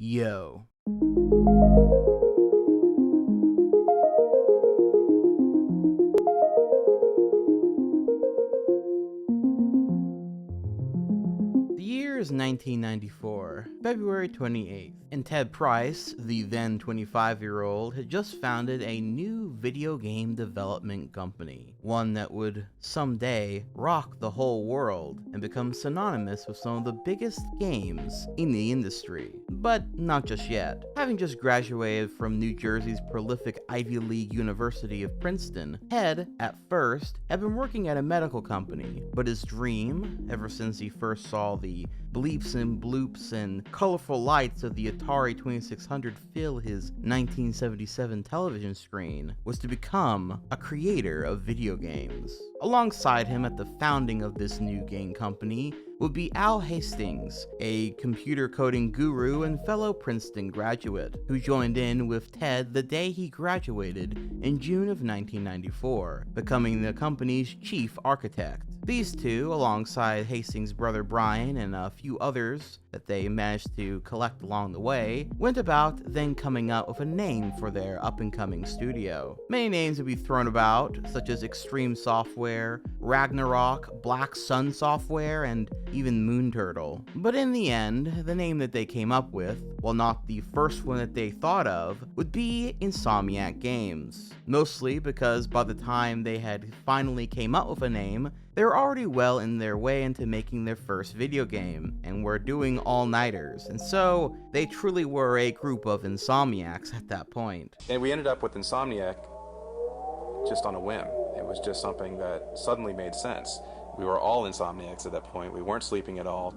Yo. The year is 1994, February 28th, and Ted Price, the then 25-year-old, had just founded a new video game development company, one that would someday rock the whole world and become synonymous with some of the biggest games in the industry. But not just yet. Having just graduated from New Jersey's prolific Ivy League University of Princeton, Ted, at first, had been working at a medical company, but his dream, ever since he first saw the bleeps and bloops and colorful lights of the Atari 2600 fill his 1977 television screen, was to become a creator of video games. Alongside him at the founding of this new game company would be Al Hastings, a computer coding guru and fellow Princeton graduate, who joined in with Ted the day he graduated in June of 1994, becoming the company's chief architect. These two, alongside Hastings' brother Brian and a few others that they managed to collect along the way, went about then coming up with a name for their up-and-coming studio. Many names would be thrown about, such as Extreme Software, Ragnarok, Black Sun Software, and even Moon Turtle. But in the end, the name that they came up with, while not the first one that they thought of, would be Insomniac Games. Mostly because by the time they had finally came up with a name, they were already well in their way into making their first video game, and were doing all-nighters, and so they truly were a group of insomniacs at that point. And we ended up with Insomniac just on a whim. It was just something that suddenly made sense. We were all insomniacs at that point. We weren't sleeping at all.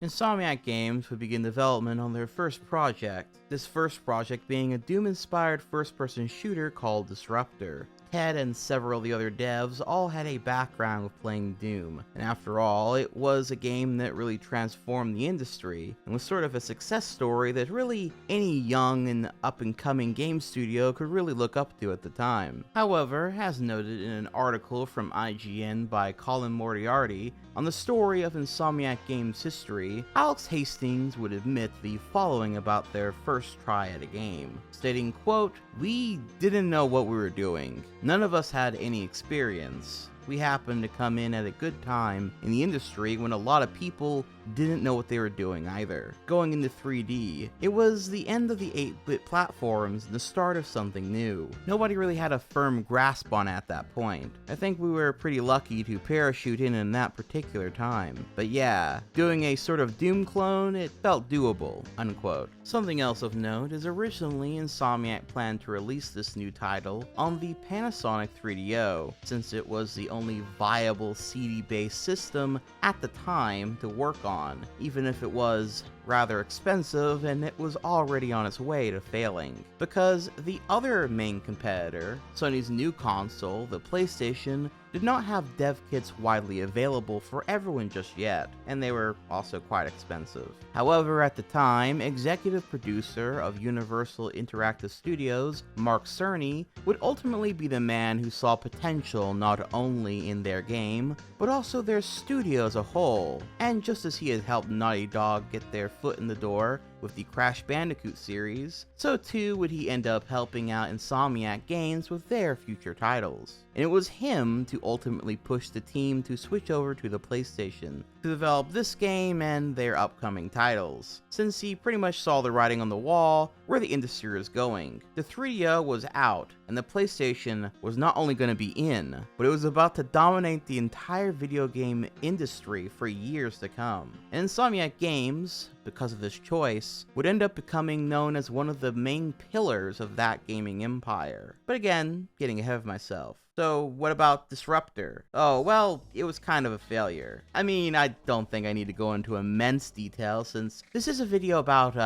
Insomniac Games would begin development on their first project, this first project being a Doom-inspired first-person shooter called Disruptor. Ted and several of the other devs all had a background with playing Doom, and after all, it was a game that really transformed the industry, and was sort of a success story that really any young and up-and-coming game studio could really look up to at the time. However, as noted in an article from IGN by Colin Moriarty on the story of Insomniac Games' history, Alex Hastings would admit the following about their first try at a game, stating, quote, "We didn't know what we were doing. None of us had any experience. We happened to come in at a good time in the industry when a lot of people didn't know what they were doing either. Going into 3D, it was the end of the 8-bit platforms and the start of something new. Nobody really had a firm grasp on it at that point. I think we were pretty lucky to parachute in that particular time. But yeah, doing a sort of Doom clone, it felt doable," unquote. Something else of note is originally Insomniac planned to release this new title on the Panasonic 3DO, since it was the only viable CD-based system at the time to work on, even if it was rather expensive and it was already on its way to failing. Because the other main competitor, Sony's new console, the PlayStation, did not have dev kits widely available for everyone just yet, and they were also quite expensive. However, at the time, executive producer of Universal Interactive Studios, Mark Cerny, would ultimately be the man who saw potential not only in their game, but also their studio as a whole. And just as he had helped Naughty Dog get their foot in the door with the Crash Bandicoot series, so too would he end up helping out Insomniac Games with their future titles. And it was him to ultimately push the team to switch over to the PlayStation to develop this game and their upcoming titles, since he pretty much saw the writing on the wall where the industry was going. The 3DO was out, and the PlayStation was not only going to be in, but it was about to dominate the entire video game industry for years to come. And Insomniac Games, because of this choice, would end up becoming known as one of the main pillars of that gaming empire. But again, getting ahead of myself. So what about Disruptor? Oh, well, it was kind of a failure. I mean, I don't think I need to go into immense detail since this is a video about,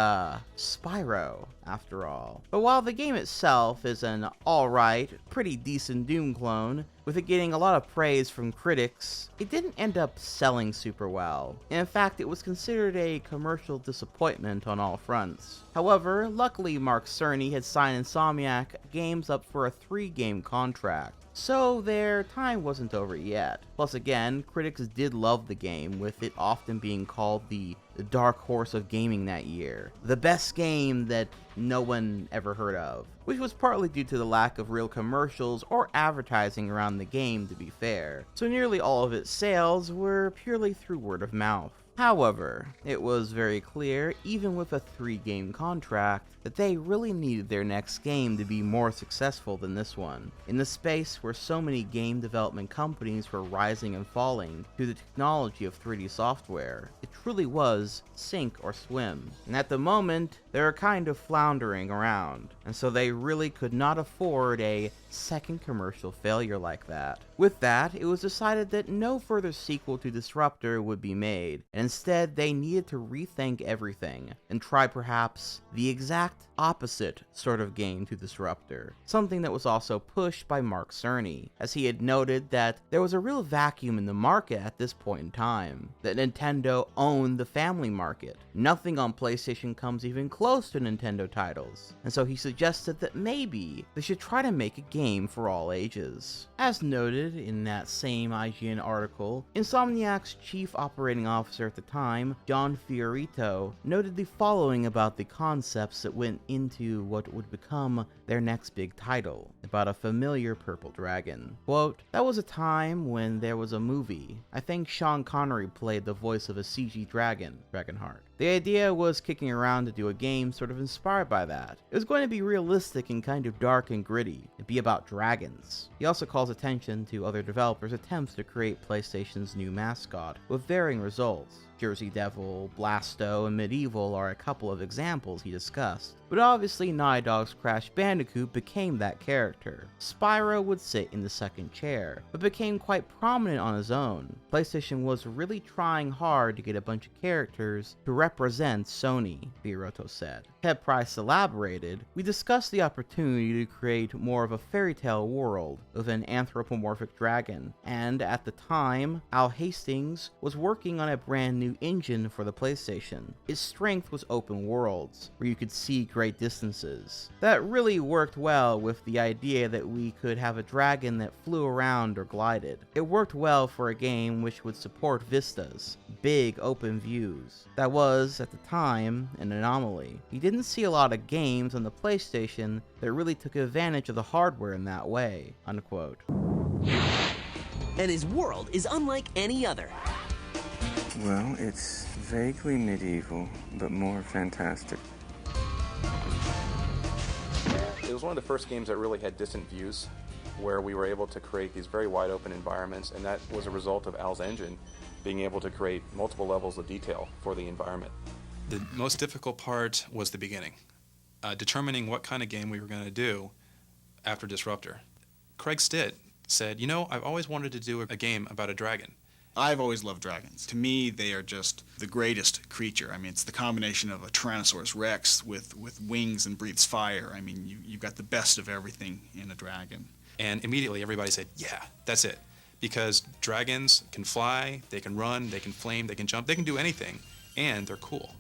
Spyro, after all. But while the game itself is an alright, pretty decent Doom clone, with it getting a lot of praise from critics, it didn't end up selling super well. In fact, it was considered a commercial disappointment on all fronts. However, luckily Mark Cerny had signed Insomniac Games up for a 3-game contract, so their time wasn't over yet. Plus again, critics did love the game, with it often being called the the dark horse of gaming that year. The best game that no one ever heard of, which was partly due to the lack of real commercials or advertising around the game, to be fair. So nearly all of its sales were purely through word of mouth. However, it was very clear, even with a 3-game contract, that they really needed their next game to be more successful than this one. In the space where so many game development companies were rising and falling through the technology of 3D software, it truly was sink or swim. And at the moment, they were kind of floundering around, and so they really could not afford a second commercial failure like that. With that, it was decided that no further sequel to Disruptor would be made, and instead they needed to rethink everything and try perhaps the exact opposite sort of game to Disruptor, something that was also pushed by Mark Cerny, as he had noted that there was a real vacuum in the market at this point in time, that Nintendo owned the family market. Nothing on PlayStation comes even close to Nintendo titles, and so he suggested that maybe they should try to make a game for all ages. As noted in that same IGN article, Insomniac's chief operating officer at the time, John Fiorito, noted the following about the concepts that went into what would become their next big title, about a familiar purple dragon. Quote, "That was a time when there was a movie. I think Sean Connery played the voice of a CG dragon, Dragonheart. The idea was kicking around to do a game sort of inspired by that. It was going to be realistic and kind of dark and gritty. It'd be about dragons." He also calls attention to other developers' attempts to create PlayStation's new mascot, with varying results. Jersey Devil, Blasto, and Medieval are a couple of examples he discussed. But obviously Naughty Dog's Crash Bandicoot became that character. Spyro would sit in the second chair, but became quite prominent on his own. PlayStation was really trying hard to get a bunch of characters to represent Sony, Fiorito said. Ted Price elaborated, "We discussed the opportunity to create more of a fairy tale world of an anthropomorphic dragon, and at the time, Al Hastings was working on a brand new engine for the PlayStation. Its strength was open worlds, where you could see great distances. That really worked well with the idea that we could have a dragon that flew around or glided. It worked well for a game which would support vistas, big open views. That was, at the time, an anomaly. You didn't see a lot of games on the PlayStation that really took advantage of the hardware in that way." Unquote. And his world is unlike any other. Well, it's vaguely medieval, but more fantastic. It was one of the first games that really had distant views, where we were able to create these very wide open environments, and that was a result of Al's engine being able to create multiple levels of detail for the environment. The most difficult part was the beginning, determining what kind of game we were going to do after Disruptor. Craig Stitt said, "You know, I've always wanted to do a game about a dragon." I've always loved dragons. To me, they are just the greatest creature. I mean, it's the combination of a Tyrannosaurus Rex with wings and breathes fire. I mean, you've got the best of everything in a dragon. And immediately everybody said, yeah, that's it. Because dragons can fly, they can run, they can flame, they can jump, they can do anything, and they're cool.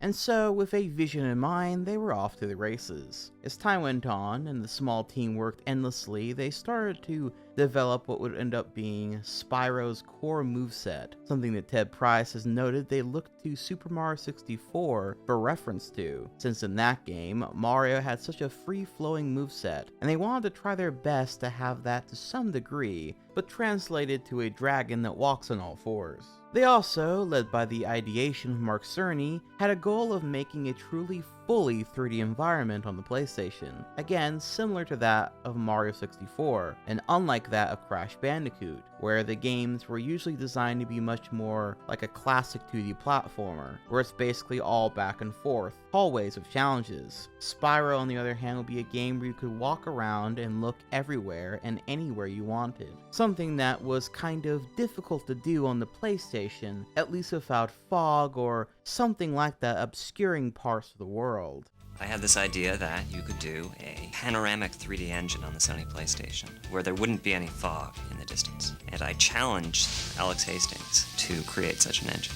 And so, with a vision in mind, they were off to the races. As time went on, and the small team worked endlessly, they started to develop what would end up being Spyro's core moveset, something that Ted Price has noted they looked to Super Mario 64 for reference to, since in that game, Mario had such a free-flowing moveset, and they wanted to try their best to have that to some degree, but translated to a dragon that walks on all fours. They also, led by the ideation of Mark Cerny, had a goal of making a truly fully 3D environment on the PlayStation, again similar to that of Mario 64, and unlike that of Crash Bandicoot, where the games were usually designed to be much more like a classic 2D platformer, where it's basically all back and forth, hallways of challenges. Spyro, on the other hand, will be a game where you could walk around and look everywhere and anywhere you wanted, something that was kind of difficult to do on the PlayStation, at least without fog or something like that obscuring parts of the world. I had this idea that you could do a panoramic 3D engine on the Sony PlayStation, where there wouldn't be any fog in the distance. And I challenged Alex Hastings to create such an engine.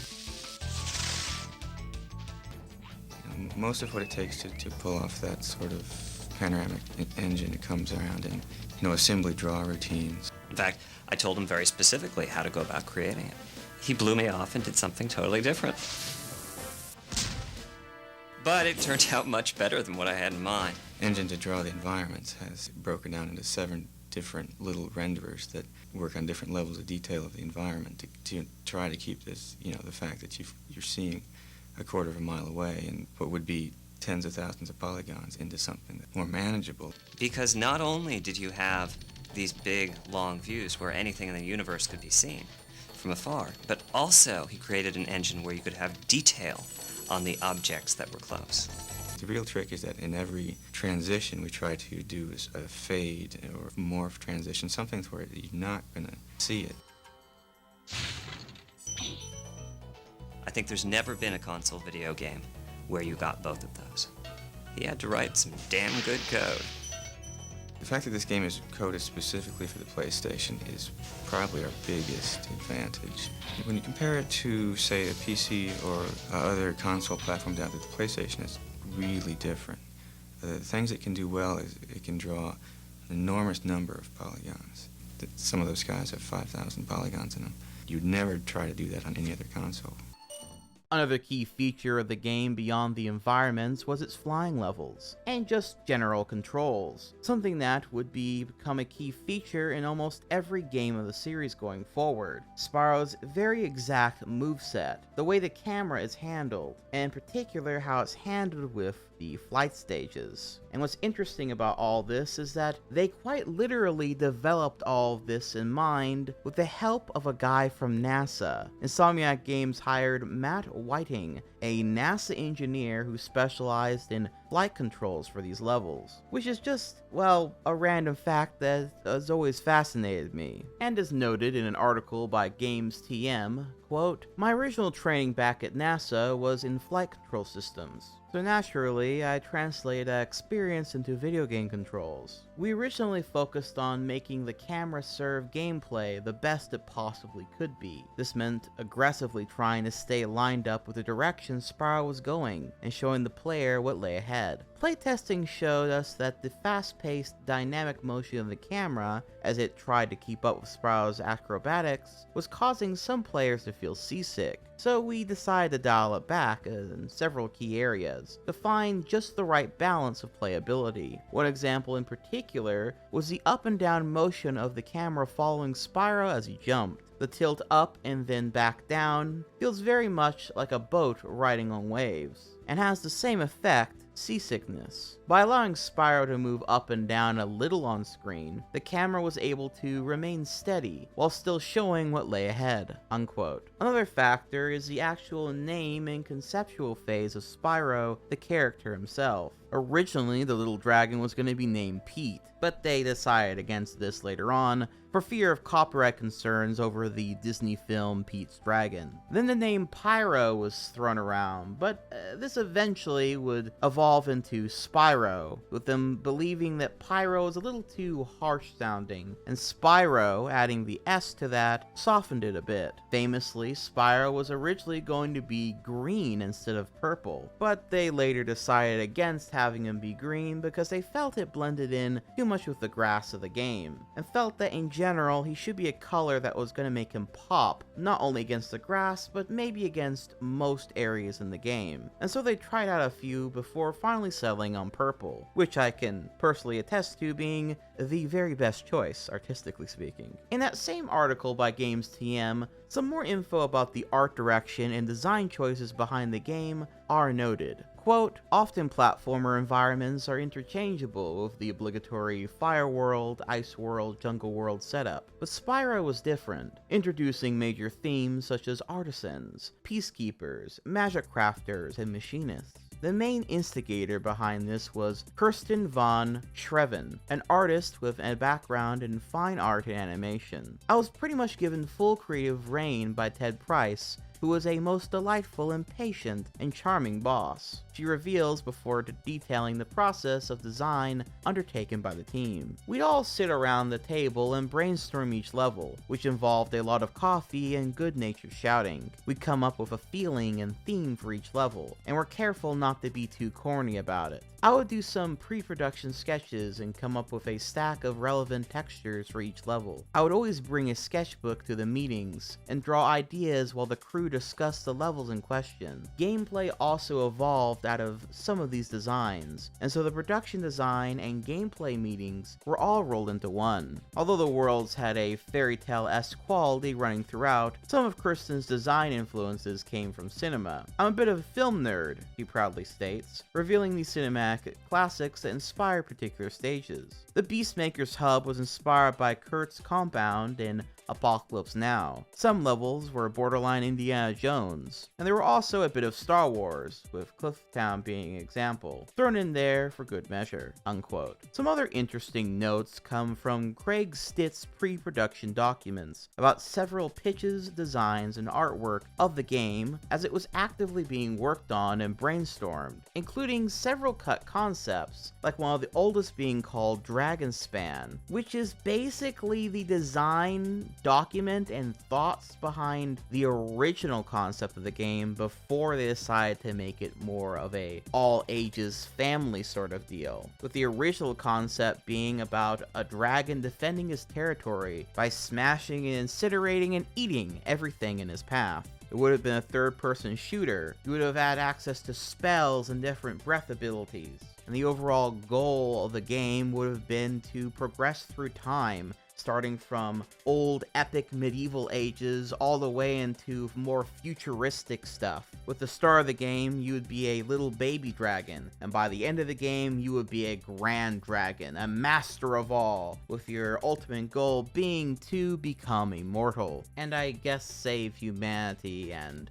Most of what it takes to pull off that sort of panoramic engine, it comes around in, assembly draw routines. In fact, I told him very specifically how to go about creating it. He blew me off and did something totally different. But it turned out much better than what I had in mind. Engine to draw the environments has broken down into 7 different little renderers that work on different levels of detail of the environment to try to keep this, the fact that you're seeing a quarter of a mile away and what would be tens of thousands of polygons into something that's more manageable. Because not only did you have these big, long views where anything in the universe could be seen from afar, but also he created an engine where you could have detail on the objects that were close. The real trick is that in every transition we try to do a fade or morph transition, something where you're not going to see it. I think there's never been a console video game where you got both of those. He had to write some damn good code. The fact that this game is coded specifically for the PlayStation is probably our biggest advantage. When you compare it to, say, a PC or other console platforms out there, the PlayStation is really different. The things it can do well is it can draw an enormous number of polygons. Some of those guys have 5,000 polygons in them. You'd never try to do that on any other console. Another key feature of the game beyond the environments was its flying levels, and just general controls, something that would become a key feature in almost every game of the series going forward. Spyro's very exact moveset, the way the camera is handled, and in particular how it's handled with the flight stages. And what's interesting about all this is that they quite literally developed all of this in mind with the help of a guy from NASA. Insomniac Games hired Matt Whiting, a NASA engineer who specialized in flight controls for these levels, which is just, well, a random fact that has always fascinated me. And as noted in an article by Games TM, quote, "My original training back at NASA was in flight control systems. So naturally, I translated that experience into video game controls. We originally focused on making the camera serve gameplay the best it possibly could be. This meant aggressively trying to stay lined up with the direction Spyro was going, and showing the player what lay ahead. Playtesting showed us that the fast-paced, dynamic motion of the camera, as it tried to keep up with Spyro's acrobatics, was causing some players to feel seasick. So we decided to dial it back in several key areas, to find just the right balance of playability. One example in particular was the up and down motion of the camera following Spyro as he jumped. The tilt up and then back down feels very much like a boat riding on waves, and has the same effect, seasickness. By allowing Spyro to move up and down a little on screen, the camera was able to remain steady while still showing what lay ahead," unquote. Another factor is the actual name and conceptual phase of Spyro, the character himself. Originally, the little dragon was going to be named Pete, but they decided against this later on for fear of copyright concerns over the Disney film Pete's Dragon. Then the name Pyro was thrown around, but this eventually would evolve into Spyro, with them believing that Pyro is a little too harsh sounding, and Spyro, adding the S to that, softened it a bit. Famously, Spyro was originally going to be green instead of purple, but they later decided against having him be green because they felt it blended in too much with the grass of the game, and felt that in general he should be a color that was going to make him pop, not only against the grass, but maybe against most areas in the game. And so they tried out a few before finally settling on purple, which I can personally attest to being the very best choice, artistically speaking. In that same article by Games TM, some more info about the art direction and design choices behind the game are noted. Quote, "Often platformer environments are interchangeable with the obligatory fire world, ice world, jungle world setup, but Spyro was different, introducing major themes such as artisans, peacekeepers, magic crafters, and machinists. The main instigator behind this was Kirsten von Schreven, an artist with a background in fine art and animation. I was pretty much given full creative reign by Ted Price, who was a most delightful and patient and charming boss," she reveals before detailing the process of design undertaken by the team. "We'd all sit around the table and brainstorm each level, which involved a lot of coffee and good-natured shouting. We'd come up with a feeling and theme for each level, and were careful not to be too corny about it. I would do some pre-production sketches and come up with a stack of relevant textures for each level. I would always bring a sketchbook to the meetings and draw ideas while the crew discuss the levels in question. Gameplay also evolved out of some of these designs, and so the production design and gameplay meetings were all rolled into one. Although the worlds had a fairy tale-esque quality running throughout, some of Kirsten's design influences came from cinema. "I'm a bit of a film nerd," he proudly states, revealing the cinematic classics that inspired particular stages. The Beastmaker's hub was inspired by Kurt's compound in Apocalypse Now. Some levels were borderline Indiana Jones, and there were also a bit of Star Wars, with Clifftown being an example, thrown in there for good measure, unquote. Some other interesting notes come from Craig Stitt's pre-production documents about several pitches, designs, and artwork of the game as it was actively being worked on and brainstormed, including several cut concepts, like one of the oldest being called Dragonspan, which is basically the design document and thoughts behind the original concept of the game before they decided to make it more of a all ages family sort of deal, with the original concept being about a dragon defending his territory by smashing and incinerating and eating everything in his path. It would have been a third-person shooter. You would have had access to spells and different breath abilities, and the overall goal of the game would have been to progress through time, starting from old epic medieval ages all the way into more futuristic stuff. With the start of the game, you would be a little baby dragon, and by the end of the game, you would be a grand dragon, a master of all, with your ultimate goal being to become immortal, and I guess save humanity and,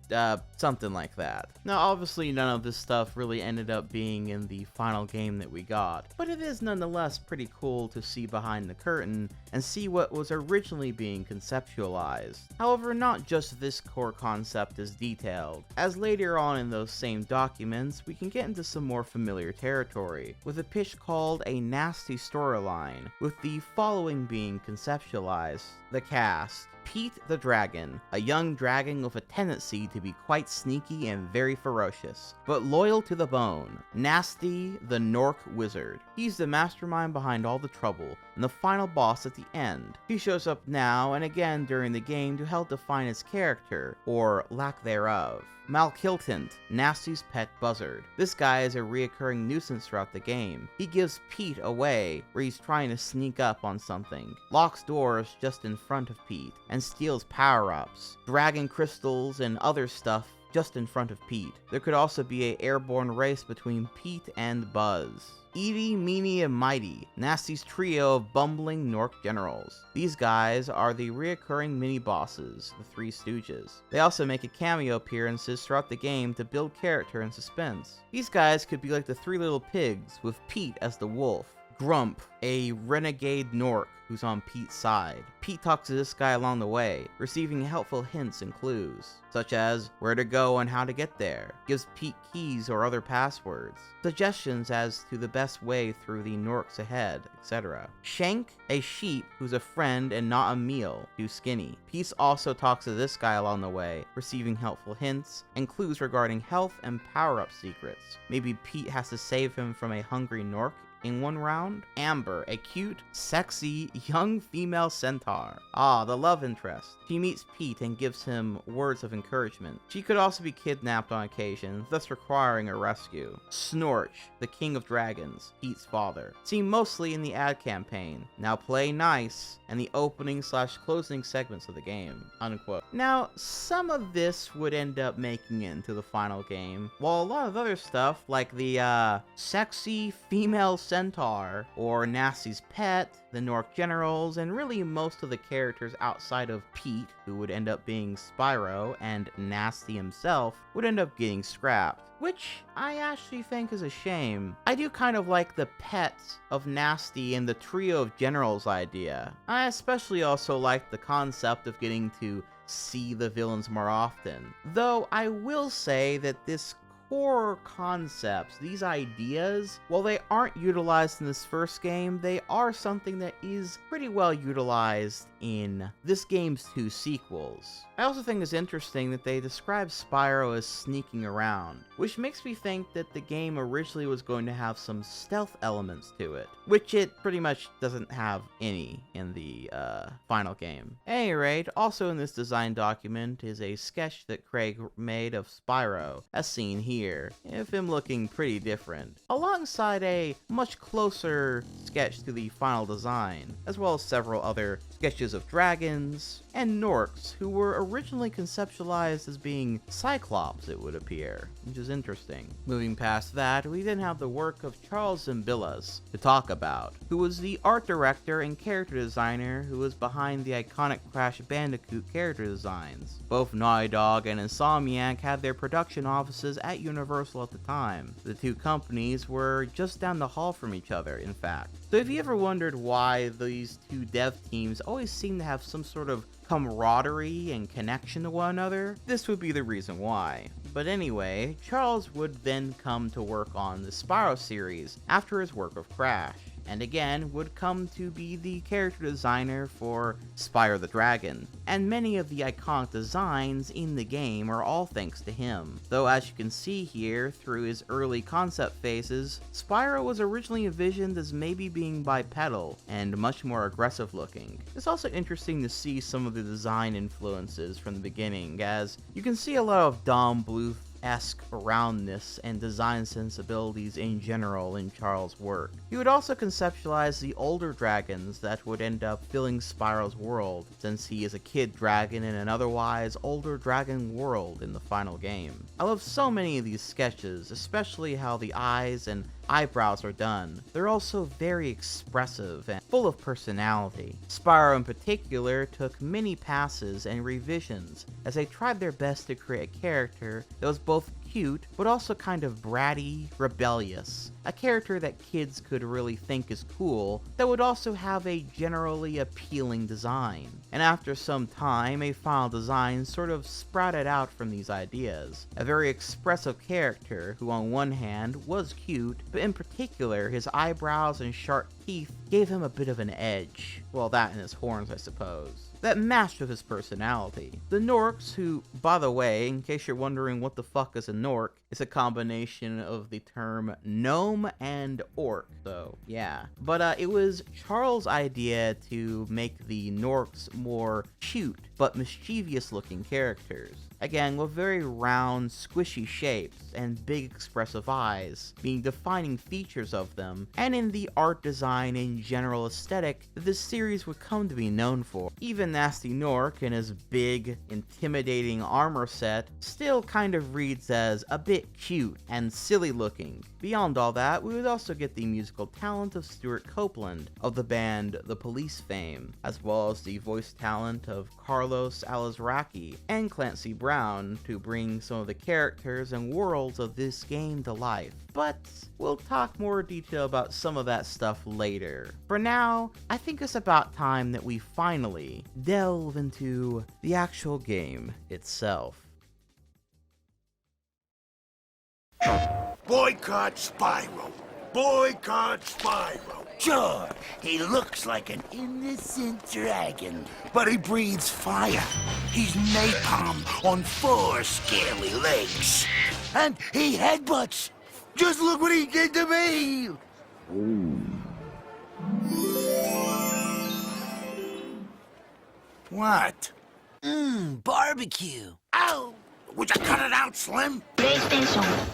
something like that. Now, obviously, none of this stuff really ended up being in the final game that we got, but it is nonetheless pretty cool to see behind the curtain and see what was originally being conceptualized. However, not just this core concept is detailed, as later on in those same documents, we can get into some more familiar territory, with a pitch called a nasty storyline, with the following being conceptualized. The cast: Pete the Dragon, a young dragon with a tendency to be quite sneaky and very ferocious, but loyal to the bone. Nasty the Gnorc Wizard. He's the mastermind behind all the trouble, and the final boss at the end. He shows up now and again during the game to help define his character, or lack thereof. Malkiltant, Nasty's pet buzzard. This guy is a reoccurring nuisance throughout the game. He gives Pete away where he's trying to sneak up on something, locks doors just in front of Pete, and steals power-ups, dragon crystals, and other stuff just in front of Pete. There could also be an airborne race between Pete and Buzz. Eedy, Meanie, and Mighty, Nasty's trio of bumbling Gnorc generals. These guys are the reoccurring mini-bosses, the Three Stooges. They also make a cameo appearances throughout the game to build character and suspense. These guys could be like the Three Little Pigs, with Pete as the wolf. Grump, a renegade Gnorc who's on Pete's side. Pete talks to this guy along the way, receiving helpful hints and clues, such as where to go and how to get there, gives Pete keys or other passwords, suggestions as to the best way through the Gnorcs ahead, etc. Shank, a sheep who's a friend and not a meal, too skinny. Pete also talks to this guy along the way, receiving helpful hints and clues regarding health and power-up secrets. Maybe Pete has to save him from a hungry Gnorc in one round. Amber, a cute, sexy, young female centaur. Ah, the love interest. She meets Pete and gives him words of encouragement. She could also be kidnapped on occasion, thus requiring a rescue. Snorch, the king of dragons, Pete's father. Seen mostly in the ad campaign, Now Play Nice, and the opening/closing segments of the game, unquote. Now, some of this would end up making it into the final game, while a lot of other stuff, like the, sexy female centaur, or Nasty's pet, the Gnorc generals, and really most of the characters outside of Pete, who would end up being Spyro, and Nasty himself, would end up getting scrapped, which I actually think is a shame. I do kind of like the pets of Nasty and the trio of generals idea. I especially also like the concept of getting to see the villains more often, though I will say that this core concepts, these ideas, while they aren't utilized in this first game, they are something that is pretty well utilized in this game's 2 sequels. I also think it's interesting that they describe Spyro as sneaking around, which makes me think that the game originally was going to have some stealth elements to it, which it pretty much doesn't have any in the final game. At any rate, also in this design document is a sketch that Craig made of Spyro, as seen here, of him looking pretty different, alongside a much closer sketch to the final design, as well as several other sketches of dragons and Gnorcs, who were originally conceptualized as being Cyclops, it would appear, which is interesting. Moving past that, we then have the work of Charles Zimbillas to talk about, who was the art director and character designer who was behind the iconic Crash Bandicoot character designs. Both Naughty Dog and Insomniac had their production offices at Universal at the time. The 2 companies were just down the hall from each other, in fact. So if you ever wondered why these 2 dev teams always seem to have some sort of camaraderie and connection to one another, this would be the reason why. But anyway, Charles would then come to work on the Spyro series after his work of Crash, and again would come to be the character designer for Spyro the Dragon, and many of the iconic designs in the game are all thanks to him. Though as you can see here, through his early concept phases, Spyro was originally envisioned as maybe being bipedal and much more aggressive looking. It's also interesting to see some of the design influences from the beginning, as you can see a lot of Dom Bluth-esque roundness and design sensibilities in general in Charles' work. He would also conceptualize the older dragons that would end up filling Spyro's world, since he is a kid dragon in an otherwise older dragon world in the final game. I love so many of these sketches, especially how the eyes and eyebrows are done. They're also very expressive and full of personality. Spyro in particular took many passes and revisions as they tried their best to create a character that was both cute, but also kind of bratty, rebellious. A character that kids could really think is cool, that would also have a generally appealing design. And after some time, a final design sort of sprouted out from these ideas. A very expressive character who on one hand was cute, but in particular his eyebrows and sharp teeth gave him a bit of an edge. Well, that and his horns, I suppose. That matched with his personality. The Gnorcs, who, by the way, in case you're wondering what the fuck is a Gnorc, is a combination of the term gnome and orc, so yeah. But it was Charles' idea to make the Gnorcs more cute, but mischievous looking characters. Again, with very round, squishy shapes and big expressive eyes being defining features of them, and in the art design and general aesthetic that this series would come to be known for. Even Nasty Gnorc in his big, intimidating armor set still kind of reads as a bit cute and silly looking. Beyond all that, we would also get the musical talent of Stuart Copeland of the band The Police fame, as well as the voice talent of Carlos Alazraqui and Clancy Brown to bring some of the characters and worlds of this game to life. But we'll talk more detail about some of that stuff later. For now, I think it's about time that we finally delve into the actual game itself. Boycott Spyro! Boycott Spyro! Sure, he looks like an innocent dragon, but he breathes fire. He's napalm on 4 scaly legs. And he headbutts. Just look what he did to me! What? Barbecue. Ow! Would you cut it out, Slim? PlayStation.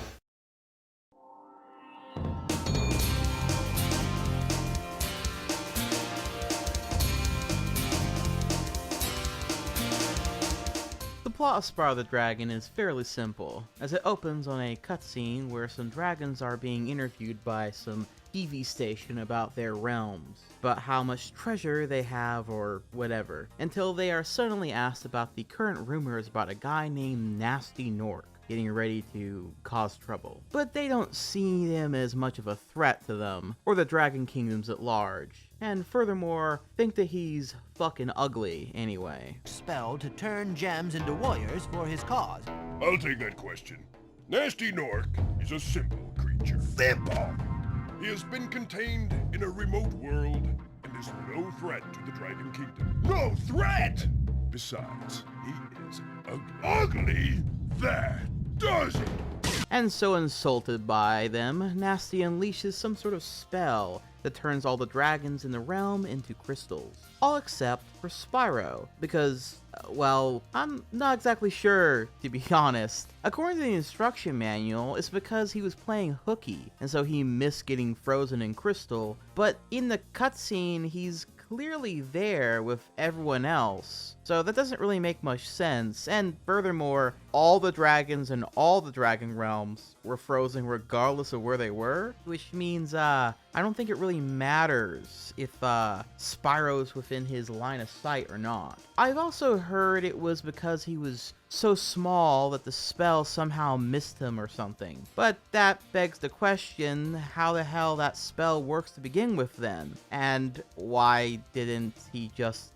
The plot of Spyro the Dragon is fairly simple, as it opens on a cutscene where some dragons are being interviewed by some TV station about their realms, about how much treasure they have or whatever, until they are suddenly asked about the current rumors about a guy named Nasty Gnorc getting ready to cause trouble. But they don't see him as much of a threat to them, or the Dragon Kingdoms at large, and furthermore, think that he's fucking ugly anyway. Spell to turn gems into warriors for his cause. I'll take that question. Nasty Gnorc is a simple creature. Simple. He has been contained in a remote world and is no threat to the Dragon Kingdom. No threat! Besides, he is ugly. Ugly? That does it! And so insulted by them, Nasty unleashes some sort of spell that turns all the dragons in the realm into crystals. All except for Spyro, because, well, I'm not exactly sure, to be honest. According to the instruction manual, it's because he was playing hooky, and so he missed getting frozen in crystal, but in the cutscene, he's clearly there with everyone else. So that doesn't really make much sense, and furthermore, all the dragons in all the dragon realms were frozen regardless of where they were, which means, I don't think it really matters if, Spyro's within his line of sight or not. I've also heard it was because he was so small that the spell somehow missed him or something. But that begs the question, how the hell that spell works to begin with then? And why didn't he just,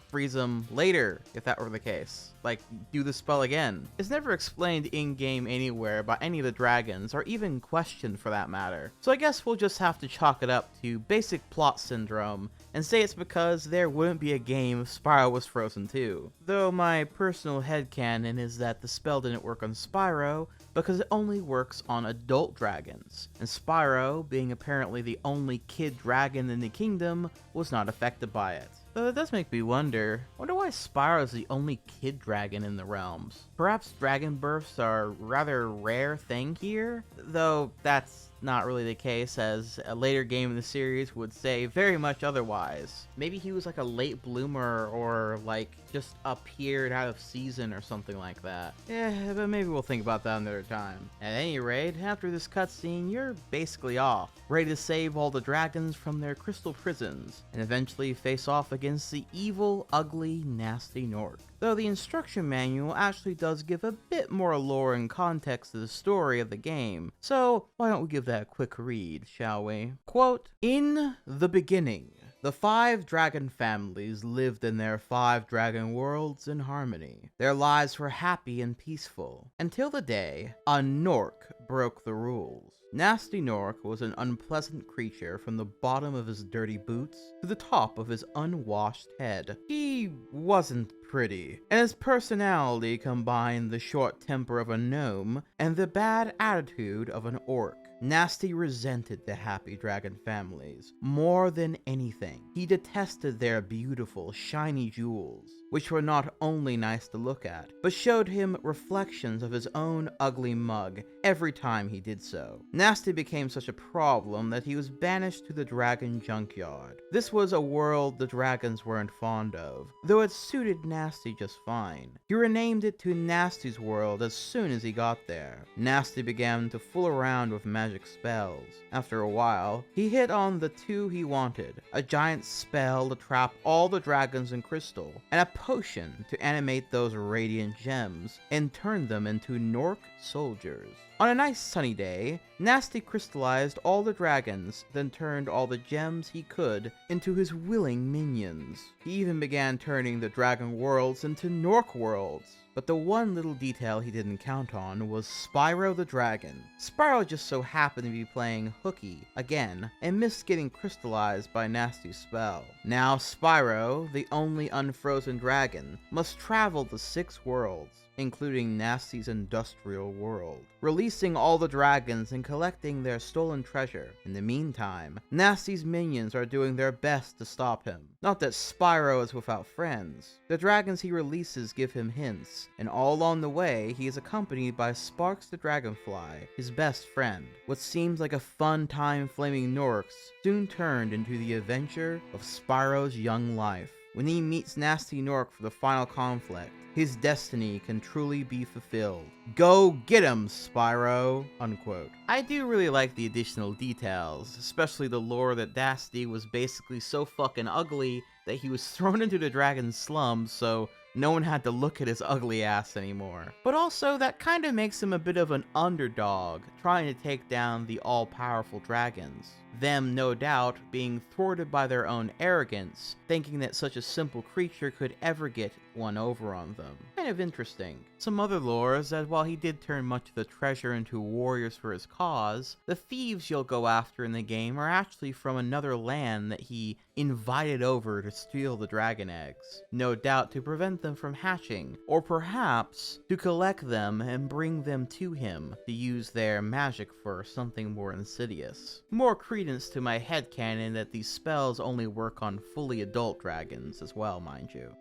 freeze him later, if that were the case? Like, do the spell again. It's never explained in-game anywhere by any of the dragons, or even questioned for that matter. So I guess we'll just have to chalk it up to basic plot syndrome, and say it's because there wouldn't be a game if Spyro was frozen too. Though my personal headcanon is that the spell didn't work on Spyro, because it only works on adult dragons, and Spyro, being apparently the only kid dragon in the kingdom, was not affected by it. Though it does make me wonder why Spyro is the only kid dragon in the realms. Perhaps dragon births are a rather rare thing here, though that's not really the case, as a later game in the series would say very much otherwise. Maybe he was like a late bloomer, or like just appeared out of season or something like that. Yeah, but maybe we'll think about that another time. At any rate, after this cutscene, you're basically off, ready to save all the dragons from their crystal prisons, and eventually face off against the evil, ugly, nasty Gnorc. Though the instruction manual actually does give a bit more lore and context to the story of the game, so why don't we give that a quick read, shall we? Quote, "In the beginning, the 5 dragon families lived in their 5 dragon worlds in harmony. Their lives were happy and peaceful, until the day a Gnorc broke the rules. Nasty Gnorc was an unpleasant creature from the bottom of his dirty boots to the top of his unwashed head. He wasn't pretty, and his personality combined the short temper of a gnome and the bad attitude of an orc. Nasty resented the happy dragon families more than anything. He detested their beautiful, shiny jewels, which were not only nice to look at, but showed him reflections of his own ugly mug every time he did so. Nasty became such a problem that he was banished to the dragon junkyard. This was a world the dragons weren't fond of, though it suited Nasty just fine. He renamed it to Nasty's World as soon as he got there. Nasty began to fool around with magic spells. After a while, he hit on the 2 he wanted, a giant spell to trap all the dragons in crystal, and a potion to animate those radiant gems and turn them into Gnorc soldiers. On a nice sunny day, Nasty crystallized all the dragons, then turned all the gems he could into his willing minions. He even began turning the dragon worlds into Gnorc worlds. But the one little detail he didn't count on was Spyro the Dragon. Spyro just so happened to be playing hooky again, and missed getting crystallized by Nasty's spell. Now Spyro, the only unfrozen dragon, must travel the 6 worlds, including Nasty's industrial world, releasing all the dragons and collecting their stolen treasure. In the meantime, Nasty's minions are doing their best to stop him. Not that Spyro is without friends. The dragons he releases give him hints, and all along the way, he is accompanied by Sparks the Dragonfly, his best friend. What seems like a fun time flaming Gnorcs soon turned into the adventure of Spyro's young life. When he meets Nasty Gnorc for the final conflict, his destiny can truly be fulfilled. Go get him, Spyro! Unquote. I do really like the additional details, especially the lore that Nasty was basically so fucking ugly that he was thrown into the dragon's slums, so No one had to look at his ugly ass anymore. But also, that kind of makes him a bit of an underdog, trying to take down the all-powerful dragons. Them, no doubt, being thwarted by their own arrogance, thinking that such a simple creature could ever get one over on them. Kind of interesting. Some other lore is that while he did turn much of the treasure into warriors for his cause, the thieves you'll go after in the game are actually from another land that he invited over to steal the dragon eggs. No doubt to prevent them from hatching, or perhaps to collect them and bring them to him to use their magic for something more insidious. More credence to my headcanon that these spells only work on fully adult dragons as well, mind you.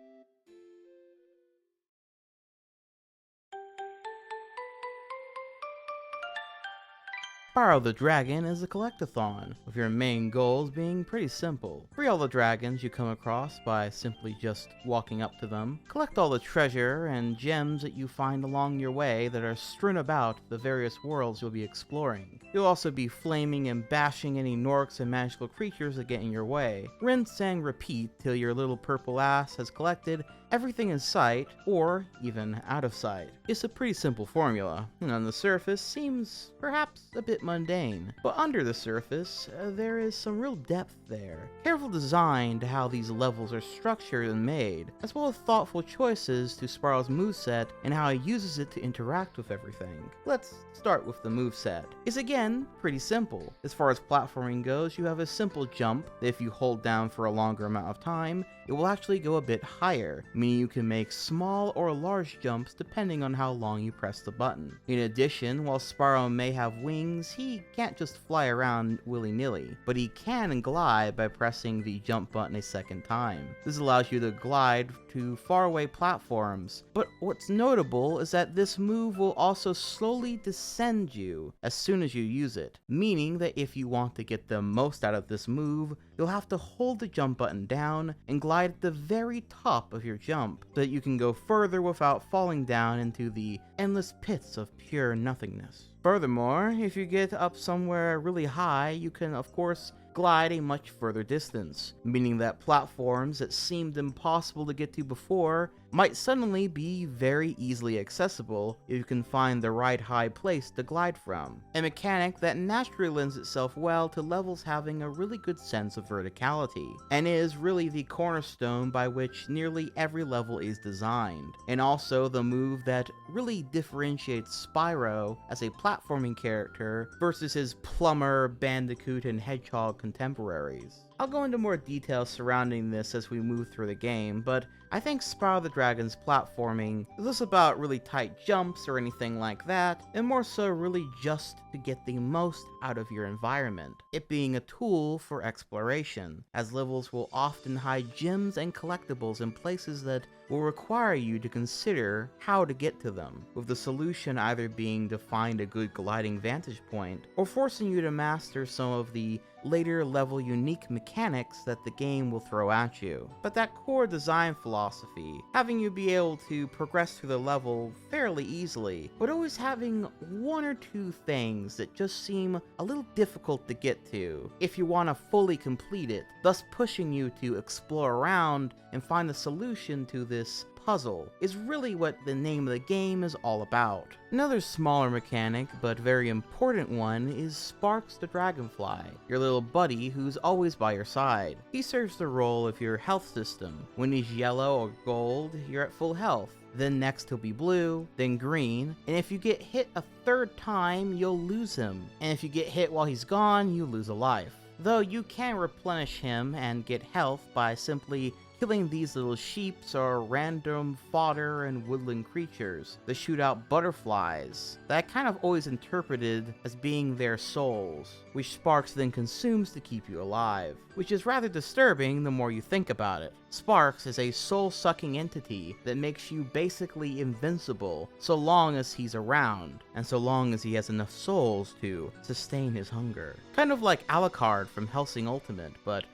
Spyro the Dragon is a collectathon, with your main goals being pretty simple. Free all the dragons you come across by simply just walking up to them. Collect all the treasure and gems that you find along your way that are strewn about the various worlds you'll be exploring. You'll also be flaming and bashing any Gnorcs and magical creatures that get in your way. Rinse and repeat till your little purple ass has collected everything in sight, or even out of sight. It's a pretty simple formula, and on the surface seems perhaps a bit mundane. But under the surface, there is some real depth there. Careful design to how these levels are structured and made, as well as thoughtful choices to Spyro's moveset and how he uses it to interact with everything. Let's start with the moveset. It's again pretty simple. As far as platforming goes, you have a simple jump that if you hold down for a longer amount of time, it will actually go a bit higher, meaning you can make small or large jumps depending on how long you press the button. In addition, while Spyro may have wings, he can't just fly around willy-nilly, but he can glide by pressing the jump button a second time. This allows you to glide to faraway platforms, but what's notable is that this move will also slowly descend you as soon as you use it, meaning that if you want to get the most out of this move, you'll have to hold the jump button down and glide at the very top of your jump so that you can go further without falling down into the endless pits of pure nothingness. Furthermore, if you get up somewhere really high, you can of course glide a much further distance, meaning that platforms that seemed impossible to get to before might suddenly be very easily accessible if you can find the right high place to glide from. A mechanic that naturally lends itself well to levels having a really good sense of verticality, and is really the cornerstone by which nearly every level is designed, and also the move that really differentiates Spyro as a platforming character versus his plumber, bandicoot, and hedgehog contemporaries. I'll go into more details surrounding this as we move through the game, but I think Spyro the Dragon's platforming is less about really tight jumps or anything like that, and more so really just to get the most out of your environment, it being a tool for exploration, as levels will often hide gems and collectibles in places that will require you to consider how to get to them, with the solution either being to find a good gliding vantage point, or forcing you to master some of the later level unique mechanics that the game will throw at you. But that core design philosophy, having you be able to progress through the level fairly easily, but always having one or two things that just seem a little difficult to get to if you want to fully complete it, thus pushing you to explore around and find the solution to this puzzle, is really what the name of the game is all about. Another smaller mechanic, but very important one, is Sparks the Dragonfly, your little buddy who's always by your side. He serves the role of your health system. When he's yellow or gold, you're at full health. Then next he'll be blue, then green, and if you get hit a third time, you'll lose him. And if you get hit while he's gone, you lose a life. Though you can replenish him and get health by simply killing these little sheeps or random fodder and woodland creatures that shoot out butterflies that I kind of always interpreted as being their souls, which Sparks then consumes to keep you alive, which is rather disturbing the more you think about it. Sparks is a soul-sucking entity that makes you basically invincible so long as he's around, and so long as he has enough souls to sustain his hunger. Kind of like Alucard from Hellsing Ultimate, but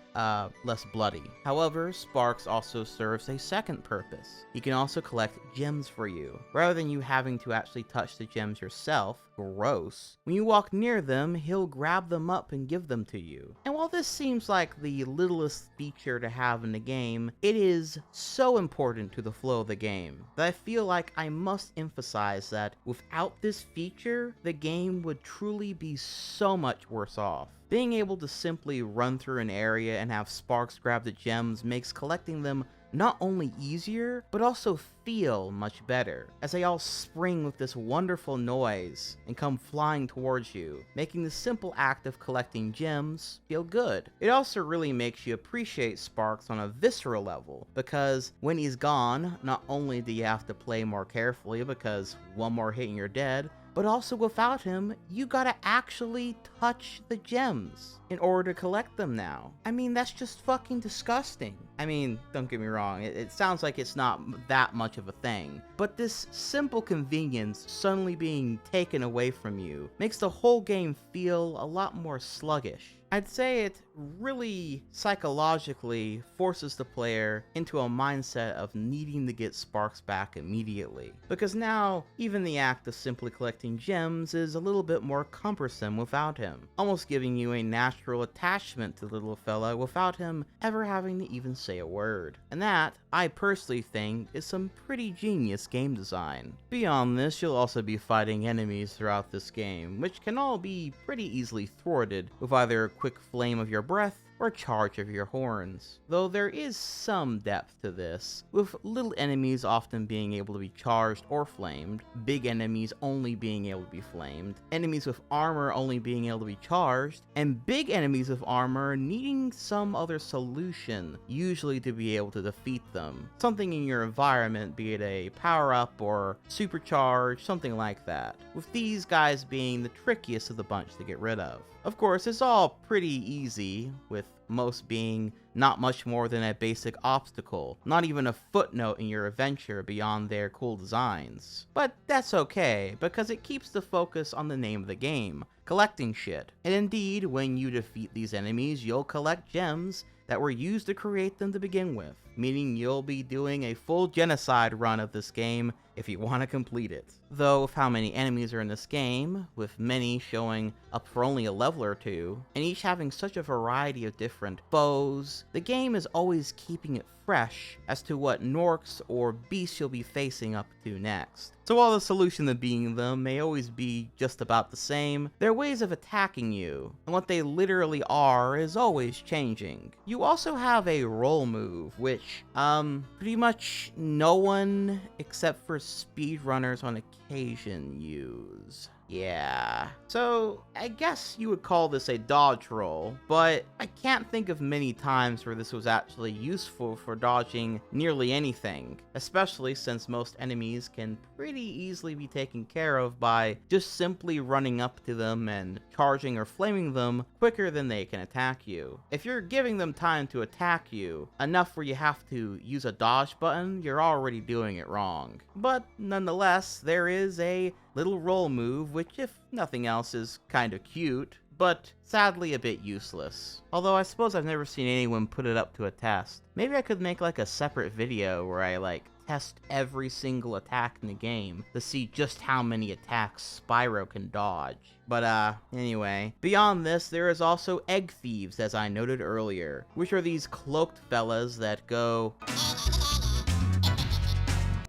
less bloody. However, Sparks also serves a second purpose. He can also collect gems for you. Rather than you having to actually touch the gems yourself, gross, when you walk near them, he'll grab them up and give them to you. And while this seems like the littlest feature to have in the game, it is so important to the flow of the game that I feel like I must emphasize that without this feature, the game would truly be so much worse off. Being able to simply run through an area and have Sparks grab the gems makes collecting them not only easier, but also feel much better, as they all spring with this wonderful noise and come flying towards you, making the simple act of collecting gems feel good. It also really makes you appreciate Sparks on a visceral level, because when he's gone, not only do you have to play more carefully because one more hit and you're dead, but also without him, you gotta actually touch the gems in order to collect them now. I mean, that's just fucking disgusting. I mean, don't get me wrong, it sounds like it's not that much of a thing, but this simple convenience suddenly being taken away from you makes the whole game feel a lot more sluggish. I'd say it really psychologically forces the player into a mindset of needing to get Sparks back immediately, because now even the act of simply collecting gems is a little bit more cumbersome without him, almost giving you a natural attachment to the little fella without him ever having to even say a word. And that, I personally think, is some pretty genius game design. Beyond this, you'll also be fighting enemies throughout this game, which can all be pretty easily thwarted with either a quick flame of your breath or charge of your horns. Though there is some depth to this, with little enemies often being able to be charged or flamed, big enemies only being able to be flamed, enemies with armor only being able to be charged, and big enemies with armor needing some other solution, usually to be able to defeat them. Something in your environment, be it a power-up or supercharge, something like that, with these guys being the trickiest of the bunch to get rid of. Of course, it's all pretty easy, with most being not much more than a basic obstacle, not even a footnote in your adventure beyond their cool designs. But that's okay, because it keeps the focus on the name of the game, collecting shit. And indeed, when you defeat these enemies, you'll collect gems that were used to create them to begin with, meaning you'll be doing a full genocide run of this game if you want to complete it. Though with how many enemies are in this game, with many showing up for only a level or two, and each having such a variety of different foes, the game is always keeping it fresh as to what Gnorcs or beasts you'll be facing up to next. So while the solution to beating them may always be just about the same, their ways of attacking you, and what they literally are, is always changing. You also have a roll move, which, pretty much no one except for speedrunners on occasion use. Yeah. So, I guess you would call this a dodge roll, but I can't think of many times where this was actually useful for dodging nearly anything, especially since most enemies can pretty easily be taken care of by just simply running up to them and charging or flaming them quicker than they can attack you. If you're giving them time to attack you, enough where you have to use a dodge button, you're already doing it wrong. But nonetheless, there is a little roll move, which if nothing else is kinda cute, but sadly a bit useless. Although I suppose I've never seen anyone put it up to a test. Maybe I could make like a separate video where I test every single attack in the game to see just how many attacks Spyro can dodge. But anyway, beyond this, there is also egg thieves, as I noted earlier, which are these cloaked fellas that go,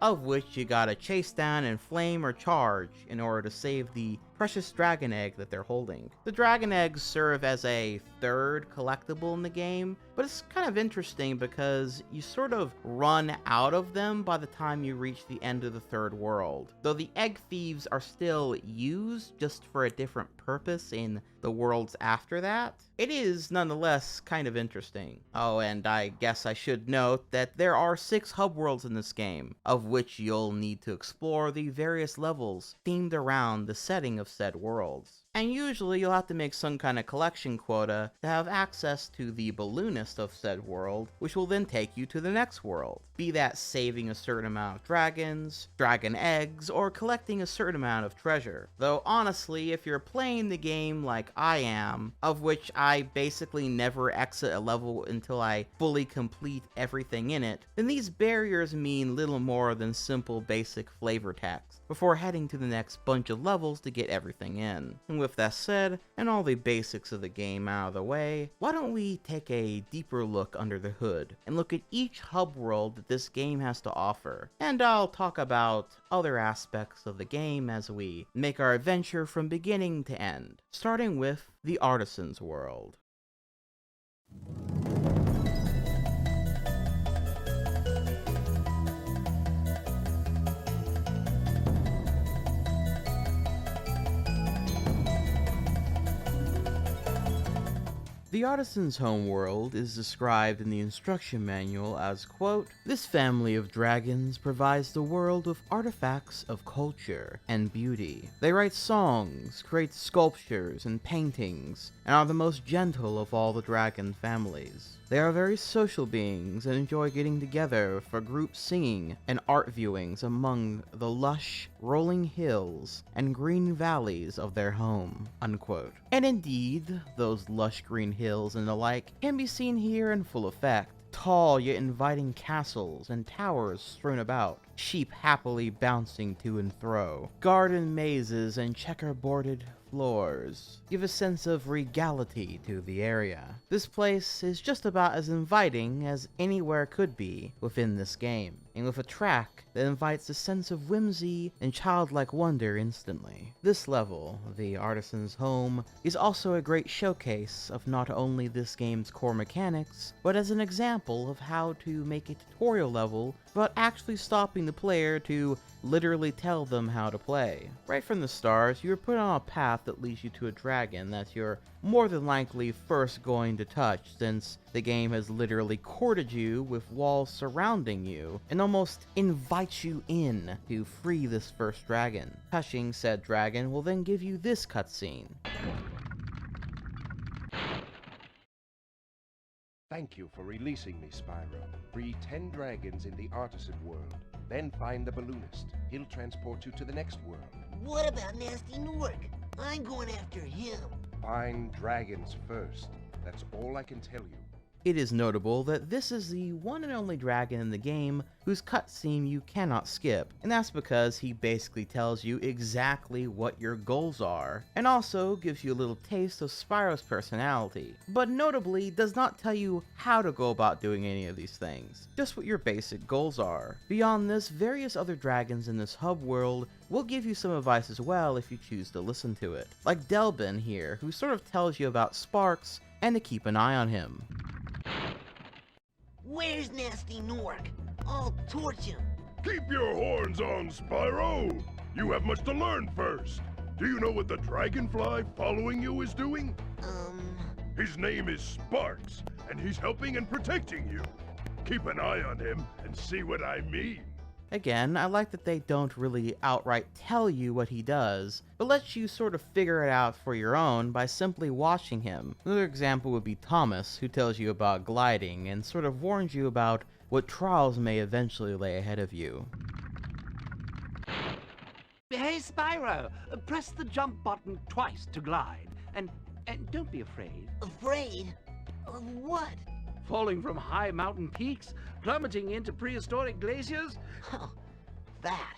of which you gotta chase down and flame or charge in order to save the precious dragon egg that they're holding. The dragon eggs serve as a third collectible in the game, but it's kind of interesting because you sort of run out of them by the time you reach the end of the third world. Though the egg thieves are still used just for a different purpose in the worlds after that, it is nonetheless kind of interesting. Oh, and I guess I should note that there are 6 hub worlds in this game, of which you'll need to explore the various levels themed around the setting of said worlds. And usually you'll have to make some kind of collection quota to have access to the balloonist of said world, which will then take you to the next world. be that saving a certain amount of dragons, dragon eggs, or collecting a certain amount of treasure. Though honestly, if you're playing the game like I am, of which I basically never exit a level until I fully complete everything in it, then these barriers mean little more than simple basic flavor text, before heading to the next bunch of levels to get everything in. And with that said, and all the basics of the game out of the way, why don't we take a deeper look under the hood, and look at each hub world that this game has to offer. And I'll talk about other aspects of the game as we make our adventure from beginning to end, starting with the Artisans world. The Artisan's homeworld is described in the instruction manual as, quote, "This family of dragons provides the world with artifacts of culture and beauty. They write songs, create sculptures and paintings, and are the most gentle of all the dragon families. They are very social beings and enjoy getting together for group singing and art viewings among the lush, rolling hills and green valleys of their home," unquote. And indeed, those lush green hills and the like can be seen here in full effect. Tall yet inviting castles and towers strewn about, sheep happily bouncing to and fro, garden mazes and checkerboarded floors give a sense of regality to the area. This place is just about as inviting as anywhere could be within this game, and with a track that invites a sense of whimsy and childlike wonder instantly. This level, the Artisan's Home, is also a great showcase of not only this game's core mechanics, but as an example of how to make a tutorial level without actually stopping the player to literally tell them how to play. Right from the start, you are put on a path that leads you to a dragon that you're more than likely first going to touch, since the game has literally courted you with walls surrounding you and almost invites you in to free this first dragon. Touching said dragon will then give you this cutscene. Thank you for releasing me, Spyro. Free 10 dragons in the Artisan world. Then find the balloonist. He'll transport you to the next world. What about Nasty Gnorc? I'm going after him. Find dragons first. That's all I can tell you. It is notable that this is the one and only dragon in the game whose cutscene you cannot skip, and that's because he basically tells you exactly what your goals are, and also gives you a little taste of Spyro's personality, but notably does not tell you how to go about doing any of these things, just what your basic goals are. Beyond this, various other dragons in this hub world will give you some advice as well if you choose to listen to it, like Delbin here, who sort of tells you about Sparks and to keep an eye on him. Where's Nasty Gnorc? I'll torch him. Keep your horns on, Spyro! You have much to learn first. Do you know what the dragonfly following you is doing? His name is Sparks, and he's helping and protecting you. Keep an eye on him and see what I mean. Again, I like that they don't really outright tell you what he does, but let you sort of figure it out for your own by simply watching him. Another example would be Thomas, who tells you about gliding and sort of warns you about what trials may eventually lay ahead of you. Hey, Spyro, press the jump button twice to glide, and don't be afraid. Afraid? Of what? Falling from high mountain peaks? Plummeting into prehistoric glaciers? Oh, that.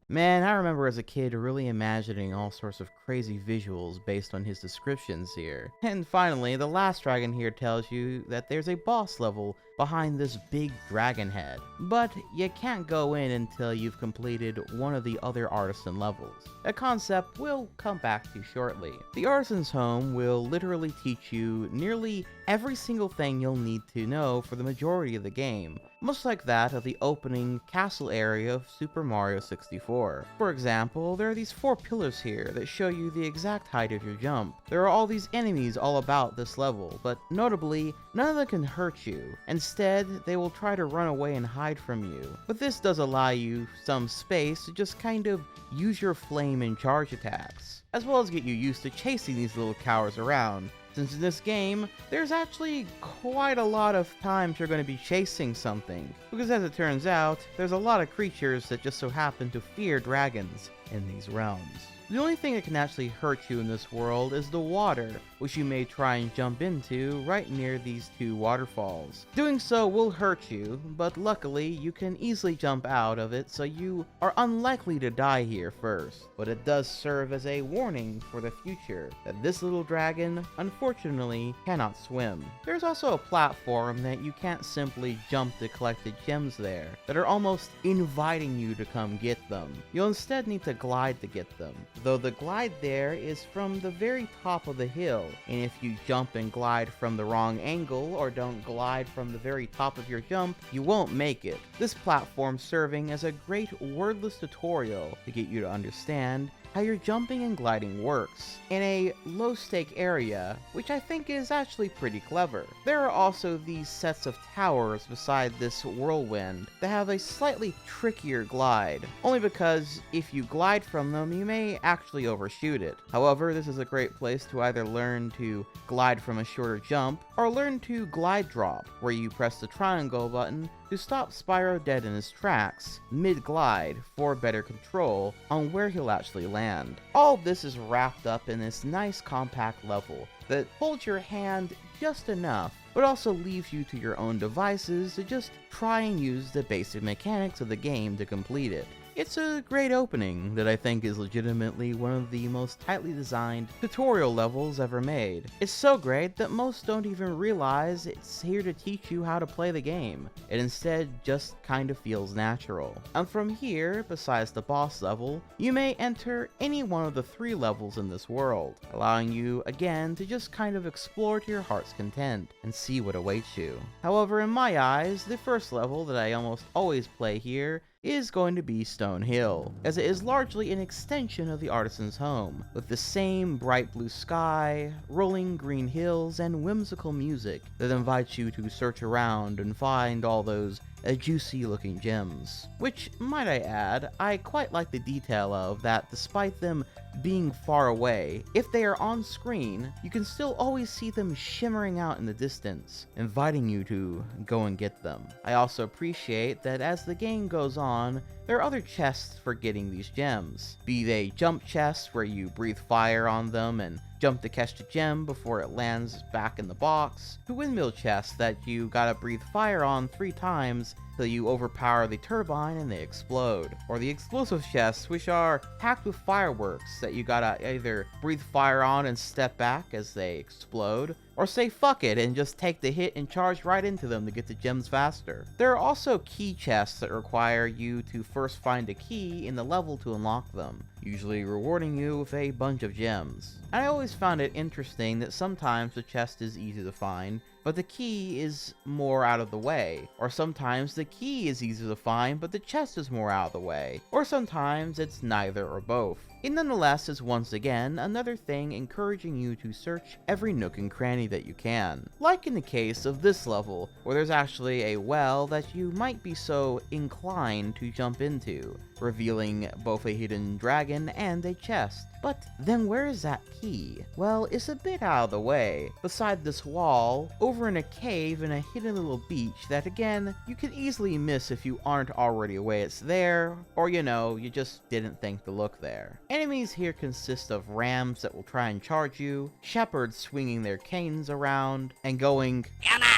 Man, I remember as a kid really imagining all sorts of crazy visuals based on his descriptions here. And finally, the last dragon here tells you that there's a boss level behind this big dragon head, but you can't go in until you've completed one of the other artisan levels, a concept we'll come back to shortly. The Artisan's Home will literally teach you nearly every single thing you'll need to know for the majority of the game, much like that of the opening castle area of Super Mario 64. For example, there are these 4 pillars here that show you the exact height of your jump. There are all these enemies all about this level, but notably, none of them can hurt you, and Instead, they will try to run away and hide from you, but this does allow you some space to just kind of use your flame and charge attacks, as well as get you used to chasing these little cowards around, since in this game, there's actually quite a lot of times you're going to be chasing something, because as it turns out, there's a lot of creatures that just so happen to fear dragons in these realms. The only thing that can actually hurt you in this world is the water, which you may try and jump into right near these two waterfalls. Doing so will hurt you, but luckily you can easily jump out of it, so you are unlikely to die here first. But it does serve as a warning for the future that this little dragon, unfortunately, cannot swim. There's also a platform that you can't simply jump to collect the gems there, that are almost inviting you to come get them. You'll instead need to glide to get them, though the glide there is from the very top of the hill, and if you jump and glide from the wrong angle or don't glide from the very top of your jump, you won't make it. This platform serving as a great wordless tutorial to get you to understand how your jumping and gliding works in a low-stake area, which I think is actually pretty clever. There are also these sets of towers beside this whirlwind that have a slightly trickier glide, only because if you glide from them, you may actually overshoot it. However, this is a great place to either learn to glide from a shorter jump, or learn to glide drop, where you press the triangle button to stop Spyro dead in his tracks, mid-glide, for better control on where he'll actually land. All this is wrapped up in this nice compact level that holds your hand just enough, but also leaves you to your own devices to just try and use the basic mechanics of the game to complete it. It's a great opening that I think is legitimately one of the most tightly designed tutorial levels ever made. It's so great that most don't even realize it's here to teach you how to play the game. It instead just kind of feels natural. And from here, besides the boss level, you may enter any one of the 3 levels in this world, allowing you again to just kind of explore to your heart's content and see what awaits you. However, in my eyes, the first level that I almost always play here is going to be Stone Hill, as it is largely an extension of the Artisans' home, with the same bright blue sky, rolling green hills, and whimsical music that invites you to search around and find all those juicy looking gems. Which, might I add, I quite like the detail of that despite them being far away, if they are on screen, you can still always see them shimmering out in the distance, inviting you to go and get them. I also appreciate that as the game goes on, there are other chests for getting these gems, be they jump chests where you breathe fire on them and jump to catch the gem before it lands back in the box, to windmill chests that you gotta breathe fire on 3 times till you overpower the turbine and they explode, or the explosive chests, which are packed with fireworks that you gotta either breathe fire on and step back as they explode, or say fuck it and just take the hit and charge right into them to get the gems faster. There are also key chests that require you to first find a key in the level to unlock them, usually rewarding you with a bunch of gems. And I always found it interesting that sometimes the chest is easy to find, but the key is more out of the way, or sometimes the key is easy to find but the chest is more out of the way, or sometimes it's neither or both. It nonetheless is once again another thing encouraging you to search every nook and cranny that you can. Like in the case of this level, where there's actually a well that you might be so inclined to jump into, revealing both a hidden dragon and a chest. But then where is that key? Well, it's a bit out of the way, beside this wall, over in a cave in a hidden little beach that again, you can easily miss if you aren't already aware it's there, or you know, you just didn't think to look there. Enemies here consist of rams that will try and charge you, shepherds swinging their canes around, and going, "Come on!"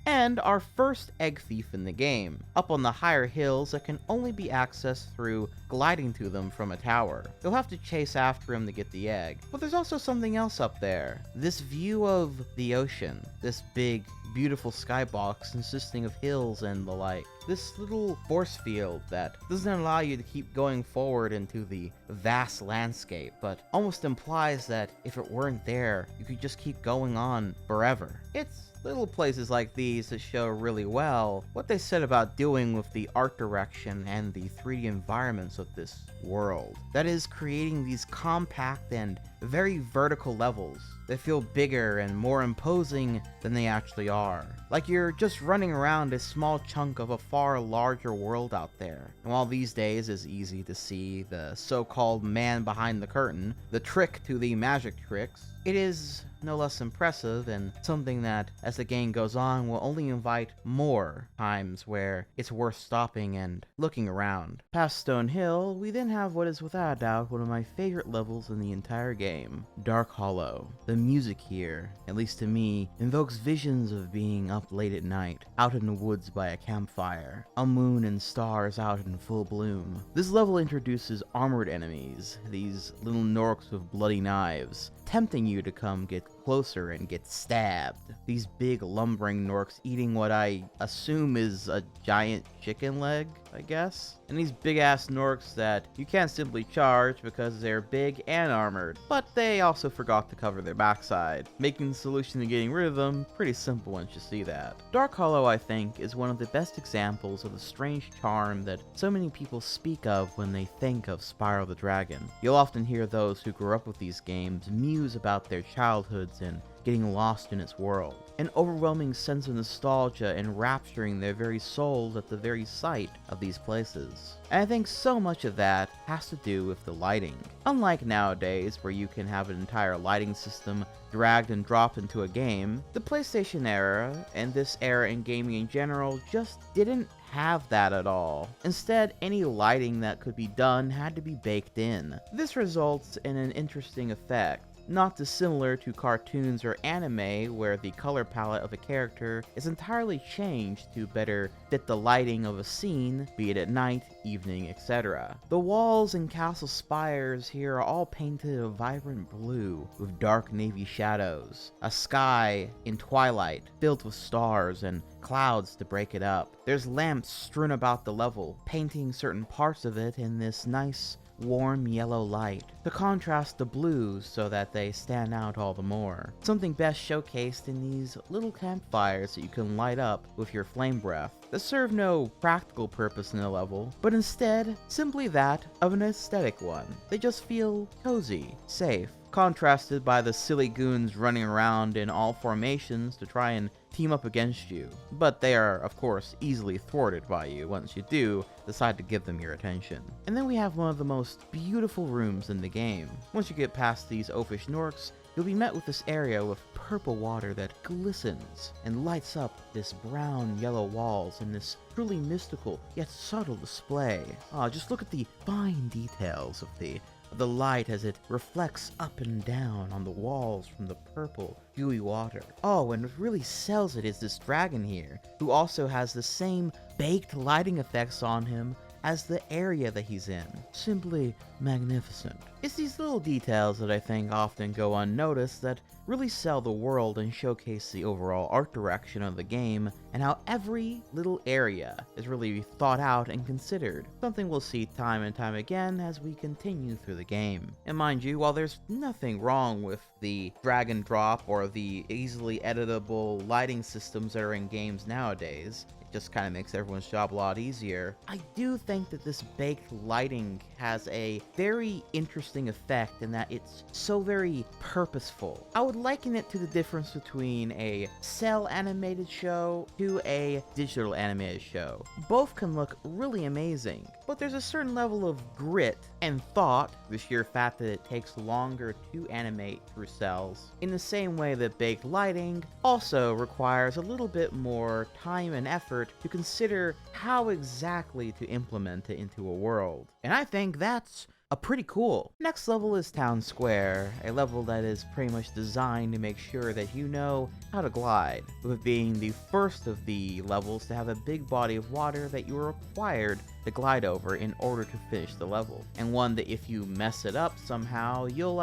and our first egg thief in the game, up on the higher hills that can only be accessed through gliding to them from a tower. You'll have to chase after him to get the egg. But there's also something else up there. This view of the ocean, this big, beautiful skybox consisting of hills and the like. This little force field that doesn't allow you to keep going forward into the vast landscape, but almost implies that if it weren't there, you could just keep going on forever. It's little places like these that show really well what they said about doing with the art direction and the 3D environments of this world. That is, creating these compact and very vertical levels that feel bigger and more imposing than they actually are. Like you're just running around a small chunk of a far larger world out there. And while these days it's easy to see the so-called man behind the curtain, the trick to the magic tricks, it is no less impressive and something that, as the game goes on, will only invite more times where it's worth stopping and looking around. Past Stone Hill, we then have what is without a doubt one of my favorite levels in the entire game, Dark Hollow. The music here, at least to me, invokes visions of being up late at night, out in the woods by a campfire, a moon and stars out in full bloom. This level introduces armored enemies, these little Gnorcs with bloody knives, tempting you to come get closer and get stabbed. These big lumbering Gnorcs eating what I assume is a giant chicken leg, I guess? And these big ass Gnorcs that you can't simply charge because they're big and armored, but they also forgot to cover their backside, making the solution to getting rid of them pretty simple once you see that. Dark Hollow, I think, is one of the best examples of the strange charm that so many people speak of when they think of Spyro the Dragon. You'll often hear those who grew up with these games muse about their childhoods and getting lost in its world. An overwhelming sense of nostalgia enrapturing their very souls at the very sight of these places. And I think so much of that has to do with the lighting. Unlike nowadays, where you can have an entire lighting system dragged and dropped into a game, the PlayStation era, and this era in gaming in general, just didn't have that at all. Instead, any lighting that could be done had to be baked in. This results in an interesting effect. Not dissimilar to cartoons or anime, where the color palette of a character is entirely changed to better fit the lighting of a scene, be it at night, evening, etc. The walls and castle spires here are all painted a vibrant blue, with dark navy shadows, a sky in twilight filled with stars and clouds to break it up. There's lamps strewn about the level, painting certain parts of it in this nice, warm yellow light to contrast the blues so that they stand out all the more. Something best showcased in these little campfires that you can light up with your flame breath that serve no practical purpose in the level, but instead simply that of an aesthetic one. They just feel cozy, safe, contrasted by the silly goons running around in all formations to try and team up against you. But they are, of course, easily thwarted by you once you do decide to give them your attention. And then we have one of the most beautiful rooms in the game. Once you get past these oafish Gnorcs, you'll be met with this area with purple water that glistens and lights up this brown yellow walls in this truly mystical yet subtle display. Just look at the fine details of the light as it reflects up and down on the walls from the purple, dewy water. Oh, and what really sells it is this dragon here, who also has the same baked lighting effects on him as the area that he's in. Simply magnificent. It's these little details that I think often go unnoticed that really sell the world and showcase the overall art direction of the game, and how every little area is really thought out and considered. Something we'll see time and time again as we continue through the game. And mind you, while there's nothing wrong with the drag and drop or the easily editable lighting systems that are in games nowadays, just kind of makes everyone's job a lot easier, I do think that this baked lighting has a very interesting effect in that it's so very purposeful. I would liken it to the difference between a cell animated show to a digital animated show. Both can look really amazing, but there's a certain level of grit and thought, the sheer fact that it takes longer to animate through cells, in the same way that baked lighting also requires a little bit more time and effort to consider how exactly to implement it into a world. And I think that's pretty cool. Next level is Town Square, a level that is pretty much designed to make sure that you know how to glide, with being the first of the levels to have a big body of water that you are required to glide over in order to finish the level, and one that if you mess it up somehow, you'll,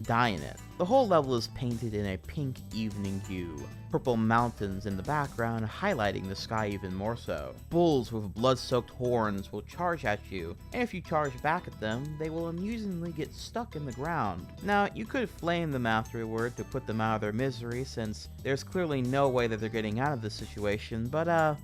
die in it. The whole level is painted in a pink evening hue, purple mountains in the background highlighting the sky even more so. Bulls with blood-soaked horns will charge at you, and if you charge back at them, they will amusingly get stuck in the ground. Now, you could flame them afterward to put them out of their misery, since there's clearly no way that they're getting out of this situation, but I'd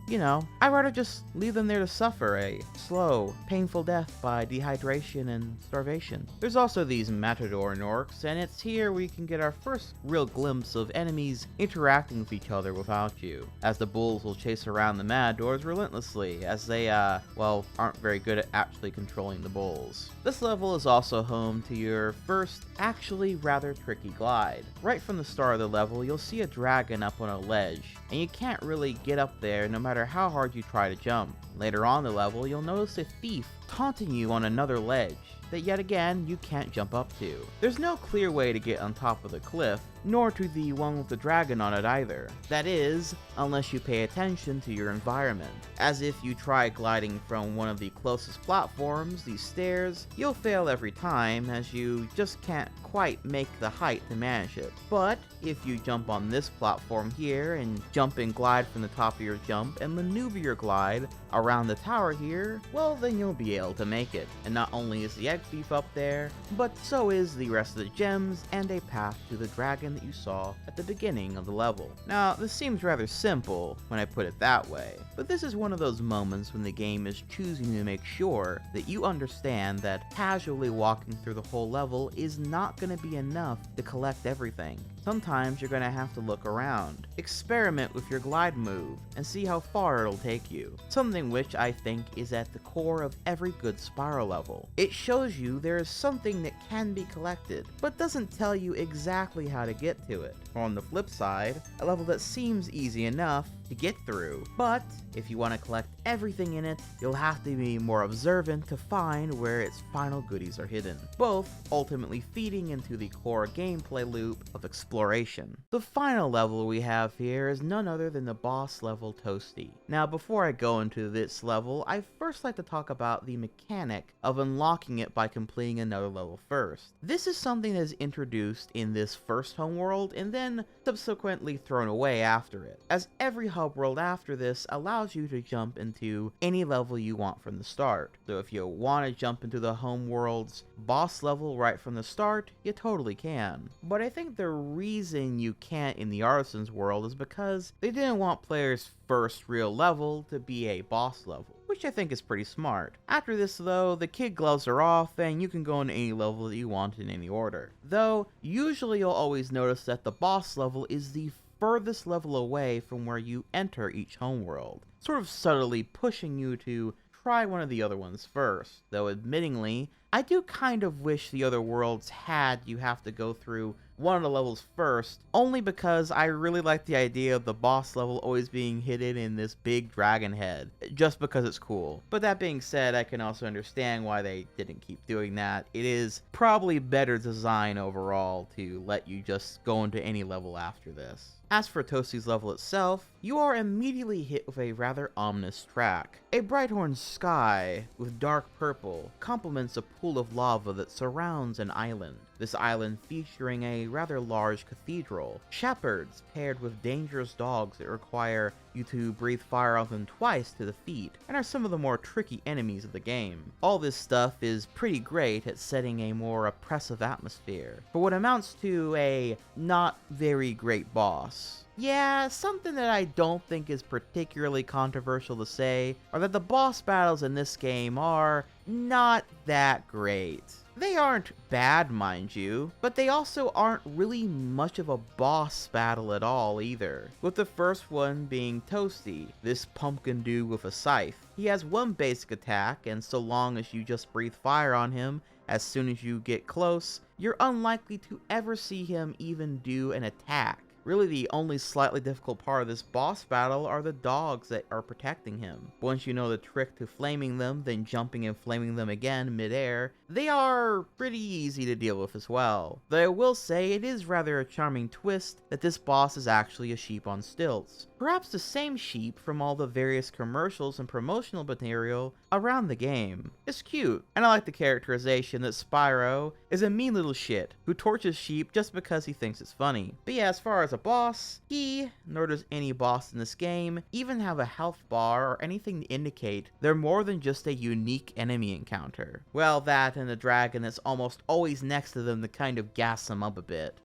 rather just leave them there to suffer suffer a slow, painful death by dehydration and starvation. There's also these matador Gnorcs, and it's here we can get our first real glimpse of enemies interacting with each other without you, as the bulls will chase around the matadors relentlessly, as they, well, aren't very good at actually controlling the bulls. This level is also home to your first, actually rather tricky glide. Right from the start of the level, you'll see a dragon up on a ledge, and you can't really get up there no matter how hard you try to jump. Later on the level, you'll notice a thief taunting you on another ledge that yet again you can't jump up to. There's no clear way to get on top of the cliff, nor to the one with the dragon on it either. That is, unless you pay attention to your environment. As if you try gliding from one of the closest platforms, these stairs, you'll fail every time as you just can't quite make the height to manage it. But if you jump on this platform here and jump and glide from the top of your jump and maneuver your glide around the tower here, well then you'll be able to make it. And not only is the egg thief up there, but so is the rest of the gems and a path to the dragon that you saw at the beginning of the level. Now, this seems rather simple when I put it that way, but this is one of those moments when the game is choosing to make sure that you understand that casually walking through the whole level is not going to be enough to collect everything. Sometimes you're going to have to look around, experiment with your glide move, and see how far it'll take you. Something which I think is at the core of every good Spyro level. It shows you there is something that can be collected, but doesn't tell you exactly how to get to it. On the flip side, a level that seems easy enough to get through, but if you want to collect everything in it, you'll have to be more observant to find where its final goodies are hidden, both ultimately feeding into the core gameplay loop of exploration. The final level we have here is none other than the boss level Toasty. Now, before I go into this level, I first like to talk about the mechanic of unlocking it by completing another level first. This is something that is introduced in this first homeworld and then subsequently thrown away after it, as every hub world after this allows you to jump into any level you want from the start. So if you want to jump into the homeworld's boss level right from the start, you totally can. But I think the reason you can't in the Artisans world is because they didn't want players' first real level to be a boss level, which I think is pretty smart. After this though, the kid gloves are off and you can go into any level that you want in any order. Though, usually you'll always notice that the boss level is the furthest level away from where you enter each homeworld, sort of subtly pushing you to try one of the other ones first. Though admittingly, I do kind of wish the other worlds had you have to go through one of the levels first, only because I really like the idea of the boss level always being hidden in this big dragon head, just because it's cool. But that being said, I can also understand why they didn't keep doing that. It is probably better design overall to let you just go into any level after this. As for Toasty's level itself, you are immediately hit with a rather ominous track. A bright orange sky with dark purple complements a pool of lava that surrounds an island. This island featuring a rather large cathedral, shepherds paired with dangerous dogs that require you to breathe fire on them twice to defeat, and are some of the more tricky enemies of the game. All this stuff is pretty great at setting a more oppressive atmosphere, for what amounts to a not very great boss. Yeah, something that I don't think is particularly controversial to say are that the boss battles in this game are not that great. They aren't bad, mind you, but they also aren't really much of a boss battle at all either, with the first one being Toasty, this pumpkin dude with a scythe. He has one basic attack, and so long as you just breathe fire on him as soon as you get close, you're unlikely to ever see him even do an attack. Really, the only slightly difficult part of this boss battle are the dogs that are protecting him. Once you know the trick to flaming them, then jumping and flaming them again mid-air, they are pretty easy to deal with as well. Though I will say it is rather a charming twist that this boss is actually a sheep on stilts. Perhaps the same sheep from all the various commercials and promotional material around the game. It's cute, and I like the characterization that Spyro is a mean little shit who tortures sheep just because he thinks it's funny. But yeah, as far as a boss, he, nor does any boss in this game, even have a health bar or anything to indicate they're more than just a unique enemy encounter. Well, that and the dragon that's almost always next to them to kind of gas them up a bit.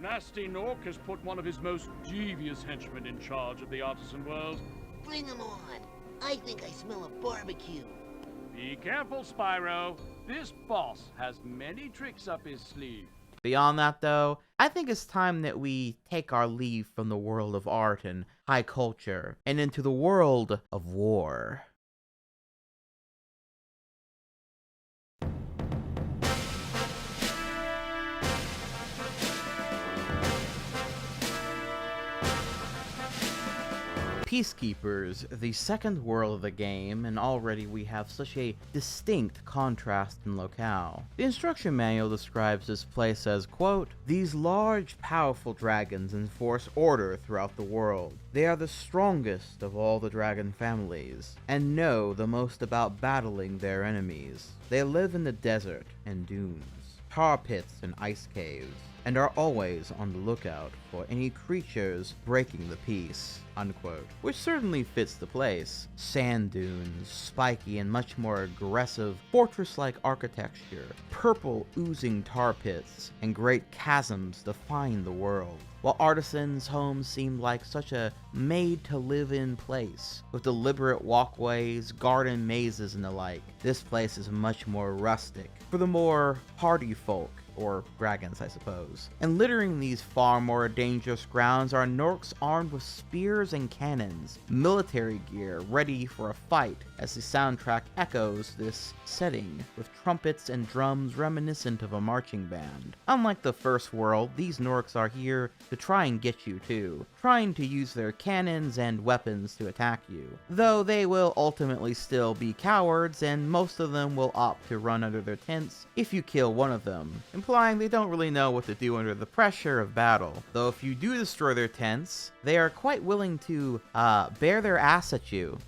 Nasty Gnorc has put one of his most devious henchmen in charge of the artisan world. Bring him on. I think I smell a barbecue. Be careful, Spyro. This boss has many tricks up his sleeve. Beyond that, though, I think it's time that we take our leave from the world of art and high culture and into the world of war. Peacekeepers, the second world of the game, and already we have such a distinct contrast in locale. The instruction manual describes this place as, quote, "These large, powerful dragons enforce order throughout the world. They are the strongest of all the dragon families, and know the most about battling their enemies. They live in the desert and dunes, tar pits and ice caves, and are always on the lookout for any creatures breaking the peace," unquote. Which certainly fits the place. Sand dunes, spiky and much more aggressive fortress-like architecture, purple oozing tar pits, and great chasms define the world. While Artisans' homes seemed like such a made-to-live-in place, with deliberate walkways, garden mazes, and the like, this place is much more rustic, for the more hardy folk, or dragons, I suppose. And littering these far more dangerous grounds are Gnorcs armed with spears and cannons, military gear ready for a fight, as the soundtrack echoes this setting with trumpets and drums reminiscent of a marching band. Unlike the first world, these Gnorcs are here to try and get you too, trying to use their cannons and weapons to attack you. Though they will ultimately still be cowards, and most of them will opt to run under their tents if you kill one of them, implying they don't really know what to do under the pressure of battle. Though if you do destroy their tents, they are quite willing to bear their ass at you.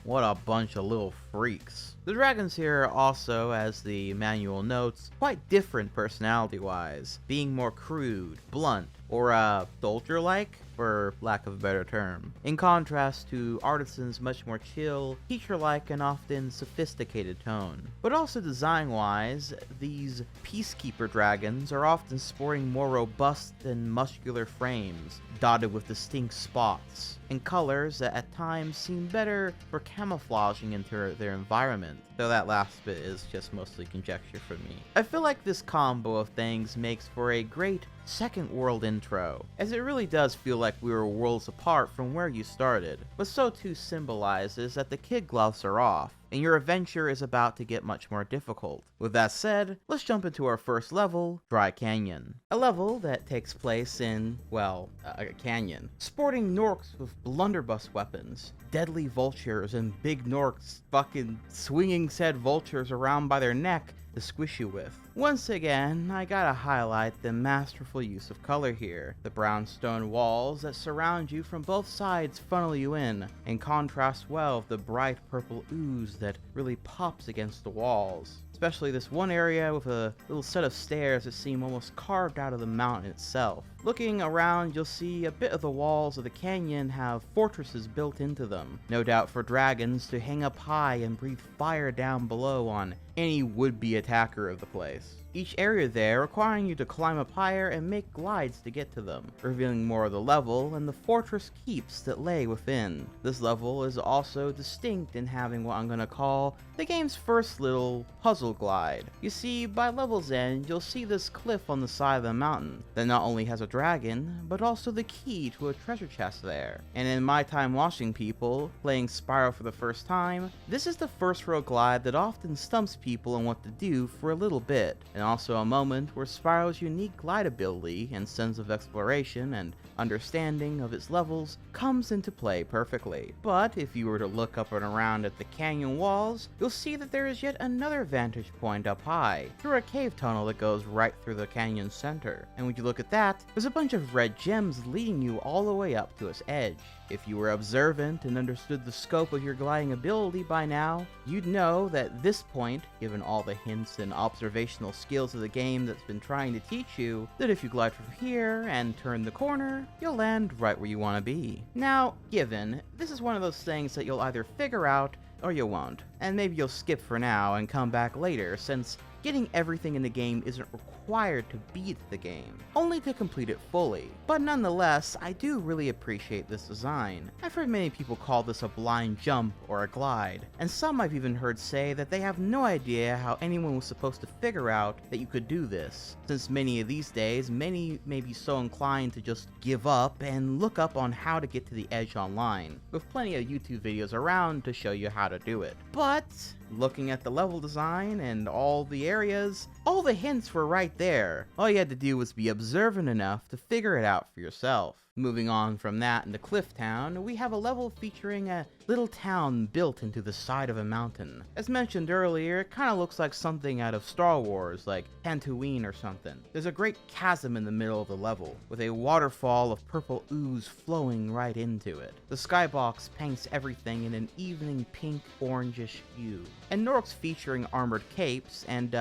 What a bunch of little freaks. The dragons here are also, as the manual notes, quite different personality-wise, being more crude, blunt, or soldier-like, for lack of a better term, in contrast to Artisans' much more chill, teacher-like, and often sophisticated tone. But also design-wise, these Peacekeeper dragons are often sporting more robust and muscular frames, dotted with distinct spots, and colors that at times seem better for camouflaging into their environment, though that last bit is just mostly conjecture for me. I feel like this combo of things makes for a great second world intro, as it really does feel like we were worlds apart from where you started, but so too symbolizes that the kid gloves are off, and your adventure is about to get much more difficult. With that said, let's jump into our first level, Dry Canyon. A level that takes place in, well, a canyon, sporting Gnorcs with blunderbuss weapons, deadly vultures, and big Gnorcs fucking swinging said vultures around by their neck to squish you with. Once again, I gotta highlight the masterful use of color here. The brownstone walls that surround you from both sides funnel you in, and contrast well with the bright purple ooze that really pops against the walls. Especially this one area with a little set of stairs that seem almost carved out of the mountain itself. Looking around, you'll see a bit of the walls of the canyon have fortresses built into them, no doubt for dragons to hang up high and breathe fire down below on any would-be attacker of the place. Each area there requiring you to climb up higher and make glides to get to them, revealing more of the level and the fortress keeps that lay within. This level is also distinct in having what I'm gonna call the game's first little puzzle glide. You see, by level's end, you'll see this cliff on the side of the mountain that not only has a dragon, but also the key to a treasure chest there. And in my time watching people playing Spyro for the first time, this is the first row glide that often stumps people on what to do for a little bit, and also a moment where Spyro's unique glide ability and sense of exploration and understanding of its levels comes into play perfectly. But if you were to look up and around at the canyon walls, you'll see that there is yet another vantage point up high, through a cave tunnel that goes right through the canyon's center. And when you look at that, there's a bunch of red gems leading you all the way up to its edge. If you were observant and understood the scope of your gliding ability by now, you'd know that at this point, given all the hints and observational skills of the game that's been trying to teach you, that if you glide from here and turn the corner, you'll land right where you want to be. Now, given, this is one of those things that you'll either figure out or you won't, and maybe you'll skip for now and come back later, since getting everything in the game isn't required to beat the game, only to complete it fully. But nonetheless, I do really appreciate this design. I've heard many people call this a blind jump or a glide, and some I've even heard say that they have no idea how anyone was supposed to figure out that you could do this, since many of these days, many may be so inclined to just give up and look up on how to get to the edge online, with plenty of YouTube videos around to show you how to do it. But looking at the level design and all the areas, all the hints were right there. All you had to do was be observant enough to figure it out for yourself. Moving on from that into Cliff Town, we have a level featuring a little town built into the side of a mountain. As mentioned earlier, it kinda looks like something out of Star Wars, like Tatooine or something. There's a great chasm in the middle of the level, with a waterfall of purple ooze flowing right into it. The skybox paints everything in an evening pink orangish hue. And Gnorcs featuring armored capes and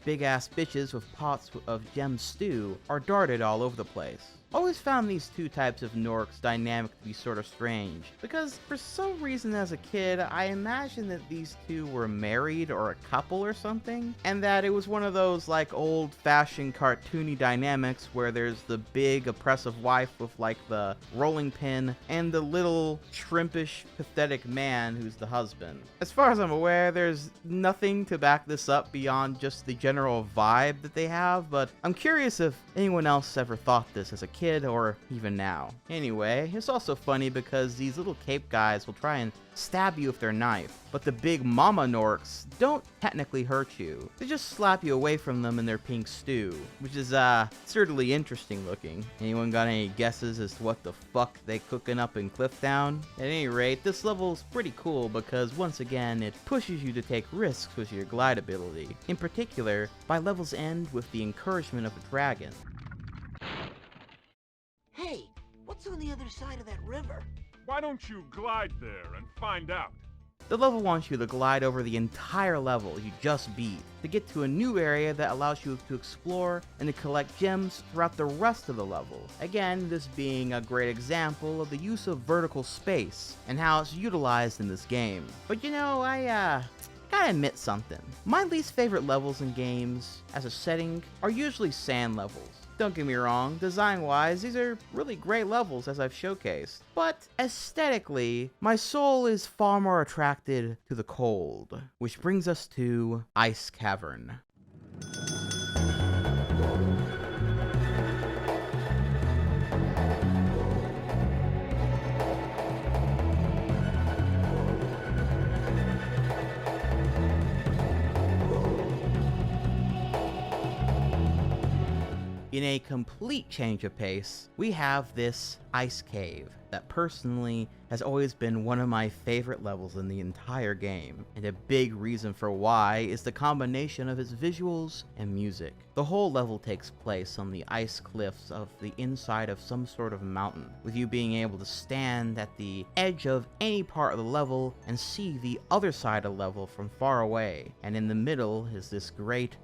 big ass bitches with pots of gem stew are darted all over the place. Always found these two types of Gnorcs dynamic to be sort of strange, because for some reason as a kid, I imagined that these two were married or a couple or something, and that it was one of those like old-fashioned cartoony dynamics where there's the big oppressive wife with like the rolling pin, and the little shrimpish pathetic man who's the husband. As far as I'm aware, there's nothing to back this up beyond just the general vibe that they have, but I'm curious if anyone else ever thought this as a kid or even now. Anyway, it's also funny because these little cape guys will try and stab you with their knife, but the big mama Gnorcs don't technically hurt you. They just slap you away from them in their pink stew, which is certainly interesting looking. Anyone got any guesses as to what the fuck they cooking up in Cliff Town? At any rate, this level's pretty cool because once again it pushes you to take risks with your glide ability, in particular by level's end with the encouragement of a dragon. Hey, what's on the other side of that river? Why don't you glide there and find out? The level wants you to glide over the entire level you just beat to get to a new area that allows you to explore and to collect gems throughout the rest of the level. Again, this being a great example of the use of vertical space and how it's utilized in this game. But you know, I gotta admit something. My least favorite levels in games as a setting are usually sand levels. Don't get me wrong, design-wise, these are really great levels as I've showcased. But aesthetically, my soul is far more attracted to the cold. Which brings us to Ice Cavern. In a complete change of pace, we have this ice cave that personally has always been one of my favorite levels in the entire game, and a big reason for why is the combination of its visuals and music. The whole level takes place on the ice cliffs of the inside of some sort of mountain, with you being able to stand at the edge of any part of the level and see the other side of the level from far away. And in the middle is this great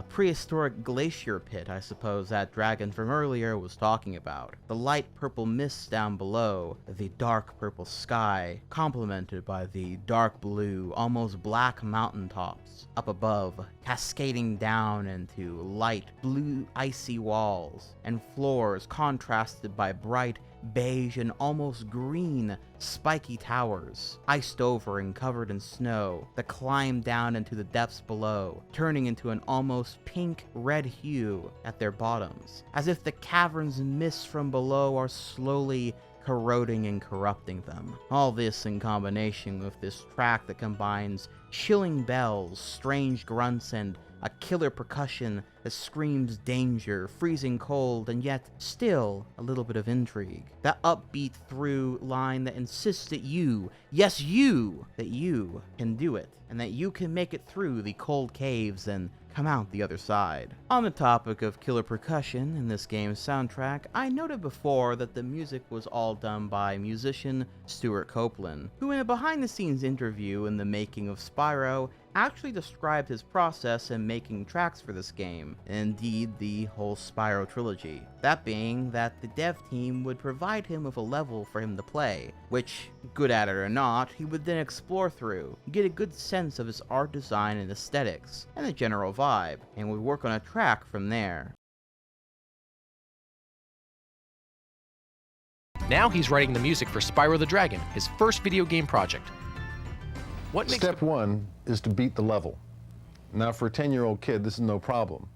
prehistoric glacier pit, I suppose that dragon from earlier was talking about. The light purple mists down below, the dark purple sky, complemented by the dark blue, almost black mountaintops up above, cascading down into light blue icy walls, and floors contrasted by bright beige and almost green spiky towers, iced over and covered in snow, that climb down into the depths below, turning into an almost pink-red hue at their bottoms, as if the cavern's mists from below are slowly corroding and corrupting them. All this in combination with this track that combines chilling bells, strange grunts, and a killer percussion that screams danger, freezing cold, and yet still a little bit of intrigue. That upbeat through line that insists that you, yes you, that you can do it, and that you can make it through the cold caves and come out the other side. On the topic of killer percussion in this game's soundtrack, I noted before that the music was all done by musician Stuart Copeland, who in a behind-the-scenes interview in the making of Spyro actually described his process in making tracks for this game, and indeed the whole Spyro trilogy. That being that the dev team would provide him with a level for him to play, which, good at it or not, he would then explore through, get a good sense of his art design and aesthetics, and the general vibe, and would work on a track from there. Now he's writing the music for Spyro the Dragon, his first video game project. Step one is to beat the level. Now, for a 10-year-old kid, this is no problem.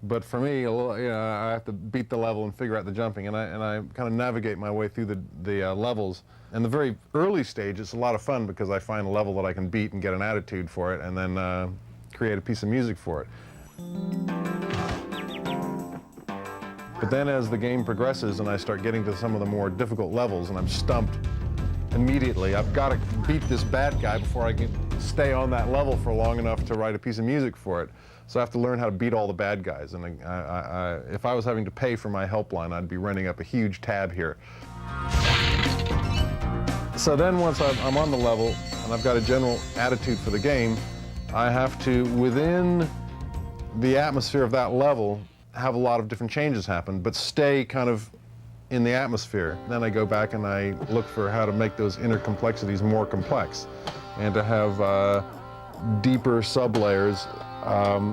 But for me, I have to beat the level and figure out the jumping, and I kind of navigate my way through the levels. And the very early stage, it's a lot of fun because I find a level that I can beat and get an attitude for it, and then create a piece of music for it. But then as the game progresses and I start getting to some of the more difficult levels and I'm stumped immediately, I've got to beat this bad guy before I can stay on that level for long enough to write a piece of music for it. So I have to learn how to beat all the bad guys. And if I was having to pay for my helpline, I'd be running up a huge tab here. So then once I'm on the level and I've got a general attitude for the game, I have to, within the atmosphere of that level, have a lot of different changes happen, but stay kind of in the atmosphere. Then I go back and I look for how to make those inner complexities more complex and to have deeper sublayers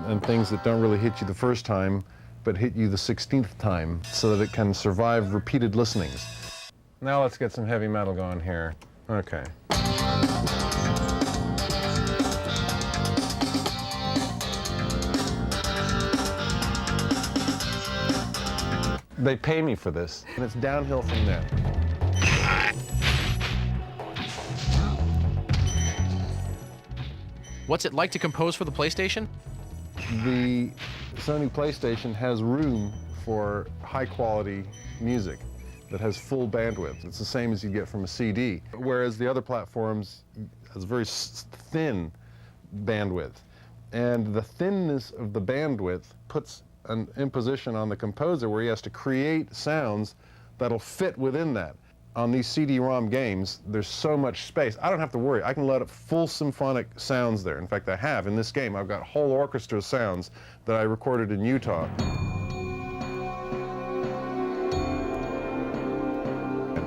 and things that don't really hit you the first time, but hit you the 16th time so that it can survive repeated listenings. Now let's get some heavy metal going here. Okay. They pay me for this, and it's downhill from there. What's it like to compose for the PlayStation? The Sony PlayStation has room for high-quality music that has full bandwidth. It's the same as you get from a CD, whereas the other platforms has very thin bandwidth. And the thinness of the bandwidth puts an imposition on the composer where he has to create sounds that'll fit within that. On these CD-ROM games, there's so much space. I don't have to worry. I can let up full symphonic sounds there. In fact, I have. In this game, I've got whole orchestra sounds that I recorded in Utah.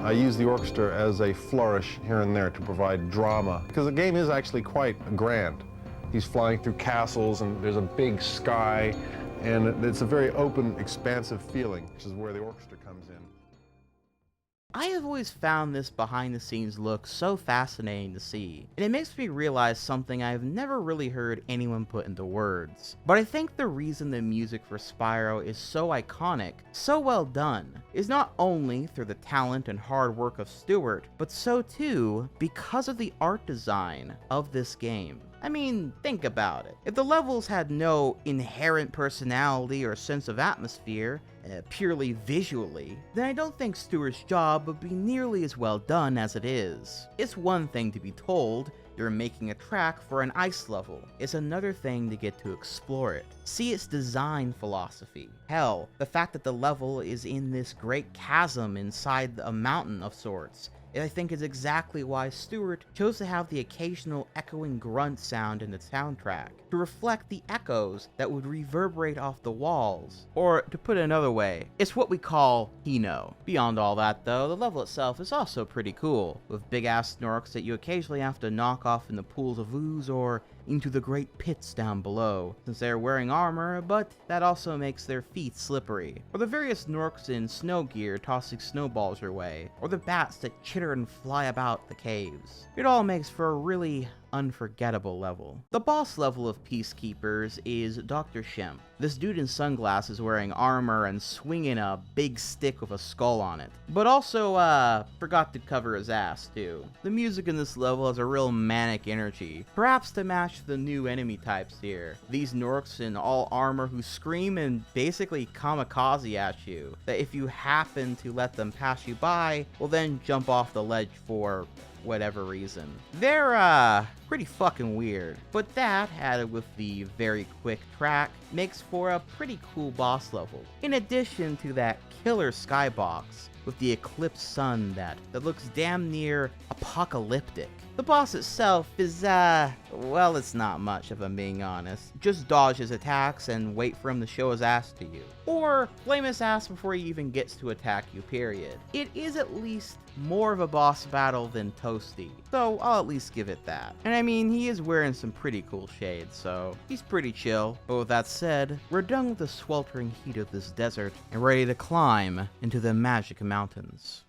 I use the orchestra as a flourish here and there to provide drama, because the game is actually quite grand. He's flying through castles, and there's a big sky, and it's a very open, expansive feeling, which is where the orchestra comes in. I have always found this behind-the-scenes look so fascinating to see, and it makes me realize something I've never really heard anyone put into words. But I think the reason the music for Spyro is so iconic, so well done, is not only through the talent and hard work of Stuart, but so too because of the art design of this game. I mean, think about it. If the levels had no inherent personality or sense of atmosphere, purely visually, then I don't think Stuart's job would be nearly as well done as it is. It's one thing to be told you're making a track for an ice level. It's another thing to get to explore it. See its design philosophy. Hell, the fact that the level is in this great chasm inside a mountain of sorts, I think is exactly why Stuart chose to have the occasional echoing grunt sound in the soundtrack, to reflect the echoes that would reverberate off the walls. Or, to put it another way, it's what we call Hino. Beyond all that though, the level itself is also pretty cool, with big-ass Gnorcs that you occasionally have to knock off in the pools of ooze or into the great pits down below, since they are wearing armor, but that also makes their feet slippery. Or the various Gnorcs in snow gear tossing snowballs your way, or the bats that chitter and fly about the caves. It all makes for a really unforgettable level. The boss level of Peacekeepers is Dr. Shemp. This dude in sunglasses wearing armor and swinging a big stick with a skull on it. But also, forgot to cover his ass too. The music in this level has a real manic energy, perhaps to match the new enemy types here. These Gnorcs in all armor who scream and basically kamikaze at you, that if you happen to let them pass you by, will then jump off the ledge for whatever reason. They're, pretty fucking weird. But that, added with the very quick track, makes for a pretty cool boss level. In addition to that killer skybox with the eclipsed sun that looks damn near apocalyptic. The boss itself is, well, it's not much if I'm being honest. Just dodge his attacks and wait for him to show his ass to you. Or flame his ass before he even gets to attack you, period. It is at least more of a boss battle than Toasty, so I'll at least give it that. And I mean, he is wearing some pretty cool shades, so he's pretty chill. But with that said, we're done with the sweltering heat of this desert and ready to climb into the magic mountains.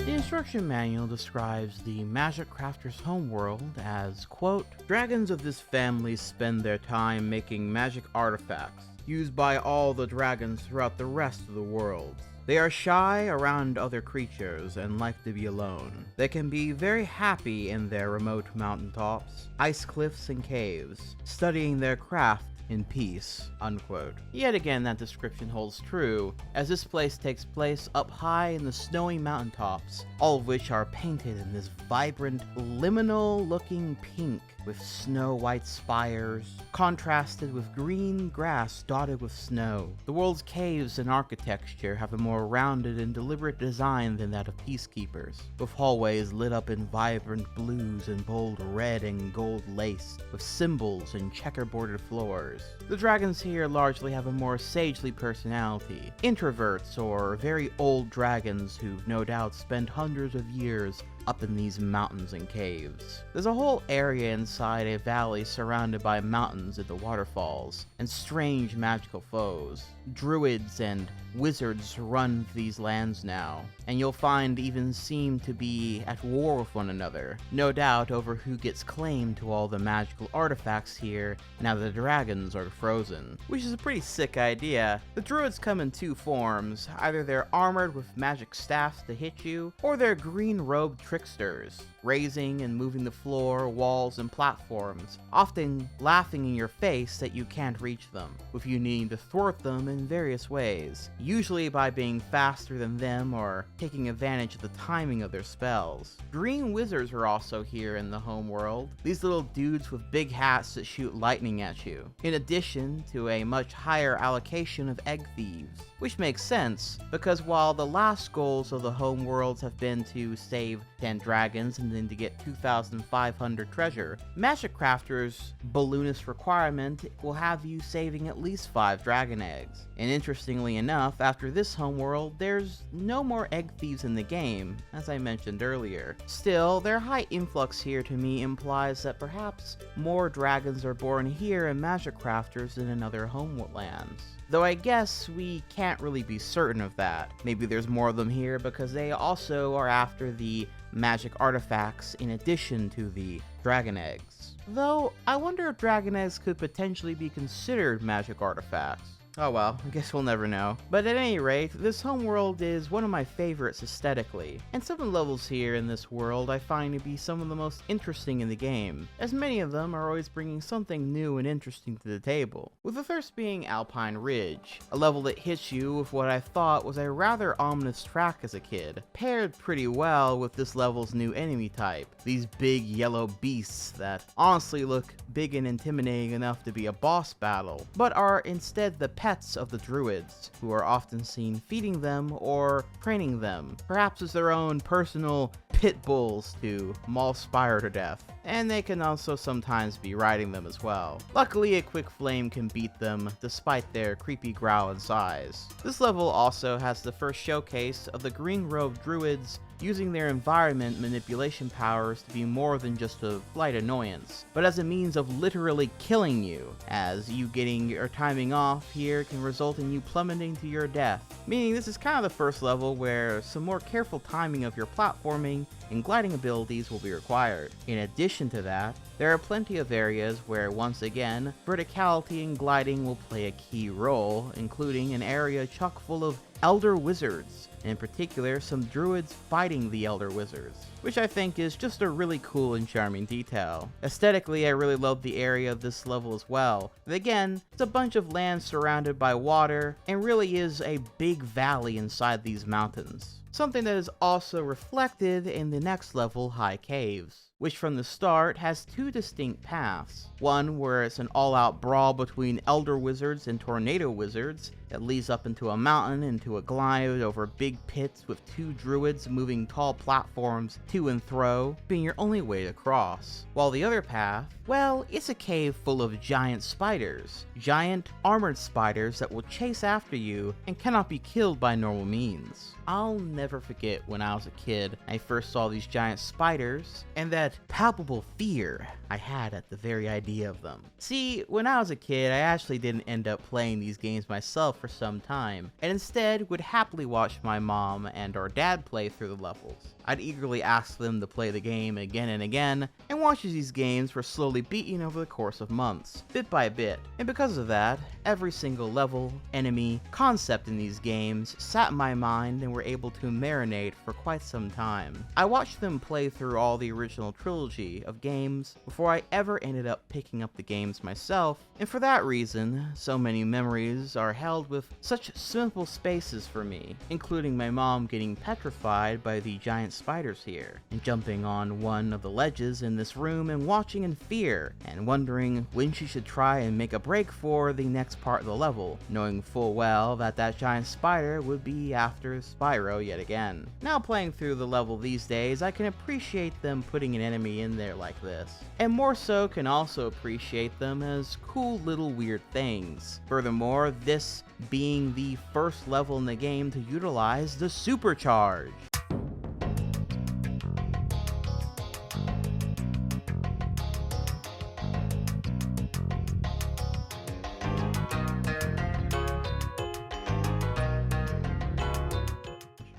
The instruction manual describes the Magic Crafter's homeworld as, quote, "Dragons of this family spend their time making magic artifacts, used by all the dragons throughout the rest of the world. They are shy around other creatures and like to be alone. They can be very happy in their remote mountaintops, ice cliffs, and caves, studying their craft in peace," unquote. Yet again, that description holds true, as this place takes place up high in the snowy mountaintops, all of which are painted in this vibrant, liminal-looking pink with snow-white spires, contrasted with green grass dotted with snow. The world's caves and architecture have a more rounded and deliberate design than that of Peacekeepers, with hallways lit up in vibrant blues and bold red and gold lace, with symbols and checkerboarded floors. The dragons here largely have a more sagely personality, introverts or very old dragons who no doubt spent hundreds of years up in these mountains and caves. There's a whole area inside a valley surrounded by mountains and the waterfalls, and strange magical foes. Druids and wizards run these lands now, and you'll find even seem to be at war with one another, no doubt over who gets claim to all the magical artifacts here now that the dragons are frozen, which is a pretty sick idea. The druids come in two forms: either they're armored with magic staffs to hit you, or they're green-robed tricksters, raising and moving the floor, walls, and platforms, often laughing in your face that you can't reach them, with you needing to thwart them in various ways, usually by being faster than them or taking advantage of the timing of their spells. Green wizards are also here in the home world, these little dudes with big hats that shoot lightning at you, in addition to a much higher allocation of egg thieves, which makes sense, because while the last goals of the home worlds have been to save 10 dragons and then to get 2,500 treasure, Magic Crafter's balloonist requirement will have you saving at least 5 dragon eggs. And interestingly enough, after this homeworld, there's no more egg thieves in the game, as I mentioned earlier. Still, their high influx here to me implies that perhaps more dragons are born here in Magic Crafters than in other homelands. Though I guess we can't really be certain of that. Maybe there's more of them here because they also are after the magic artifacts in addition to the dragon eggs. Though, I wonder if dragon eggs could potentially be considered magic artifacts. Oh well, I guess we'll never know. But at any rate, this homeworld is one of my favorites aesthetically, and some of the levels here in this world I find to be some of the most interesting in the game, as many of them are always bringing something new and interesting to the table. With the first being Alpine Ridge, a level that hits you with what I thought was a rather ominous track as a kid, paired pretty well with this level's new enemy type, these big yellow beasts that honestly look big and intimidating enough to be a boss battle, but are instead the pets of the druids, who are often seen feeding them or training them, perhaps as their own personal pit bulls to maul Spyro to death. And they can also sometimes be riding them as well. Luckily, a quick flame can beat them, despite their creepy growl and size. This level also has the first showcase of the green-robed druids using their environment manipulation powers to be more than just a slight annoyance, but as a means of literally killing you, as you getting your timing off here here can result in you plummeting to your death, meaning this is kind of the first level where some more careful timing of your platforming and gliding abilities will be required. In addition to that, there are plenty of areas where, once again, verticality and gliding will play a key role, including an area chock full of elder wizards, in particular some druids fighting the elder wizards, which I think is just a really cool and charming detail. Aesthetically, I really love the area of this level as well, but again, it's a bunch of land surrounded by water, and really is a big valley inside these mountains. Something that is also reflected in the next level, High Caves, which from the start has two distinct paths. One where it's an all-out brawl between elder wizards and tornado wizards that leads up into a mountain into a glide over big pits with two druids moving tall platforms to and fro being your only way to cross. While the other path, well, it's a cave full of giant spiders. Giant armored spiders that will chase after you and cannot be killed by normal means. I'll never forget when I was a kid, I first saw these giant spiders, and that palpable fear I had at the very idea of them. See, when I was a kid, I actually didn't end up playing these games myself for some time, and instead would happily watch my mom and or dad play through the levels. I'd eagerly ask them to play the game again and again, and watch as these games were slowly beaten over the course of months, bit by bit. And because of that, every single level, enemy, concept in these games sat in my mind and were able to marinate for quite some time. I watched them play through all the original trilogy of games before I ever ended up picking up the games myself, and for that reason, so many memories are held with such simple spaces for me, including my mom getting petrified by the giant spiders here, and jumping on one of the ledges in this room and watching in fear, and wondering when she should try and make a break for the next part of the level, knowing full well that that giant spider would be after Spyro yet again. Now playing through the level these days, I can appreciate them putting an enemy in there like this, and more so can also appreciate them as cool little weird things. Furthermore, this being the first level in the game to utilize the supercharge.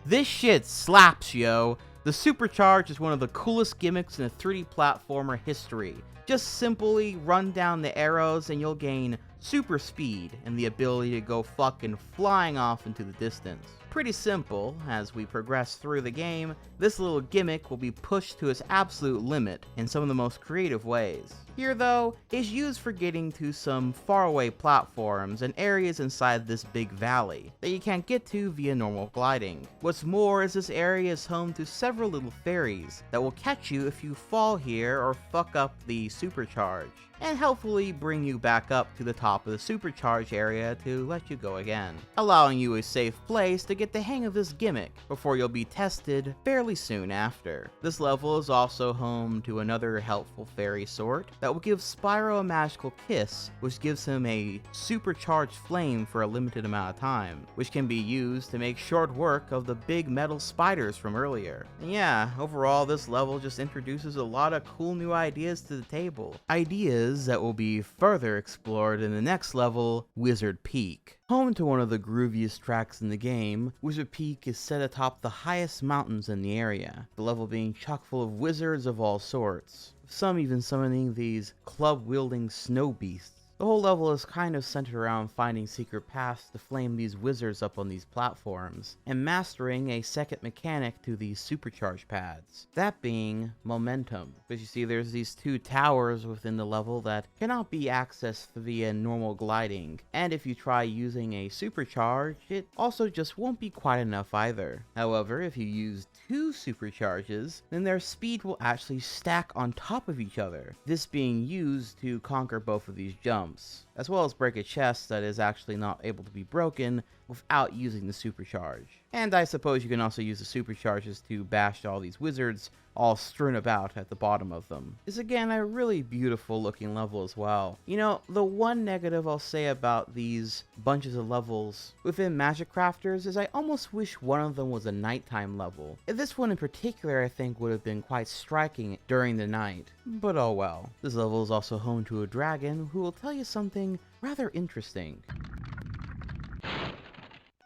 This shit slaps, yo! The supercharge is one of the coolest gimmicks in the 3D platformer history. Just simply run down the arrows and you'll gain super speed and the ability to go fucking flying off into the distance. Pretty simple. As we progress through the game, this little gimmick will be pushed to its absolute limit in some of the most creative ways. Here though, is used for getting to some faraway platforms and areas inside this big valley that you can't get to via normal gliding. What's more is this area is home to several little fairies that will catch you if you fall here or fuck up the supercharge, and helpfully bring you back up to the top of the supercharge area to let you go again, allowing you a safe place to get the hang of this gimmick before you'll be tested fairly soon after. This level is also home to another helpful fairy sort that will give Spyro a magical kiss, which gives him a supercharged flame for a limited amount of time, which can be used to make short work of the big metal spiders from earlier. And yeah, overall this level just introduces a lot of cool new ideas to the table. Ideas that will be further explored in the next level, Wizard Peak. Home to one of the grooviest tracks in the game, Wizard Peak is set atop the highest mountains in the area, the level being chock full of wizards of all sorts, some even summoning these club-wielding snow beasts. The whole level is kind of centered around finding secret paths to flame these wizards up on these platforms, and mastering a second mechanic to these supercharge pads, that being momentum. Because you see there's these two towers within the level that cannot be accessed via normal gliding, and if you try using a supercharge, it also just won't be quite enough either. However, if you use two supercharges, then their speed will actually stack on top of each other, this being used to conquer both of these jumps, as well as break a chest that is actually not able to be broken without using the supercharge. And I suppose you can also use the supercharges to bash all these wizards all strewn about at the bottom of them. It's again a really beautiful looking level as well. You know, the one negative I'll say about these bunches of levels within Magic Crafters is I almost wish one of them was a nighttime level. This one in particular I think would have been quite striking during the night, but oh well. This level is also home to a dragon who will tell you something rather interesting.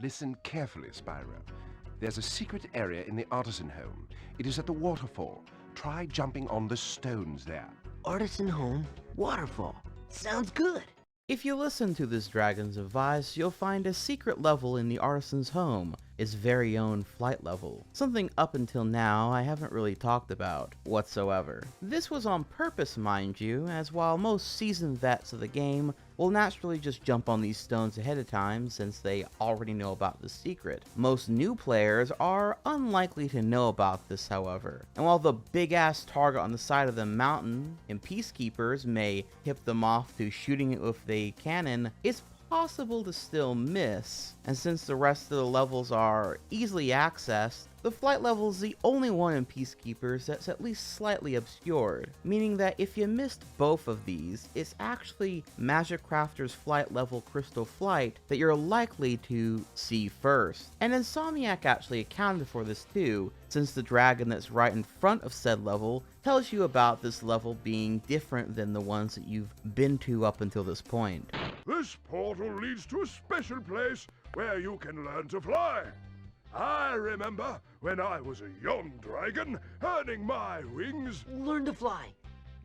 Listen carefully, Spyro. There's a secret area in the Artisan home. It is at the waterfall. Try jumping on the stones there. Artisan home, waterfall. Sounds good. If you listen to this Dragon's advice, you'll find a secret level in the Artisan's home, its very own flight level. Something up until now I haven't really talked about whatsoever. This was on purpose, mind you, as while most seasoned vets of the game will naturally just jump on these stones ahead of time since they already know about the secret. Most new players are unlikely to know about this, however. And while the big ass target on the side of the mountain in Peacekeepers may tip them off to shooting it with a cannon, it's possible to still miss. And since the rest of the levels are easily accessed, the flight level is the only one in Peacekeepers that's at least slightly obscured, meaning that if you missed both of these, it's actually Magic Crafter's flight level Crystal Flight that you're likely to see first. And Insomniac actually accounted for this too, since the dragon that's right in front of said level tells you about this level being different than the ones that you've been to up until this point. This portal leads to a special place where you can learn to fly. I remember when I was a young dragon, earning my wings. Learn to fly.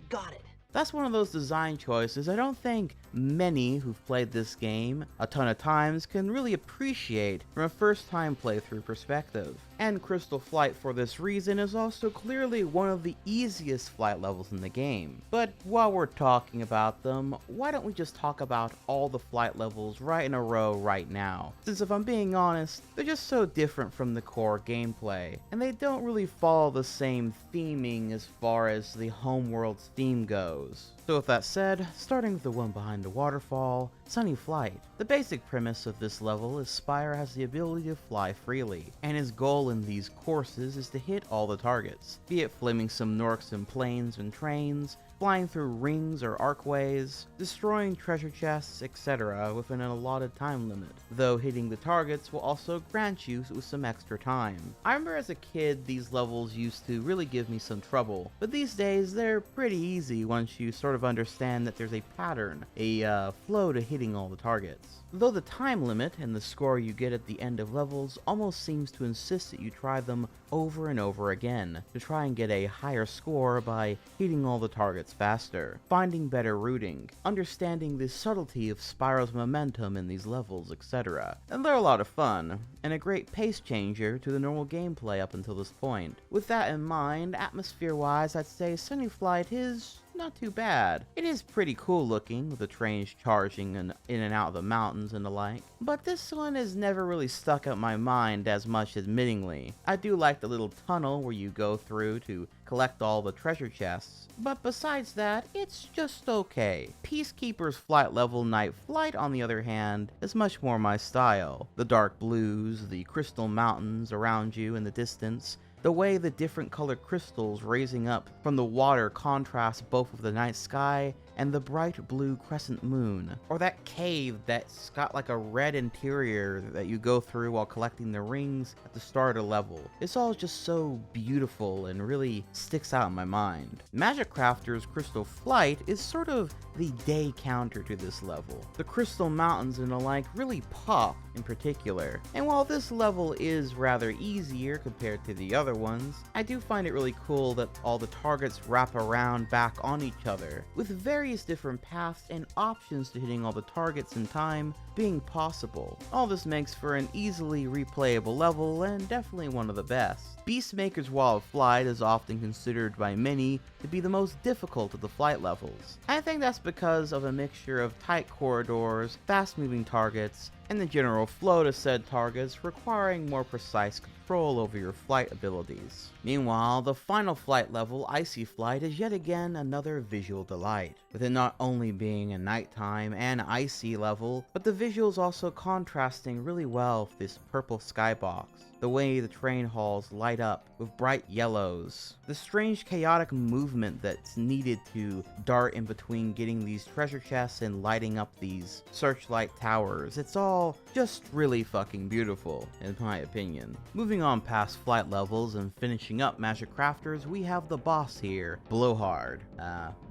Got it. That's one of those design choices I don't think many who've played this game a ton of times can really appreciate from a first time playthrough perspective. And Crystal Flight for this reason is also clearly one of the easiest flight levels in the game. But while we're talking about them, why don't we just talk about all the flight levels right in a row right now? Since if I'm being honest, they're just so different from the core gameplay, and they don't really follow the same theming as far as the homeworld's theme goes. So with that said, starting with the one behind the waterfall, Sunny Flight. The basic premise of this level is Spyro has the ability to fly freely, and his goal in these courses is to hit all the targets, be it flaming some Gnorcs in planes and trains, flying through rings or arcways, destroying treasure chests, etc. within an allotted time limit, though hitting the targets will also grant you with some extra time. I remember as a kid these levels used to really give me some trouble, but these days they're pretty easy once you sort of understand that there's a pattern, a flow to hitting all the targets. Though the time limit and the score you get at the end of levels almost seems to insist that you try them over and over again to try and get a higher score by hitting all the targets faster, finding better routing, understanding the subtlety of Spyro's momentum in these levels, etc. And they're a lot of fun, and a great pace changer to the normal gameplay up until this point. With that in mind, atmosphere-wise, I'd say Sunny Flight is not too bad. It is pretty cool looking, with the trains charging in and out of the mountains and the like, but this one has never really stuck out my mind as much, admittingly. I do like the little tunnel where you go through to collect all the treasure chests, but besides that, it's just okay. Peacekeepers flight level Night Flight, on the other hand, is much more my style. The dark blues, the crystal mountains around you in the distance, the way the different colored crystals raising up from the water contrast both with the night sky and the bright blue crescent moon, or that cave that's got like a red interior that you go through while collecting the rings at the start of the level. It's all just so beautiful and really sticks out in my mind. Magic Crafter's Crystal Flight is sort of the day counter to this level. The crystal mountains and the like really pop in particular, and while this level is rather easier compared to the other ones, I do find it really cool that all the targets wrap around back on each other, with various different paths and options to hitting all the targets in time being possible. All this makes for an easily replayable level and definitely one of the best. Beastmaker's Wall of Flight is often considered by many to be the most difficult of the flight levels. I think that's because of a mixture of tight corridors, fast-moving targets, and the general flow to said targets requiring more precise control over your flight abilities. Meanwhile, the final flight level, Icy Flight, is yet again another visual delight, with it not only being a nighttime and icy level, but the visuals also contrasting really well with this purple skybox. The way the train halls light up with bright yellows, the strange chaotic movement that's needed to dart in between getting these treasure chests and lighting up these searchlight towers. It's all just really fucking beautiful, in my opinion. Moving Moving on past flight levels and finishing up Magic Crafters, we have the boss here, Blowhard.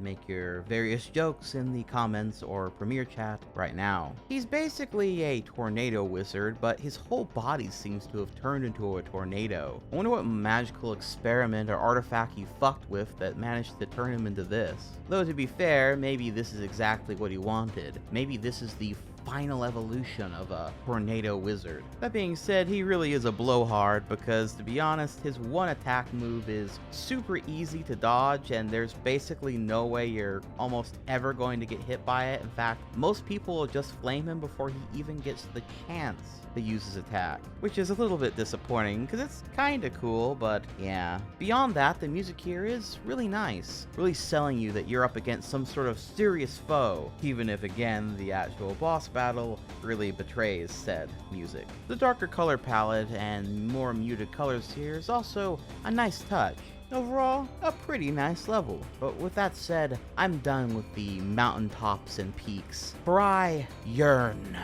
Make your various jokes in the comments or Premiere chat right now. He's basically a tornado wizard, but his whole body seems to have turned into a tornado. I wonder what magical experiment or artifact he fucked with that managed to turn him into this. Though to be fair, maybe this is exactly what he wanted. Maybe this is the final evolution of a tornado wizard. That being said, he really is a blowhard because, to be honest, his one attack move is super easy to dodge and there's basically no way you're almost ever going to get hit by it. In fact, most people will just flame him before he even gets the chance to use his attack, which is a little bit disappointing because it's kinda cool, but yeah. Beyond that, the music here is really nice, really selling you that you're up against some sort of serious foe, even if again, the actual boss battle really betrays said music. The darker color palette and more muted colors here is also a nice touch. Overall, a pretty nice level. But with that said, I'm done with the mountaintops and peaks, for I yearn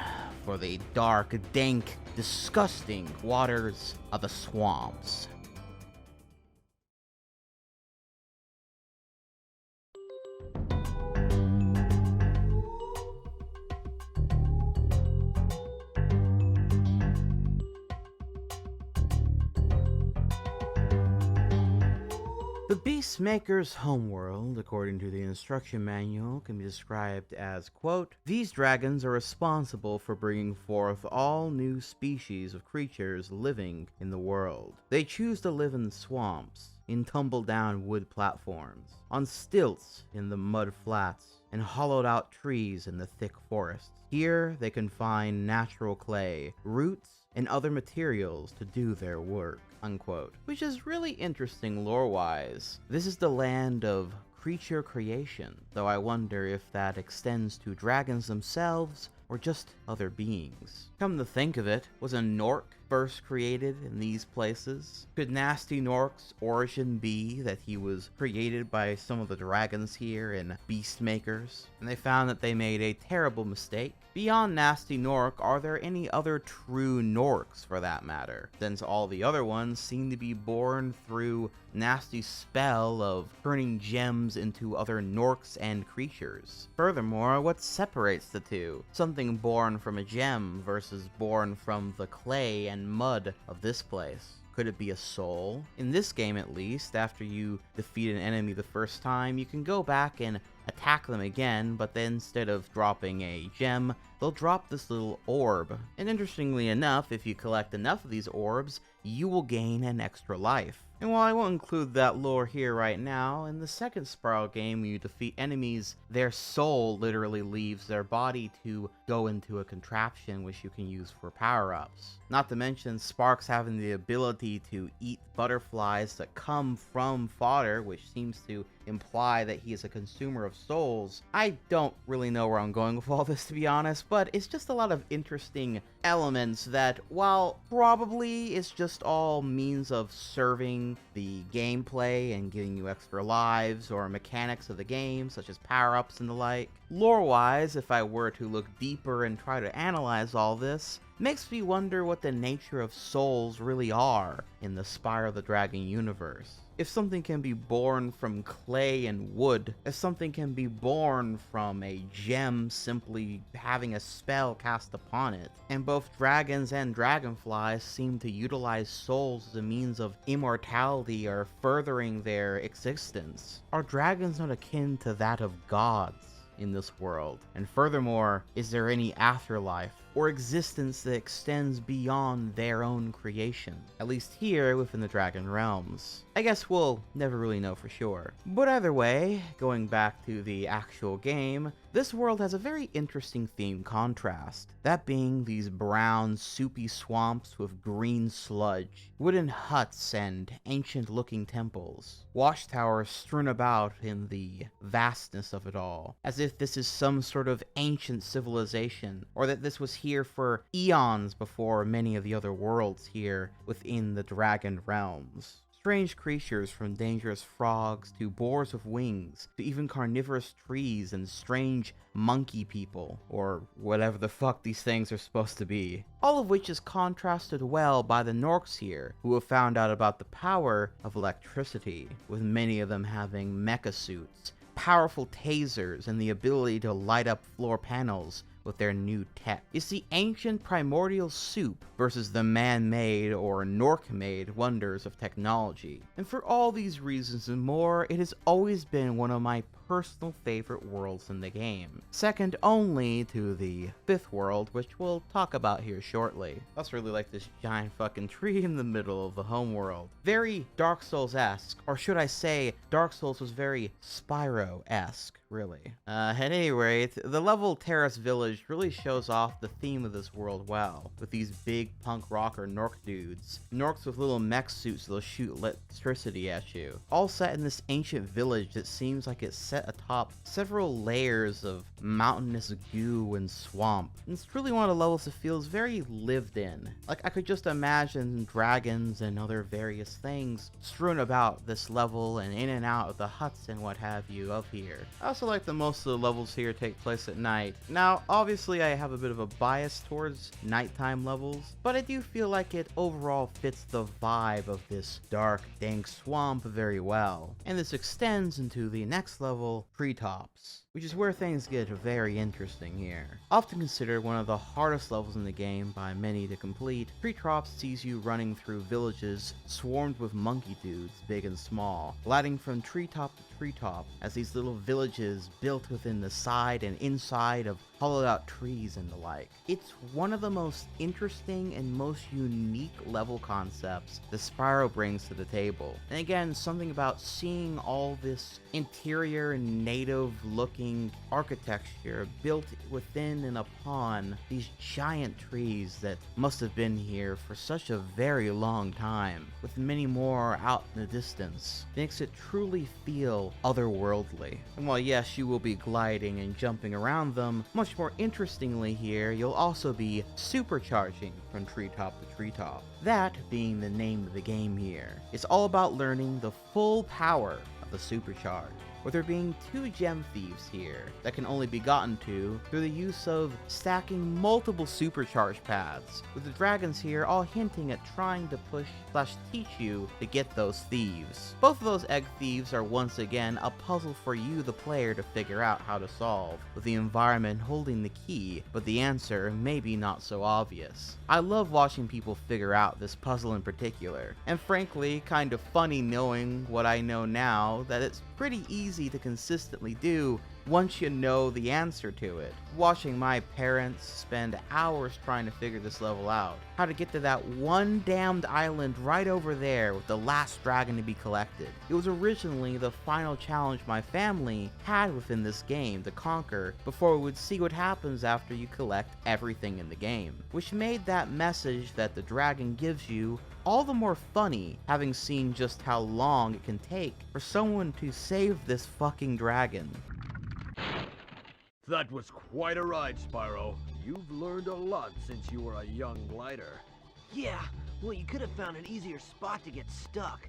for the dark, dank, disgusting waters of the swamps. The Beastmaker's homeworld, according to the instruction manual, can be described as, quote, "These dragons are responsible for bringing forth all new species of creatures living in the world. They choose to live in swamps, in tumble-down wood platforms, on stilts in the mud flats, and hollowed-out trees in the thick forests. Here they can find natural clay, roots, and other materials to do their work," unquote. Which is really interesting lore-wise. This is the land of creature creation, though I wonder if that extends to dragons themselves or just other beings. Come to think of it, was a Gnorc first created in these places? Could Nasty Gnorc's origin be that he was created by some of the dragons here in Beastmakers, and they found that they made a terrible mistake? Beyond Nasty Gnorc, are there any other true Gnorcs for that matter, since all the other ones seem to be born through Nasty's spell of turning gems into other Gnorcs and creatures? Furthermore, what separates the two? Something born from a gem versus born from the clay and mud of this place. Could it be a soul? In this game at least, after you defeat an enemy the first time, you can go back and attack them again, but then instead of dropping a gem, they'll drop this little orb. And interestingly enough, if you collect enough of these orbs, you will gain an extra life. And while I won't include that lore here right now, in the second Spyro game when you defeat enemies, their soul literally leaves their body to go into a contraption which you can use for power-ups. Not to mention Sparks having the ability to eat butterflies that come from fodder, which seems to imply that he is a consumer of souls. I don't really know where I'm going with all this, to be honest, but it's just a lot of interesting elements that, while probably it's just all means of serving the gameplay and giving you extra lives or mechanics of the game, such as power-ups and the like, lore-wise, if I were to look deeper and try to analyze all this, makes me wonder what the nature of souls really are in the Spyro the Dragon universe. If something can be born from clay and wood, if something can be born from a gem simply having a spell cast upon it, and both dragons and dragonflies seem to utilize souls as a means of immortality or furthering their existence, are dragons not akin to that of gods in this world? And furthermore, is there any afterlife or existence that extends beyond their own creation? At least here within the Dragon Realms. I guess we'll never really know for sure. But either way, going back to the actual game, this world has a very interesting theme contrast, that being these brown, soupy swamps with green sludge, wooden huts, and ancient-looking temples. Watchtowers strewn about in the vastness of it all, as if this is some sort of ancient civilization, or that this was here for eons before many of the other worlds here within the Dragon Realms. Strange creatures from dangerous frogs to boars with wings to even carnivorous trees and strange monkey people, or whatever the fuck these things are supposed to be. All of which is contrasted well by the Gnorcs here, who have found out about the power of electricity, with many of them having mecha suits, powerful tasers, and the ability to light up floor panels with their new tech. It's the ancient primordial soup versus the man-made or Gnorc-made wonders of technology. And for all these reasons and more, it has always been one of my personal favorite worlds in the game, second only to the fifth world, which we'll talk about here shortly. I also really like this giant fucking tree in the middle of the home world. Very Dark Souls-esque, or should I say, Dark Souls was very Spyro-esque, really. At any rate, the level Terrace Village really shows off the theme of this world well, with these big punk rocker Gnorc dudes. Gnorcs with little mech suits that'll shoot electricity at you. All set in this ancient village that seems like it's set atop several layers of mountainous goo and swamp. And it's truly one of the levels that feels very lived in. Like I could just imagine dragons and other various things strewn about this level and in and out of the huts and what have you of here. I also like that most of the levels here take place at night. Now, obviously I have a bit of a bias towards nighttime levels, but I do feel like it overall fits the vibe of this dark, dank swamp very well. And this extends into the next level, Treetops, which is where things get very interesting here. Often considered one of the hardest levels in the game by many to complete, Treetops sees you running through villages swarmed with monkey dudes, big and small, gliding from treetop to treetop as these little villages built within the side and inside of hollowed out trees and the like. It's one of the most interesting and most unique level concepts that Spyro brings to the table. And again, something about seeing all this interior and native looking architecture built within and upon these giant trees that must have been here for such a very long time, with many more out in the distance, makes it truly feel otherworldly. And while yes, you will be gliding and jumping around them, much more interestingly here, you'll also be supercharging from treetop to treetop. That being the name of the game here. It's all about learning the full power of the supercharge, with there being 2 gem thieves here that can only be gotten to through the use of stacking multiple supercharge paths, with the dragons here all hinting at trying to push/teach you to get those thieves. Both of those egg thieves are once again a puzzle for you, the player, to figure out how to solve, with the environment holding the key, but the answer maybe not so obvious. I love watching people figure out this puzzle in particular, and frankly, kind of funny knowing what I know now, that it's pretty easy to consistently do once you know the answer to it. Watching my parents spend hours trying to figure this level out. How to get to that one damned island right over there with the last dragon to be collected. It was originally the final challenge my family had within this game to conquer before we would see what happens after you collect everything in the game, which made that message that the dragon gives you all the more funny, having seen just how long it can take for someone to save this fucking dragon. That was quite a ride, Spyro. You've learned a lot since you were a young glider. Yeah, well, you could have found an easier spot to get stuck.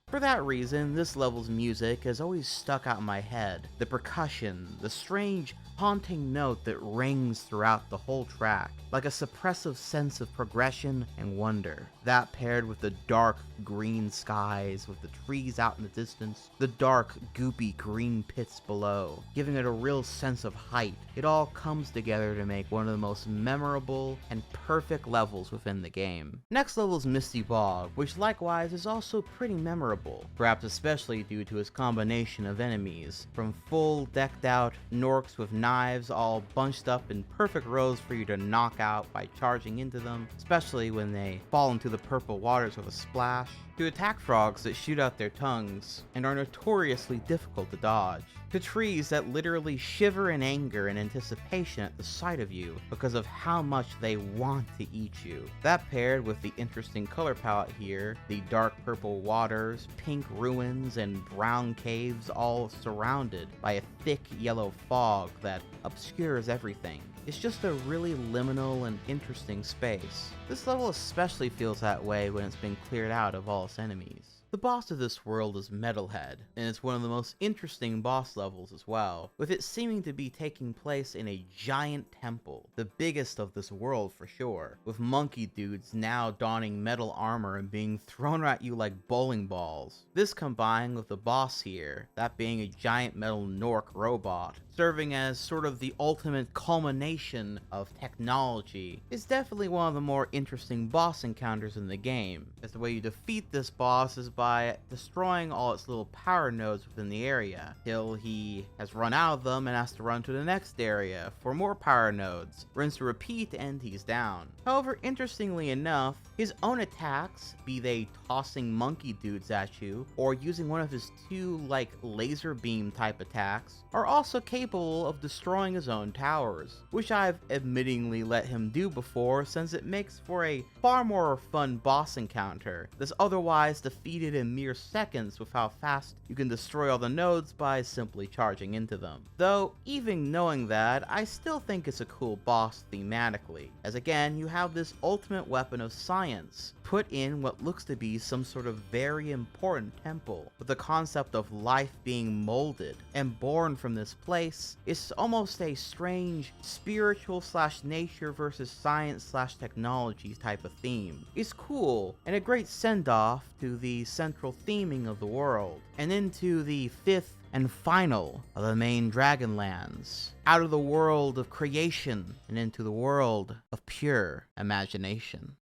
For that reason, this level's music has always stuck out in my head. The percussion, the strange, haunting note that rings throughout the whole track, like a suppressive sense of progression and wonder. That paired with the dark green skies, with the trees out in the distance, the dark, goopy green pits below, giving it a real sense of height. It all comes together to make one of the most memorable and perfect levels within the game. Next level is Misty Bog, which likewise is also pretty memorable, perhaps especially due to its combination of enemies, from full decked out Gnorcs with knives all bunched up in perfect rows for you to knock out by charging into them, especially when they fall into the purple waters with a splash, to attack frogs that shoot out their tongues and are notoriously difficult to dodge, to trees that literally shiver in anger and anticipation at the sight of you because of how much they want to eat you. That paired with the interesting color palette here, the dark purple waters pink ruins and brown caves all surrounded by a thick yellow fog that obscures everything. It's just a really liminal and interesting space. This level especially feels that way when it's been cleared out of all its enemies. The boss of this world is Metalhead, and it's one of the most interesting boss levels as well, with it seeming to be taking place in a giant temple, the biggest of this world for sure, with monkey dudes now donning metal armor and being thrown at you like bowling balls. This combined with the boss here, that being a giant metal Gnorc robot, serving as sort of the ultimate culmination of technology, is definitely one of the more interesting boss encounters in the game, as the way you defeat this boss is by destroying all its little power nodes within the area, till he has run out of them and has to run to the next area for more power nodes, rinse to repeat, and he's down. However, interestingly enough, his own attacks, be they tossing monkey dudes at you, or using one of his two, like, laser beam type attacks, are also capable of destroying his own towers, which I've admittingly let him do before since it makes for a far more fun boss encounter that's otherwise defeated in mere seconds with how fast you can destroy all the nodes by simply charging into them. Though, even knowing that, I still think it's a cool boss thematically, as again, you have this ultimate weapon of science, put in what looks to be some sort of very important temple, with the concept of life being molded and born from this place. It's almost a strange spiritual / nature versus science / technology type of theme. It's cool, and a great send-off to the central theming of the world, and into the fifth and final of the main Dragonlands, out of the world of creation and into the world of pure imagination.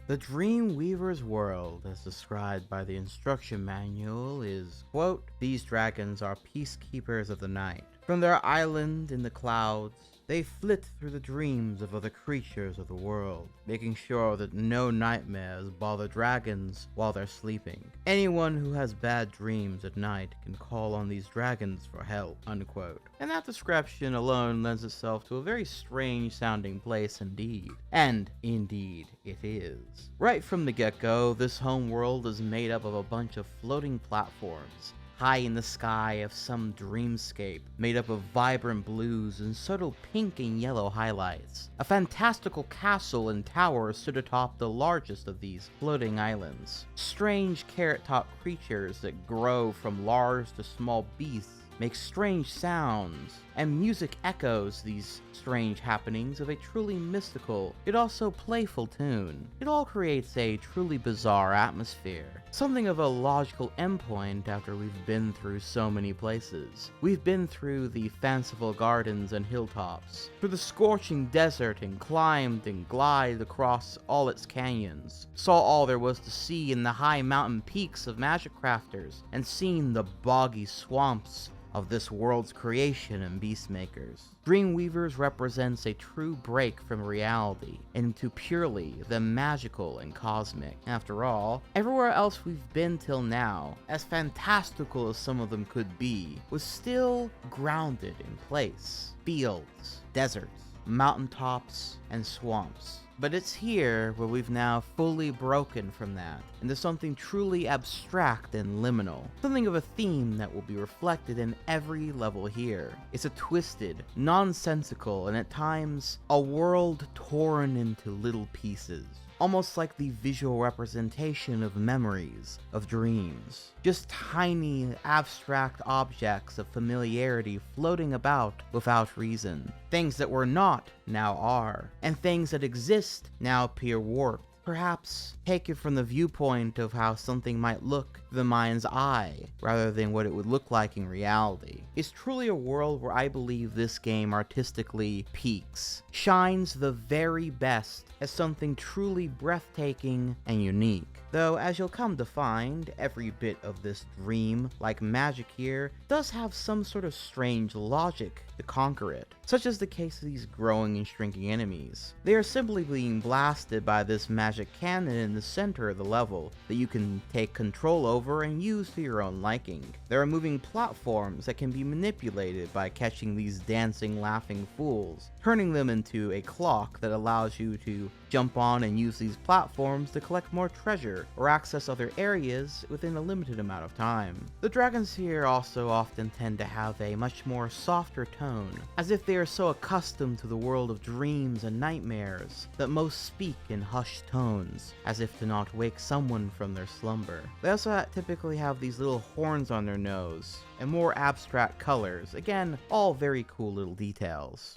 The Dreamweaver's world, as described by the instruction manual, is, quote, "These dragons are peacekeepers of the night. From their island in the clouds, they flit through the dreams of other creatures of the world, making sure that no nightmares bother dragons while they're sleeping. Anyone who has bad dreams at night can call on these dragons for help," unquote. And that description alone lends itself to a very strange sounding place indeed. And indeed it is. Right from the get-go, this home world is made up of a bunch of floating platforms, high in the sky of some dreamscape, made up of vibrant blues and subtle pink and yellow highlights. A fantastical castle and tower stood atop the largest of these floating islands. Strange carrot-top creatures that grow from large to small beasts make strange sounds, and music echoes these strange happenings of a truly mystical, yet also playful tune. It all creates a truly bizarre atmosphere, something of a logical endpoint after we've been through so many places. We've been through the fanciful gardens and hilltops, through the scorching desert, and climbed and glided across all its canyons, saw all there was to see in the high mountain peaks of magic crafters, and seen the boggy swamps of this world's creation and beastmakers. Dreamweavers represents a true break from reality into purely the magical and cosmic. After all, everywhere else we've been till now, as fantastical as some of them could be, was still grounded in place. Fields, deserts, mountaintops, and swamps. But it's here where we've now fully broken from that into something truly abstract and liminal, something of a theme that will be reflected in every level here. It's a twisted, nonsensical, and at times a world torn into little pieces, almost like the visual representation of memories, of dreams. Just tiny, abstract objects of familiarity floating about without reason. Things that were not, now are, and things that exist now appear warped. Perhaps taken from the viewpoint of how something might look to the mind's eye, rather than what it would look like in reality. It's truly a world where I believe this game artistically peaks, shines the very best as something truly breathtaking and unique. Though, as you'll come to find, every bit of this dream-like magic here does have some sort of strange logic to conquer it, such as the case of these growing and shrinking enemies. They are simply being blasted by this magic cannon in the center of the level that you can take control over and use to your own liking. There are moving platforms that can be manipulated by catching these dancing, laughing fools, turning them into a clock that allows you to jump on and use these platforms to collect more treasure or access other areas within a limited amount of time. The dragons here also often tend to have a much more softer tone, as if they are so accustomed to the world of dreams and nightmares that most speak in hushed tones, as if to not wake someone from their slumber. They also typically have these little horns on their nose, and more abstract colors, again, all very cool little details.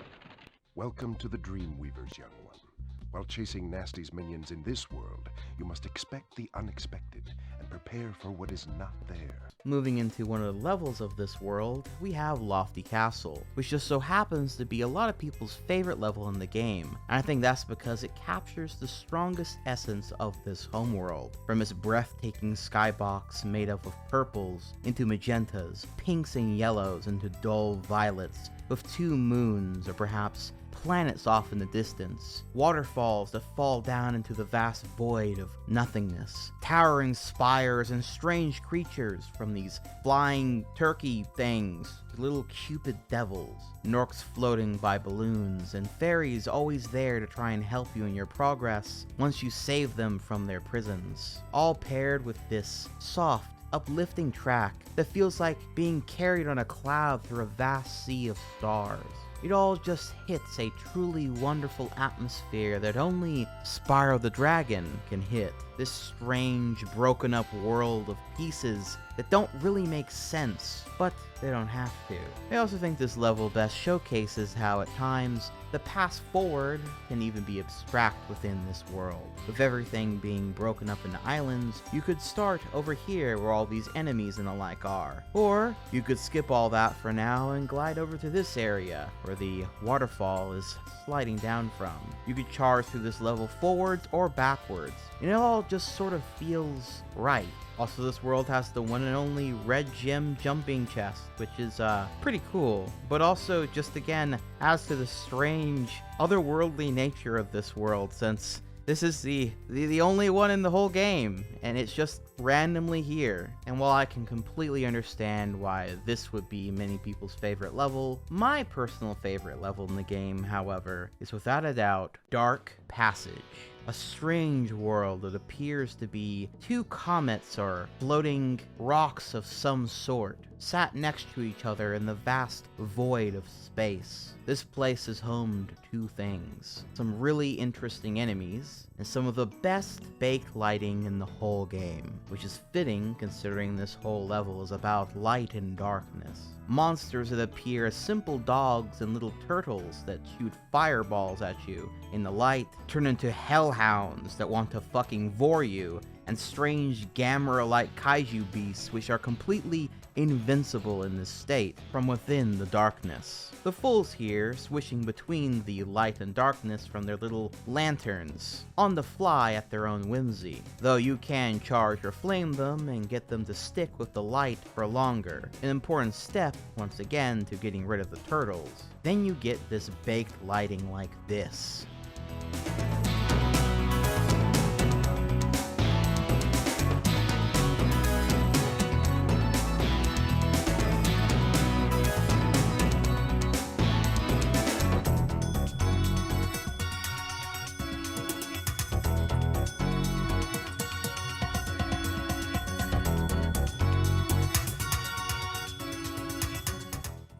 Welcome to the Dreamweavers, young one. While chasing Nasty's minions in this world, you must expect the unexpected and prepare for what is not there. Moving into one of the levels of this world, we have Lofty Castle, which just so happens to be a lot of people's favorite level in the game, and I think that's because it captures the strongest essence of this homeworld, from its breathtaking skybox made up of purples into magentas, pinks and yellows into dull violets, with two moons or perhaps planets off in the distance, waterfalls that fall down into the vast void of nothingness, towering spires and strange creatures, from these flying turkey things to little cupid devils, Gnorcs floating by balloons, and fairies always there to try and help you in your progress once you save them from their prisons, all paired with this soft, uplifting track that feels like being carried on a cloud through a vast sea of stars. It all just hits a truly wonderful atmosphere that only Spyro the Dragon can hit. This strange, broken up world of pieces that don't really make sense, but they don't have to. I also think this level best showcases how at times the path forward can even be abstract within this world. With everything being broken up into islands, you could start over here where all these enemies and the like are. Or you could skip all that for now and glide over to this area where the waterfall is sliding down from. You could charge through this level forwards or backwards, and it all just sort of feels right. Also, this world has the one and only red gem jumping chest, which is pretty cool, but also just again adds to the strange otherworldly nature of this world, since this is the only one in the whole game, and it's just randomly here. And while I can completely understand why this would be many people's favorite level, my personal favorite level in the game, however, is without a doubt Dark Passage. A strange world that appears to be two comets or floating rocks of some sort, sat next to each other in the vast void of space. This place is home to two things: some really interesting enemies, and some of the best baked lighting in the whole game, which is fitting considering this whole level is about light and darkness. Monsters that appear as simple dogs and little turtles that shoot fireballs at you in the light turn into hellhounds that want to fucking vor you, and strange Gamera-like kaiju beasts which are completely invincible in this state from within the darkness. The fools here switching between the light and darkness from their little lanterns, on the fly at their own whimsy, though you can charge or flame them and get them to stick with the light for longer, an important step once again to getting rid of the turtles. Then you get this baked lighting like this.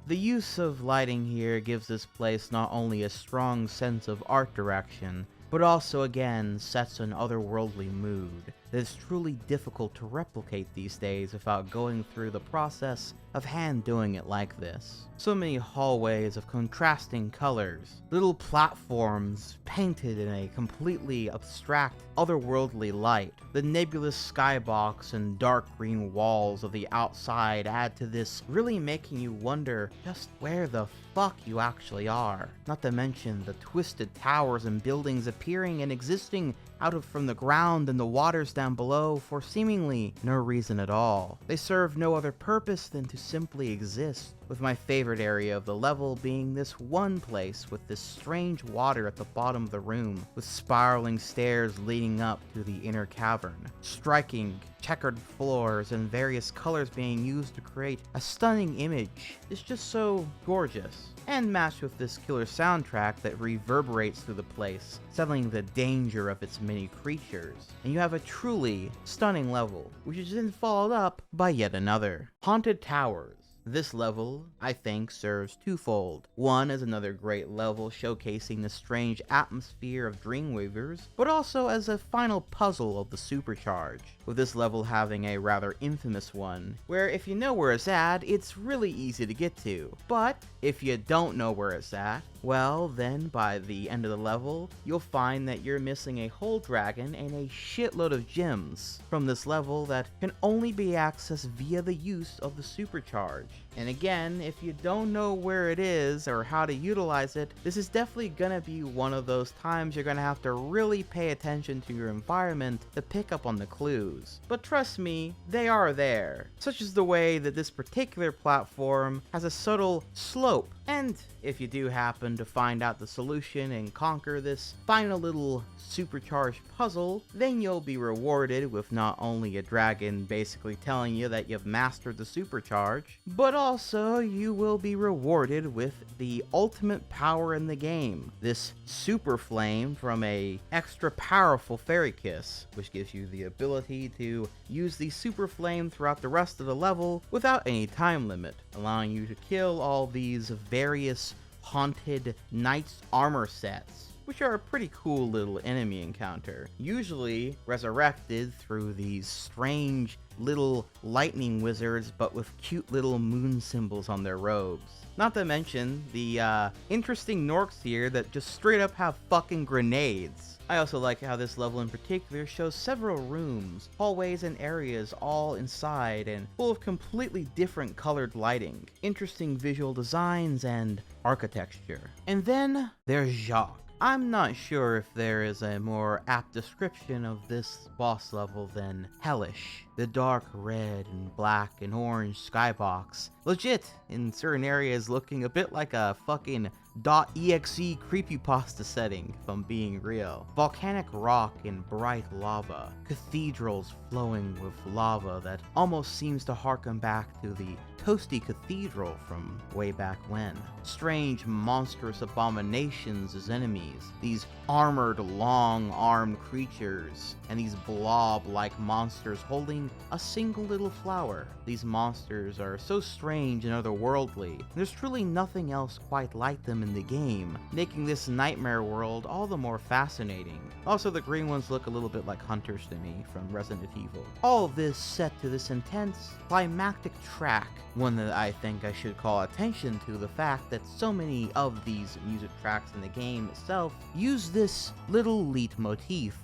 The use of lighting here gives this place not only a strong sense of art direction, but also again sets an otherworldly mood that is truly difficult to replicate these days without going through the process of hand doing it like this. So many hallways of contrasting colors, little platforms painted in a completely abstract, otherworldly light. The nebulous skybox and dark green walls of the outside add to this, really making you wonder just where the fuck you actually are. Not to mention the twisted towers and buildings appearing and existing out of from the ground and the waters down below for seemingly no reason at all. They serve no other purpose than to simply exist, with my favorite area of the level being this one place with this strange water at the bottom of the room, with spiraling stairs leading up to the inner cavern. Striking, checkered floors and various colors being used to create a stunning image. It's just so gorgeous. And matched with this killer soundtrack that reverberates through the place, selling the danger of its many creatures. And you have a truly stunning level, which is then followed up by yet another. Haunted Towers. This level, I think, serves twofold. One as another great level showcasing the strange atmosphere of Dreamweavers, but also as a final puzzle of the Supercharge, with this level having a rather infamous one, where if you know where it's at, it's really easy to get to. But if you don't know where it's at, well, then by the end of the level, you'll find that you're missing a whole dragon and a shitload of gems from this level that can only be accessed via the use of the Supercharge. And again, if you don't know where it is or how to utilize it, this is definitely gonna be one of those times you're gonna have to really pay attention to your environment to pick up on the clues. But trust me, they are there. Such as the way that this particular platform has a subtle slope. And if you do happen to find out the solution and conquer this final little supercharged puzzle, then you'll be rewarded with not only a dragon basically telling you that you've mastered the supercharge, but also you will be rewarded with the ultimate power in the game, this super flame from a extra powerful fairy kiss, which gives you the ability to use the super flame throughout the rest of the level without any time limit, allowing you to kill all these various haunted knight's armor sets, which are a pretty cool little enemy encounter, usually resurrected through these strange little lightning wizards but with cute little moon symbols on their robes. Not to mention the interesting Gnorcs here that just straight up have fucking grenades. I also like how this level in particular shows several rooms, hallways, and areas all inside and full of completely different colored lighting, interesting visual designs, and architecture. And then there's Jacques. I'm not sure if there is a more apt description of this boss level than hellish. The dark red and black and orange skybox, legit in certain areas looking a bit like a fucking .exe creepypasta setting, if I'm being real. Volcanic rock and bright lava. Cathedrals flowing with lava that almost seems to harken back to the Toasty Cathedral from way back when. Strange monstrous abominations as enemies. These armored long-armed creatures. And these blob-like monsters holding a single little flower. These monsters are so strange and otherworldly. There's truly nothing else quite like them in the game, making this nightmare world all the more fascinating. Also, the green ones look a little bit like hunters to me from Resident Evil. All of this set to this intense, climactic track, one that I think I should call attention to the fact that so many of these music tracks in the game itself use this little leitmotif.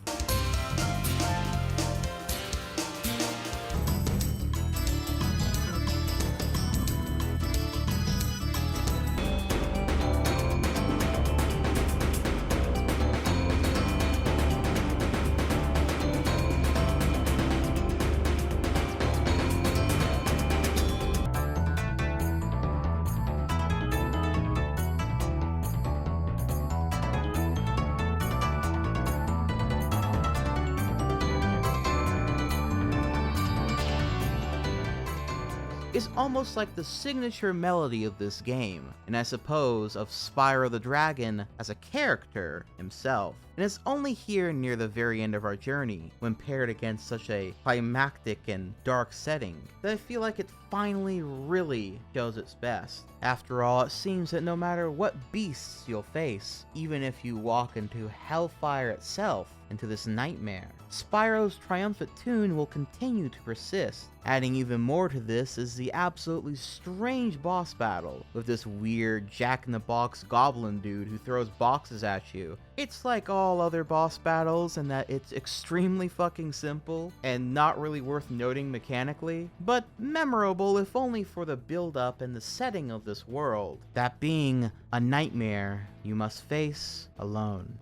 Is almost like the signature melody of this game, and I suppose of Spyro the Dragon as a character himself. and it's only here near the very end of our journey, when paired against such a climactic and dark setting, that I feel like it finally really shows its best. After all, it seems that no matter what beasts you'll face, even if you walk into hellfire itself, into this nightmare, Spyro's triumphant tune will continue to persist. Adding even more to this is the absolutely strange boss battle with this weird jack-in-the-box goblin dude who throws boxes at you. It's like all other boss battles in that it's extremely fucking simple and not really worth noting mechanically, but memorable if only for the build-up and the setting of this world, that being a nightmare you must face alone.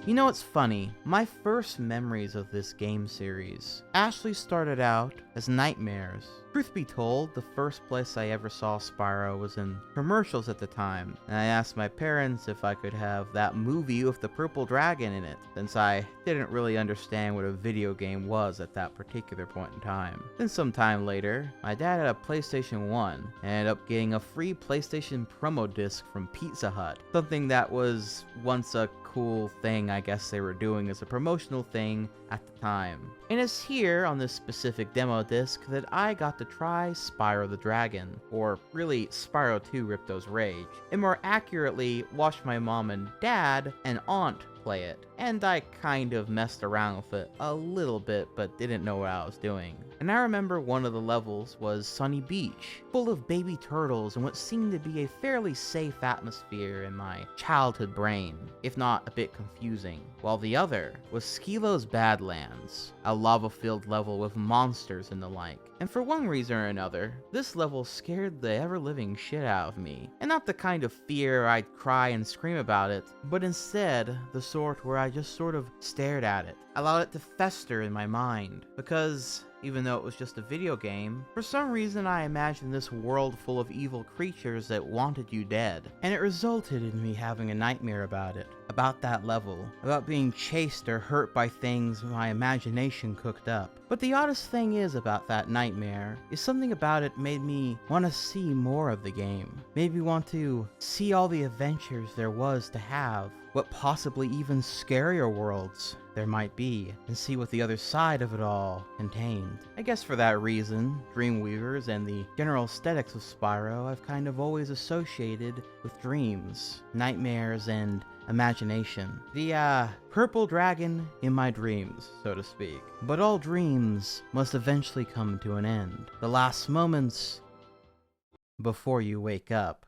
You know, it's funny, my first memories of this game series actually started out as nightmares. Truth be told, the first place I ever saw Spyro was in commercials at the time, and I asked my parents if I could have that movie with the purple dragon in it, since I didn't really understand what a video game was at that particular point in time. Then sometime later, my dad had a PlayStation 1, and ended up getting a free PlayStation promo disc from Pizza Hut, something that was once a cool thing I guess they were doing as a promotional thing at the time. And it's here on this specific demo disc that I got to try Spyro the Dragon, or really Spyro 2 Ripto's Rage, and more accurately watch my mom and dad and aunt play it, and I kind of messed around with it a little bit but didn't know what I was doing. And I remember one of the levels was Sunny Beach, full of baby turtles and what seemed to be a fairly safe atmosphere in my childhood brain, if not a bit confusing, while the other was Skilo's Badlands, a lava-filled level with monsters and the like. And for one reason or another, this level scared the ever-living shit out of me. And not the kind of fear I'd cry and scream about it, but instead the sort where I just sort of stared at it, allowed it to fester in my mind, because even though it was just a video game, for some reason I imagined this world full of evil creatures that wanted you dead, and it resulted in me having a nightmare about it, about that level, about being chased or hurt by things my imagination cooked up. But the oddest thing is about that nightmare is something about it made me want to see more of the game, made me want to see all the adventures there was to have, what possibly even scarier worlds there might be, and see what the other side of it all contained. I guess for that reason, Dreamweavers and the general aesthetics of Spyro I've kind of always associated with dreams, nightmares, and imagination. The purple dragon in my dreams, so to speak. But all dreams must eventually come to an end. The last moments before you wake up.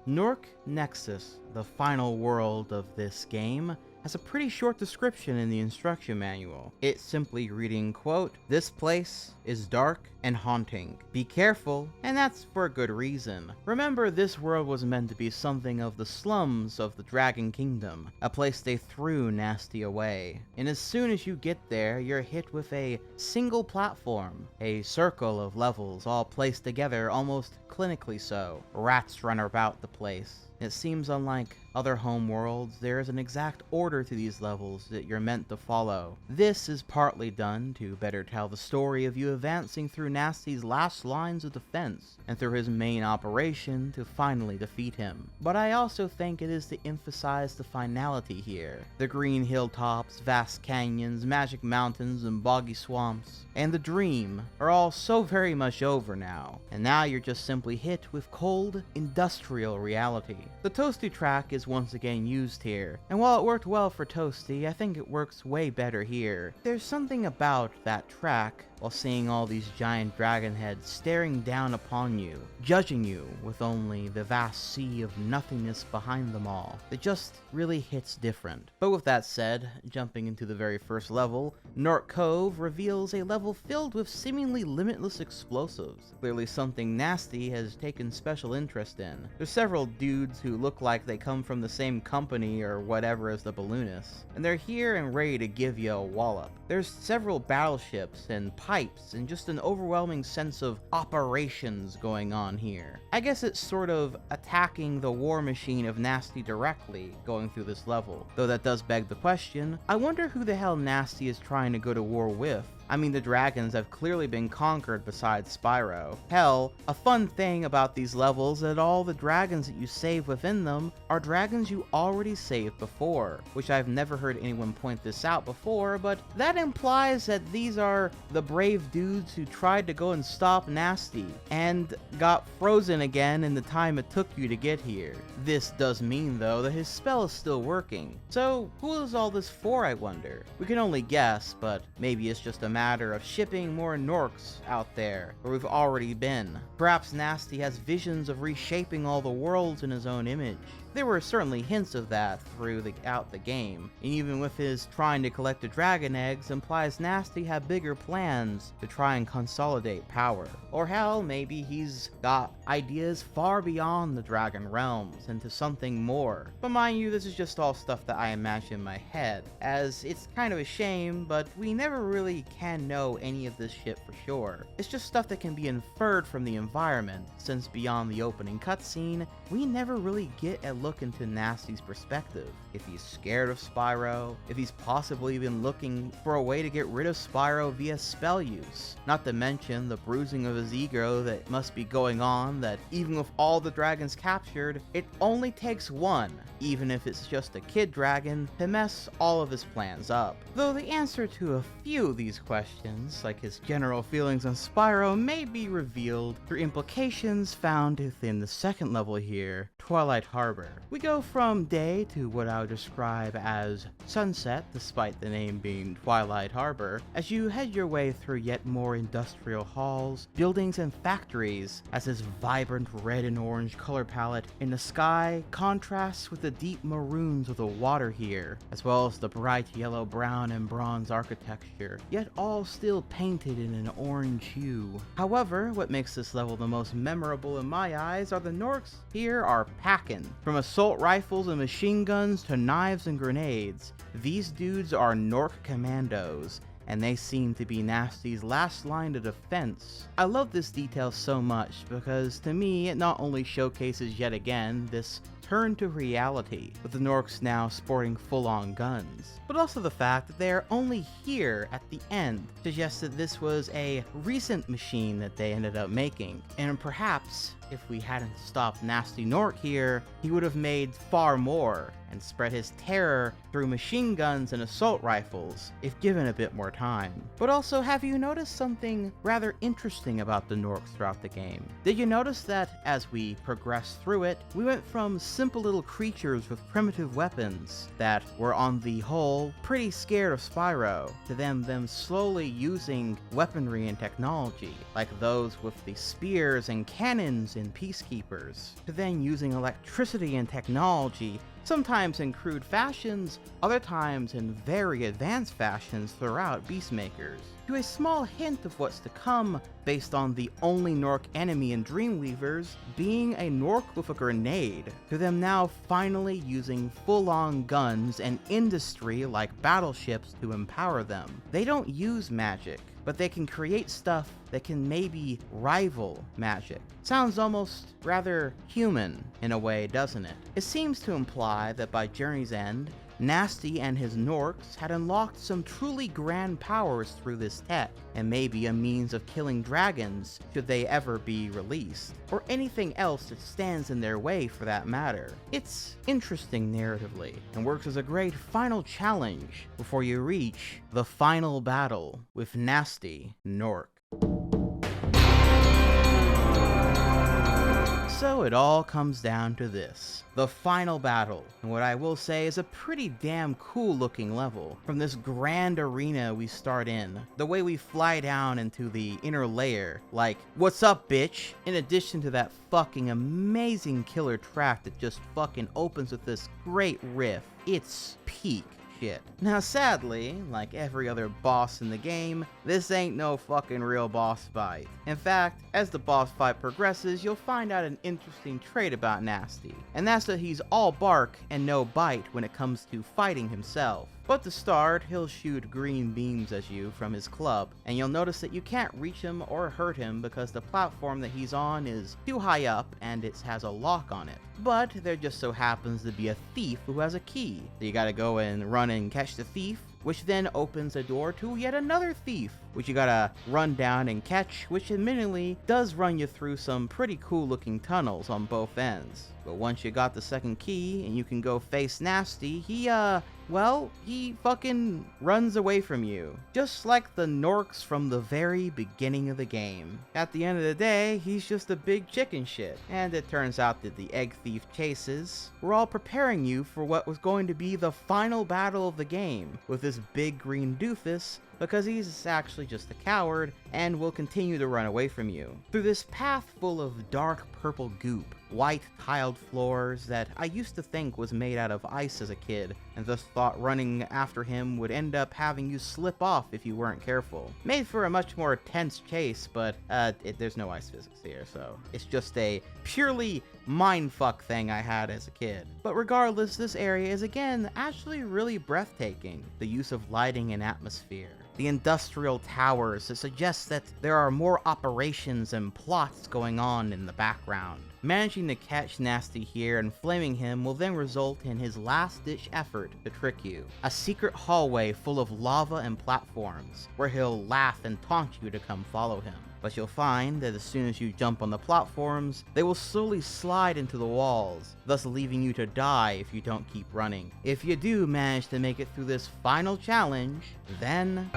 Gnorc Gnexus, the final world of this game, has a pretty short description in the instruction manual. It's simply reading, quote, "This place is dark and haunting. Be careful," and that's for a good reason. Remember, this world was meant to be something of the slums of the Dragon Kingdom, a place they threw Nasty away. And as soon as you get there, you're hit with a single platform, a circle of levels all placed together almost clinically so. Rats run about the place. It seems unlike other home worlds, there is an exact order to these levels that you're meant to follow. This is partly done to better tell the story of you advancing through Nasty's last lines of defense, and through his main operation to finally defeat him. But I also think it is to emphasize the finality here. The green hilltops, vast canyons, magic mountains, and boggy swamps, and the dream are all so very much over now, and now you're just simply hit with cold, industrial reality. The Toasty track is once again used here, and while it worked well for Toasty, I think it works way better here. There's something about that track, while seeing all these giant dragon heads staring down upon you, judging you with only the vast sea of nothingness behind them all. It just really hits different. But with that said, jumping into the very first level, Gnorc Cove reveals a level filled with seemingly limitless explosives, clearly something Nasty has taken special interest in. There's several dudes who look like they come from the same company or whatever as the balloonists, and they're here and ready to give you a wallop. There's several battleships and pipes and just an overwhelming sense of operations going on here. I guess it's sort of attacking the war machine of Nasty directly going through this level, though that does beg the question, I wonder who the hell Nasty is trying to go to war with. I mean, the dragons have clearly been conquered besides Spyro. Hell, a fun thing about these levels is that all the dragons that you save within them are dragons you already saved before, which I've never heard anyone point this out before, but that implies that these are the brave dudes who tried to go and stop Nasty, and got frozen again in the time it took you to get here. This does mean, though, that his spell is still working. So, who is all this for, I wonder? We can only guess, but maybe it's just a matter of shipping more Gnorcs out there, where we've already been. Perhaps Nasty has visions of reshaping all the worlds in his own image. There were certainly hints of that throughout the game, and even with his trying to collect the dragon eggs implies Nasty had bigger plans to try and consolidate power. Or hell, maybe he's got ideas far beyond the dragon realms into something more. But mind you, this is just all stuff that I imagine in my head, as it's kind of a shame, but we never really can know any of this shit for sure. It's just stuff that can be inferred from the environment, since beyond the opening cutscene, we never really get a look into Nasty's perspective. If he's scared of Spyro, if he's possibly even looking for a way to get rid of Spyro via spell use. Not to mention the bruising of his ego that must be going on, that even with all the dragons captured, it only takes one, even if it's just a kid dragon, to mess all of his plans up. Though the answer to a few of these questions, like his general feelings on Spyro, may be revealed through implications found within the second level here, Twilight Harbor. We go from day to what I would describe as sunset, despite the name being Twilight Harbor, as you head your way through yet more industrial halls, buildings, and factories, as this vibrant red and orange color palette in the sky contrasts with the deep maroons of the water here, as well as the bright yellow, brown, and bronze architecture, yet all still painted in an orange hue. However, what makes this level the most memorable in my eyes are the Gnorcs here are packing. From assault rifles and machine guns to knives and grenades, these dudes are Gnorc commandos, and they seem to be Nasty's last line of defense. I love this detail so much because to me it not only showcases yet again this turn to reality, with the Gnorcs now sporting full-on guns, but also the fact that they are only here at the end suggests that this was a recent machine that they ended up making, and perhaps if we hadn't stopped Nasty Gnorc here, he would have made far more and spread his terror through machine guns and assault rifles if given a bit more time. But also, have you noticed something rather interesting about the Gnorcs throughout the game? Did you notice that as we progressed through it, we went from simple little creatures with primitive weapons that were on the whole pretty scared of Spyro, to them slowly using weaponry and technology, like those with the spears and cannons in Peacekeepers, to then using electricity and technology, sometimes in crude fashions, other times in very advanced fashions throughout Beastmakers, to a small hint of what's to come based on the only Gnorc enemy in Dreamweavers being a Gnorc with a grenade, to them now finally using full-on guns and industry like battleships to empower them. They don't use magic, but they can create stuff that can maybe rival magic. Sounds almost rather human in a way, doesn't it? It seems to imply that by Journey's End, Nasty and his Gnorcs had unlocked some truly grand powers through this tech, and maybe a means of killing dragons should they ever be released, or anything else that stands in their way for that matter. It's interesting narratively, and works as a great final challenge before you reach the final battle with Nasty Gnorc. So it all comes down to this. The final battle, and what I will say is a pretty damn cool looking level. From this grand arena we start in, the way we fly down into the inner layer, like, what's up bitch? In addition to that fucking amazing killer track that just fucking opens with this great riff, it's peak shit. Now sadly, like every other boss in the game, this ain't no fucking real boss fight. In fact, as the boss fight progresses, you'll find out an interesting trait about Nasty, and that's that he's all bark and no bite when it comes to fighting himself. But to start, he'll shoot green beams at you from his club, and you'll notice that you can't reach him or hurt him because the platform that he's on is too high up and it has a lock on it. But there just so happens to be a thief who has a key, so you gotta go and run and catch the thief, which then opens a door to yet another thief, which you gotta run down and catch, which admittedly does run you through some pretty cool looking tunnels on both ends. But once you got the second key and you can go face Nasty, he fucking runs away from you. Just like the Gnorcs from the very beginning of the game. At the end of the day, he's just a big chicken shit. And it turns out that the egg thief chases were all preparing you for what was going to be the final battle of the game, with this big green doofus, because he's actually just a coward and will continue to run away from you. Through this path full of dark purple goop, white tiled floors that I used to think was made out of ice as a kid, and thus thought running after him would end up having you slip off if you weren't careful. Made for a much more tense chase, but there's no ice physics here, so it's just a purely mindfuck thing I had as a kid. But regardless, this area is again actually really breathtaking. The use of lighting and atmosphere, the industrial towers that suggest that there are more operations and plots going on in the background. Managing to catch Nasty here and flaming him will then result in his last-ditch effort to trick you. A secret hallway full of lava and platforms, where he'll laugh and taunt you to come follow him. But you'll find that as soon as you jump on the platforms, they will slowly slide into the walls, thus leaving you to die if you don't keep running. If you do manage to make it through this final challenge, then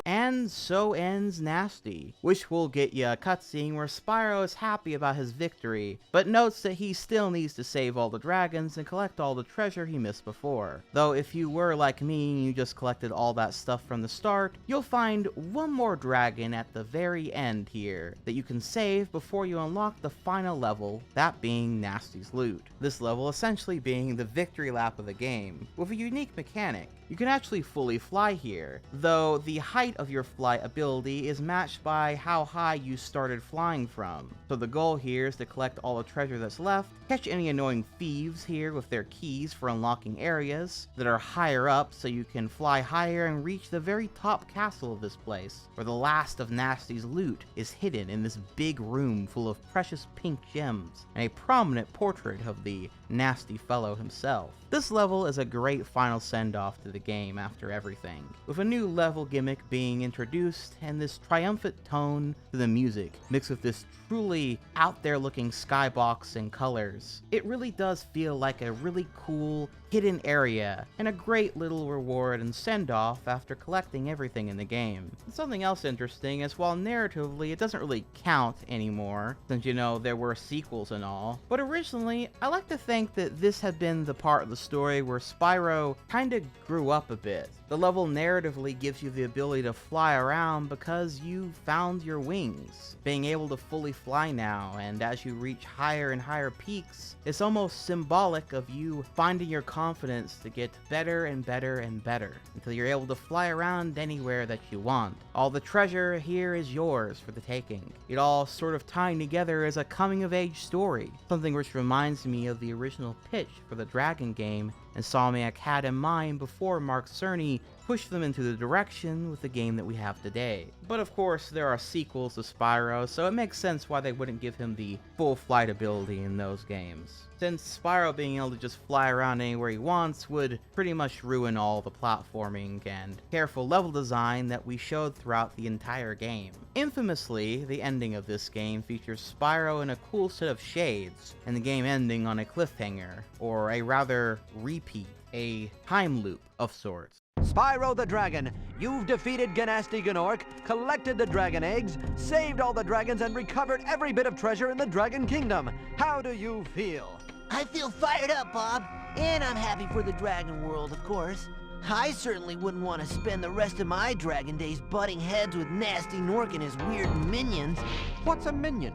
and so ends Nasty, which will get you a cutscene where Spyro is happy about his victory, but notes that he still needs to save all the dragons and collect all the treasure he missed before. Though if you were like me and you just collected all that stuff from the start, you'll find one more dragon at the very end here that you can save before you unlock the final level, that being Nasty's loot. This level essentially being the victory lap of the game, with a unique mechanic. You can actually fully fly here, though the height of your flight ability is matched by how high you started flying from. So the goal here is to collect all the treasure that's left, catch any annoying thieves here with their keys for unlocking areas that are higher up so you can fly higher and reach the very top castle of this place, where the last of Nasty's loot is hidden in this big room full of precious pink gems and a prominent portrait of the nasty fellow himself. This level is a great final send-off to the game after everything, with a new level gimmick being introduced and this triumphant tone to the music, mixed with this truly out there looking skybox and colors. It really does feel like a really cool hidden area and a great little reward and send-off after collecting everything in the game. And something else interesting is while narratively it doesn't really count anymore, since you know there were sequels and all, but originally I like to think that this had been the part of the story where Spyro kinda grew up a bit. The level narratively gives you the ability to fly around because you found your wings, being able to fully fly now, and as you reach higher and higher peaks, it's almost symbolic of you finding your confidence to get better and better and better, until you're able to fly around anywhere that you want. All the treasure here is yours for the taking. It all sort of tying together as a coming-of-age story, something which reminds me of the original pitch for the Dragon game Insomniac had in mind before Mark Cerny pushed them into the direction with the game that we have today. But of course, there are sequels to Spyro, so it makes sense why they wouldn't give him the full flight ability in those games, since Spyro being able to just fly around anywhere he wants would pretty much ruin all the platforming and careful level design that we showed throughout the entire game. Infamously, the ending of this game features Spyro in a cool set of shades, and the game ending on a cliffhanger, or a rather repeat, a time loop of sorts. Spyro the Dragon, you've defeated Gnasty Gnorc, collected the dragon eggs, saved all the dragons, and recovered every bit of treasure in the Dragon Kingdom. How do you feel? I feel fired up, Bob. And I'm happy for the dragon world, of course. I certainly wouldn't want to spend the rest of my dragon days butting heads with Nasty Gnorc and his weird minions. What's a minion?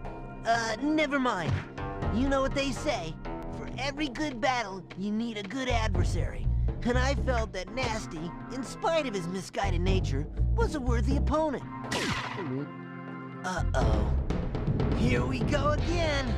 Never mind. You know what they say. For every good battle, you need a good adversary. And I felt that Nasty, in spite of his misguided nature, was a worthy opponent. Uh-oh. Here we go again.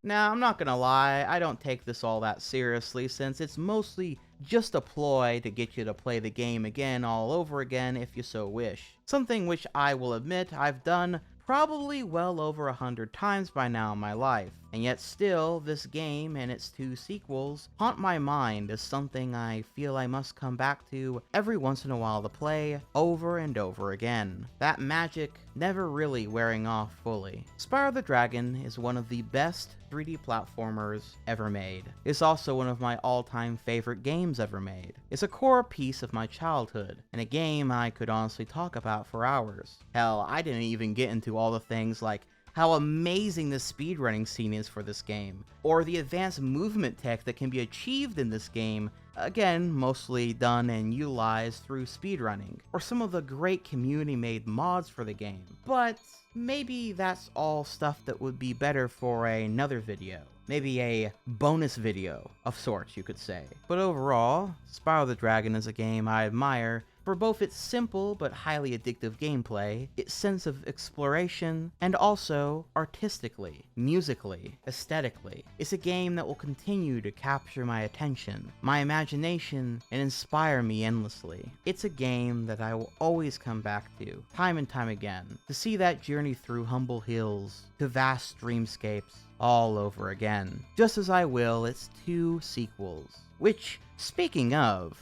Now, I'm not gonna lie, I don't take this all that seriously, since it's mostly just a ploy to get you to play the game again all over again if you so wish. Something which I will admit I've done probably well over 100 times by now in my life, and yet still, this game and its 2 sequels haunt my mind as something I feel I must come back to every once in a while to play over and over again. That magic never really wearing off fully. Spyro the Dragon is one of the best 3D platformers ever made. It's also one of my all-time favorite games ever made. It's a core piece of my childhood, and a game I could honestly talk about for hours. Hell, I didn't even get into all the things like how amazing the speedrunning scene is for this game, or the advanced movement tech that can be achieved in this game, again, mostly done and utilized through speedrunning, or some of the great community-made mods for the game. But maybe that's all stuff that would be better for another video. Maybe a bonus video of sorts, you could say. But overall, Spyro the Dragon is a game I admire for both its simple but highly addictive gameplay, its sense of exploration, and also artistically, musically, aesthetically. It's a game that will continue to capture my attention, my imagination, and inspire me endlessly. It's a game that I will always come back to, time and time again, to see that journey through humble hills, to vast dreamscapes, all over again, just as I will its 2 sequels. Which, speaking of,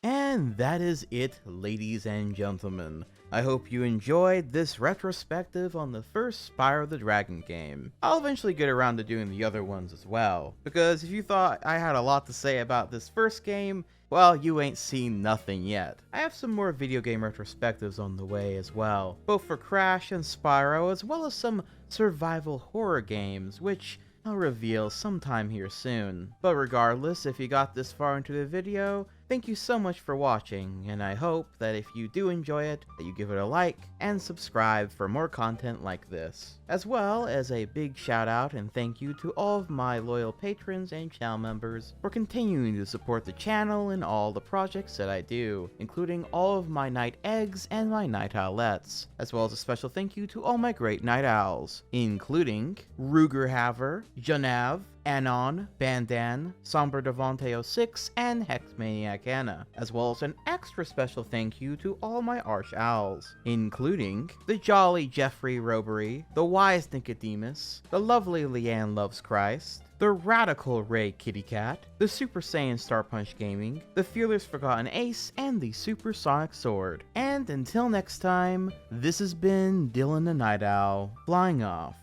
and that is it, ladies and gentlemen. I hope you enjoyed this retrospective on the first Spyro the Dragon game. I'll eventually get around to doing the other ones as well, because if you thought I had a lot to say about this first game, well, you ain't seen nothing yet. I have some more video game retrospectives on the way as well, both for Crash and Spyro, as well as some survival horror games, which I'll reveal sometime here soon. But regardless, if you got this far into the video, thank you so much for watching, and I hope that if you do enjoy it, that you give it a like and subscribe for more content like this. As well as a big shout out and thank you to all of my loyal patrons and channel members for continuing to support the channel and all the projects that I do, including all of my night eggs and my night owlets, as well as a special thank you to all my great night owls, including Rugerhaver, Janav, Anon, Bandan, Somber Devante 06, and Hexmaniac Anna, as well as an extra special thank you to all my Arch Owls, including the Jolly Jeffrey Robery, the Wise Nicodemus, the lovely Leanne Loves Christ, the Radical Ray Kitty Cat, the Super Saiyan Star Punch Gaming, the Fearless Forgotten Ace, and the Supersonic Sword. And until next time, this has been Dylan the Night Owl, flying off.